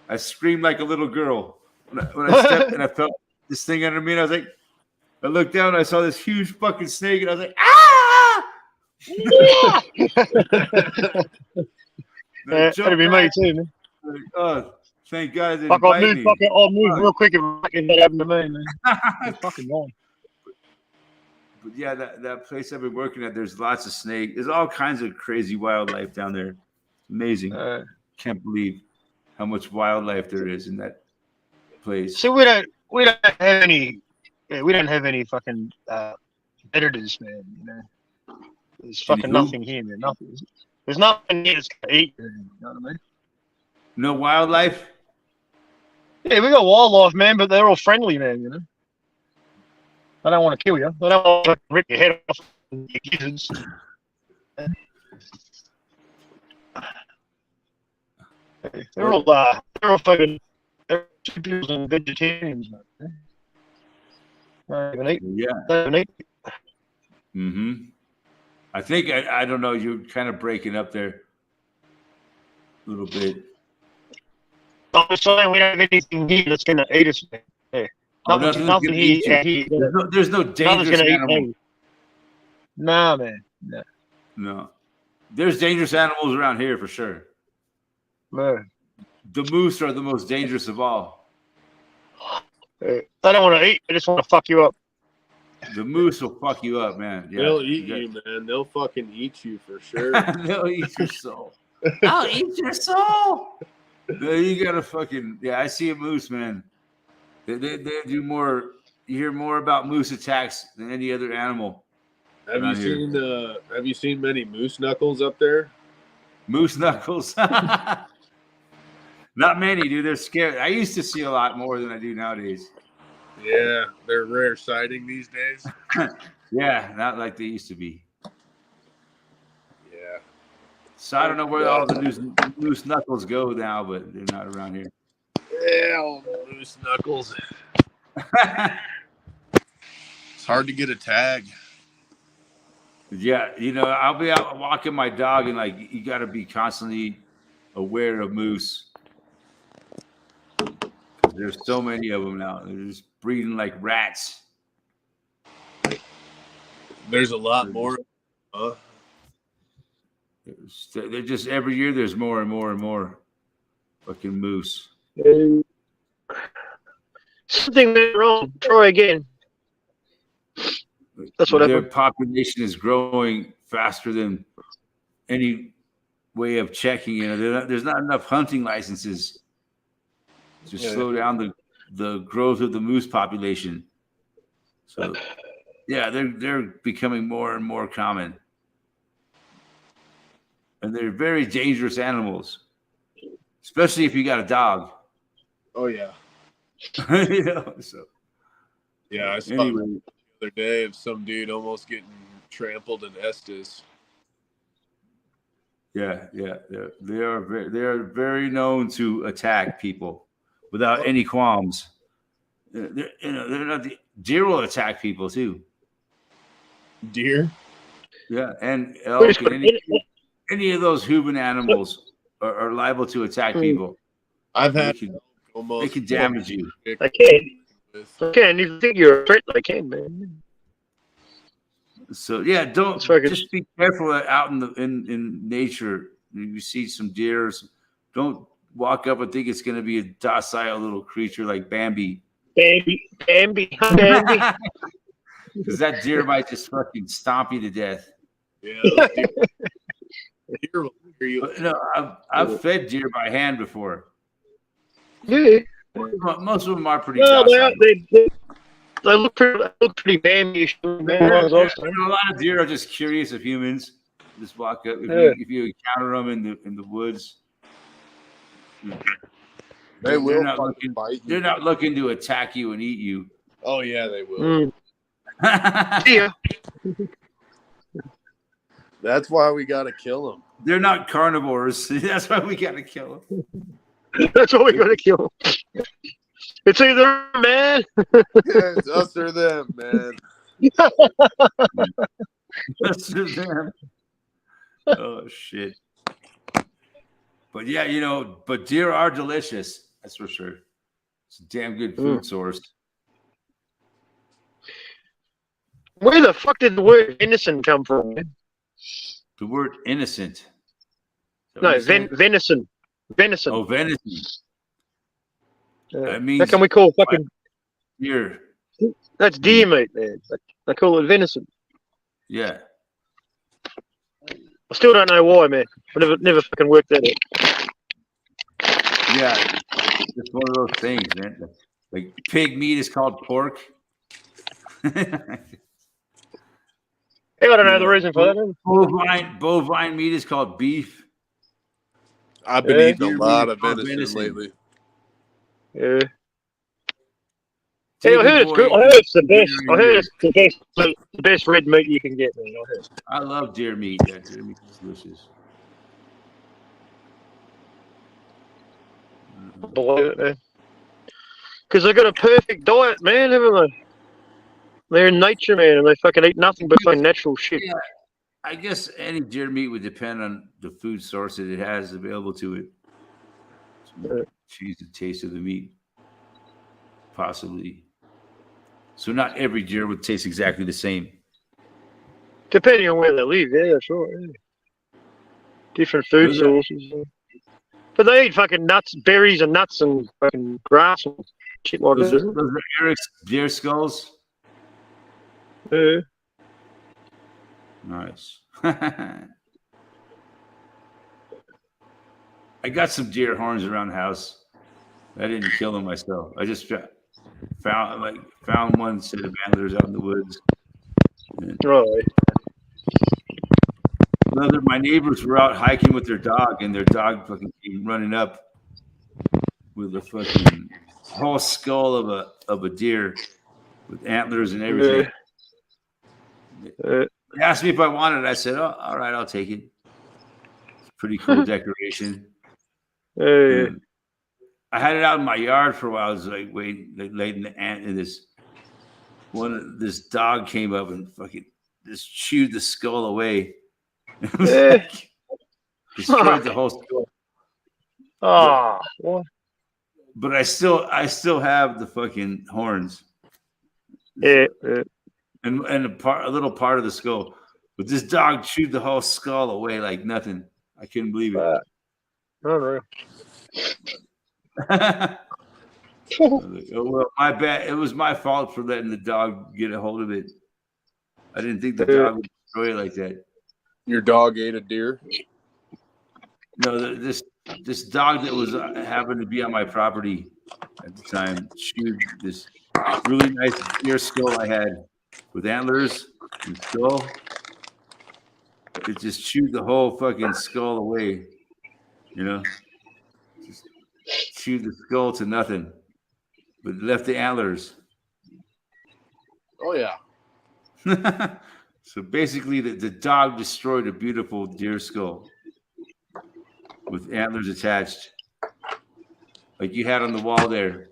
Speaker 1: I screamed like a little girl when I stepped and I felt this thing under me, and I was like, I looked down, and I saw this huge fucking snake, and I was like, ah! And I jumped
Speaker 3: That'd be me
Speaker 1: back,
Speaker 3: too, man.
Speaker 1: like, oh, thank God it didn't
Speaker 3: Fuck, I'll
Speaker 1: bite
Speaker 3: move,
Speaker 1: me.
Speaker 3: I'll move real quick and fucking that happened to me, man. It's fucking gone.
Speaker 1: But yeah, that place I've been working at, there's lots of snake. There's all kinds of crazy wildlife down there. Amazing. Can't believe how much wildlife there is in that place.
Speaker 3: So we don't have any fucking predators, man. You know, there's fucking
Speaker 1: who?
Speaker 3: nothing here, man. Nothing. There's nothing here that's gonna eat. Man, you know what I mean?
Speaker 1: No wildlife?
Speaker 3: Yeah, we got wildlife, man, but they're all friendly, man. You know, they don't want to kill you. They don't want to rip your head off and your gizzards. They're all fucking people and vegetarians, man. They even eat.
Speaker 1: Yeah.
Speaker 3: They even eat.
Speaker 1: Mm-hmm. I think I don't know. You're kind of breaking up there a little bit.
Speaker 3: I'm just saying we don't have anything here that's gonna eat us. Man. Yeah.
Speaker 1: Oh,
Speaker 3: Nothing
Speaker 1: nothing's gonna eat you.
Speaker 3: here.
Speaker 1: There's no
Speaker 3: Nothing's
Speaker 1: dangerous
Speaker 3: gonna eat
Speaker 1: animal.
Speaker 3: me. Nah, man. No.
Speaker 1: No. There's dangerous animals around here for sure.
Speaker 3: No.
Speaker 1: The moose are the most dangerous of all.
Speaker 3: They don't want to eat. They just want to fuck you up.
Speaker 1: The moose will fuck you up, man. Yeah,
Speaker 5: They'll eat
Speaker 1: got-
Speaker 5: you, man. They'll fucking eat you for sure.
Speaker 1: They'll eat your soul. I'll eat your soul. No, you gotta fucking I see a moose, man. They do more. You hear more about moose attacks than any other animal.
Speaker 5: Have
Speaker 1: Around
Speaker 5: you seen many moose knuckles up there?
Speaker 1: Moose knuckles. Not many, dude. They're scared. I used to see a lot more than I do nowadays.
Speaker 5: Yeah, they're rare sighting these days.
Speaker 1: Yeah, not like they used to be.
Speaker 5: Yeah.
Speaker 1: So I don't know where all the moose knuckles go now, but they're not around here.
Speaker 5: Yeah, old moose knuckles. It's hard to get a tag.
Speaker 1: Yeah, I'll be out walking my dog, and like you got to be constantly aware of moose. There's so many of them now. They're just breeding like rats.
Speaker 5: There's a lot more.
Speaker 1: They're just every year. There's more and more and more fucking moose.
Speaker 3: Something went wrong. Try again. That's what
Speaker 1: Their
Speaker 3: happened.
Speaker 1: population is growing faster than any way of checking. There's not enough hunting licenses to slow down the growth of the moose population. So, yeah, they're becoming more and more common, and they're very dangerous animals, especially if you got a dog.
Speaker 5: Oh yeah.
Speaker 1: So
Speaker 5: Yeah, I saw
Speaker 1: anyway,
Speaker 5: the other day of some dude almost getting trampled in Estes.
Speaker 1: yeah, they are very known to attack people without any qualms. they're not deer will attack people too.
Speaker 5: Deer.
Speaker 1: Yeah, and elk and any of those human animals are liable to attack people.
Speaker 5: I've
Speaker 1: They
Speaker 5: had
Speaker 1: can, they
Speaker 5: almost
Speaker 1: can damage you.
Speaker 3: They can.
Speaker 5: with-
Speaker 3: They can. If you think you're a threat, they can, man.
Speaker 1: So yeah, don't
Speaker 3: That's fucking-
Speaker 1: just be careful out in nature. You see some deer, don't walk up and think it's going to be a docile little creature like Bambi.
Speaker 3: Bambi.
Speaker 1: Because that deer might just fucking stomp you to death.
Speaker 5: Yeah, those deer will hear you.
Speaker 1: But, I've fed deer by hand before.
Speaker 3: Yeah.
Speaker 1: Most of them are pretty
Speaker 3: No,
Speaker 1: docile.
Speaker 3: they look pretty Bambi-ish.
Speaker 1: A lot of deer are just curious of humans. Just walk up if you encounter them in the woods.
Speaker 5: They will
Speaker 1: not
Speaker 5: fucking
Speaker 1: looking.
Speaker 5: bite you.
Speaker 1: They're not looking to attack you and eat you.
Speaker 5: Oh yeah, they will.
Speaker 3: Yeah.
Speaker 5: That's why we gotta kill them.
Speaker 1: They're not carnivores. That's why we gotta kill them.
Speaker 3: That's what we gotta kill. It's either man.
Speaker 5: It's us or them, man.
Speaker 1: That's them. Oh shit. But yeah, but deer are delicious. That's for sure. It's a damn good food source.
Speaker 3: Where the fuck did the word venison come from, man?
Speaker 1: The word innocent. Is that
Speaker 3: No,
Speaker 1: what you said?
Speaker 3: venison. Venison.
Speaker 1: Oh, venison. That means
Speaker 3: How can we call fucking
Speaker 1: deer.
Speaker 3: that's deer meat, man? They call it venison.
Speaker 1: Yeah.
Speaker 3: I still don't know why, man. I never fucking worked that out.
Speaker 1: Yeah. It's one of those things, man. Like pig meat is called pork.
Speaker 3: Hey, I don't know the reason for that. Man.
Speaker 1: Bovine meat is called beef.
Speaker 5: I've been
Speaker 3: Yeah.
Speaker 5: eating a lot of
Speaker 1: Venison.
Speaker 5: venison lately.
Speaker 3: Yeah. Hey, I heard it's good. I heard it's the best. I heard it's the best red meat you can get, man. I heard.
Speaker 1: I love deer meat. Yeah, deer meat is delicious.
Speaker 3: I believe it, man. Because they got a perfect diet, man, haven't they? They're in nature, man, and they fucking eat nothing but fucking natural shit.
Speaker 1: Yeah. I guess any deer meat would depend on the food source that it has available to it. Choose the taste of the meat, possibly. So not every deer would taste exactly the same.
Speaker 3: Depending on where they live, yeah, that's right. Yeah. Different food
Speaker 1: Yeah.
Speaker 3: sources. Yeah. But they eat fucking nuts, berries, and nuts, and fucking grass and shit like
Speaker 1: Those
Speaker 3: that.
Speaker 1: are Eric's deer skulls.
Speaker 3: Yeah.
Speaker 1: Nice. I got some deer horns around the house. I didn't kill them myself. I just found one set of antlers out in the woods. And
Speaker 3: Right.
Speaker 1: my neighbors were out hiking with their dog, and their dog fucking came running up with a fucking whole skull of a deer with antlers and everything. They asked me if I wanted it. I said, "Oh, all right, I'll take it." It's a pretty cool decoration.
Speaker 3: Yeah.
Speaker 1: I had it out in my yard for a while. I was like letting the ant in this. This dog came up and fucking just chewed the skull away. It was like, destroyed the whole skull.
Speaker 3: Oh, what?
Speaker 1: But I still have the fucking horns.
Speaker 3: Yeah.
Speaker 1: And a little part of the skull. But this dog chewed the whole skull away like nothing. I couldn't believe it.
Speaker 3: I don't know.
Speaker 1: I was like, oh, well, my bad. It was my fault for letting the dog get a hold of it. I didn't think the dog would destroy it like that.
Speaker 5: Your dog ate a deer?
Speaker 1: No, this dog that was happened to be on my property at the time chewed this really nice deer skull I had with antlers and skull. It just chewed the whole fucking skull away, Just chewed the skull to nothing, but left the antlers.
Speaker 5: Oh yeah.
Speaker 1: So basically, the dog destroyed a beautiful deer skull with antlers attached, like you had on the wall there.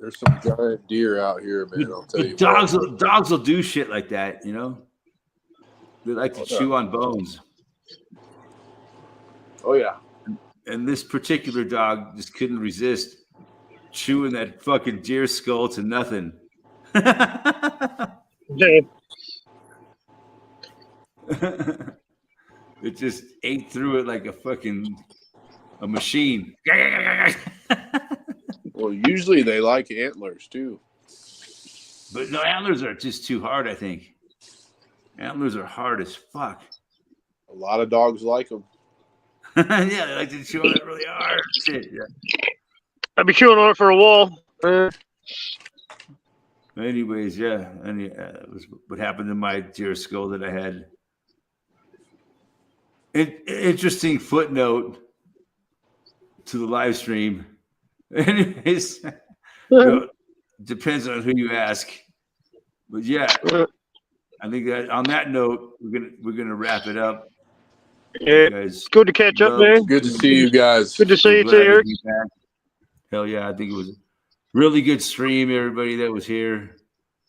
Speaker 5: There's some giant deer out here, man. I'll tell you.
Speaker 1: Dogs
Speaker 5: what.
Speaker 1: will do shit like that, you know. They like to chew on bones.
Speaker 5: Oh yeah.
Speaker 1: And this particular dog just couldn't resist chewing that fucking deer skull to nothing.
Speaker 3: Yeah.
Speaker 1: It just ate through it like a machine.
Speaker 5: Well, usually they like antlers too.
Speaker 1: But no, antlers are just too hard, I think. Antlers are hard as fuck.
Speaker 5: A lot of dogs like them.
Speaker 1: Yeah, they like to chew on it really hard. Shit, yeah.
Speaker 3: I've been chewing on it for a while.
Speaker 1: Anyways, yeah. It was what happened to my deer skull that I had. Interesting footnote to the live stream. Anyways, depends on who you ask. But yeah, I think that on that note, we're gonna wrap it up.
Speaker 3: Yeah,
Speaker 1: Guys,
Speaker 3: it's good to catch up, man.
Speaker 5: Good to see you guys.
Speaker 3: Good to see you
Speaker 1: glad
Speaker 3: too,
Speaker 1: to
Speaker 3: Eric.
Speaker 1: be back. Hell yeah, I think it was a really good stream. Everybody that was here.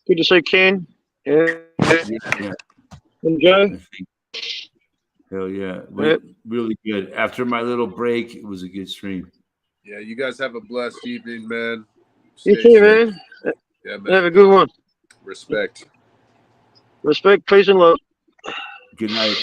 Speaker 3: Good to see Ken. Yeah.
Speaker 1: Yeah.
Speaker 3: And Joe.
Speaker 1: Hell yeah.
Speaker 3: Yep.
Speaker 1: Really good. After my little break, it was a good stream.
Speaker 5: Yeah, you guys have a blessed evening, man.
Speaker 3: You
Speaker 5: Stay
Speaker 3: too,
Speaker 5: safe.
Speaker 3: man.
Speaker 5: Yeah, man.
Speaker 3: Have a good one.
Speaker 5: Respect.
Speaker 3: Respect, peace, and love.
Speaker 1: Good night.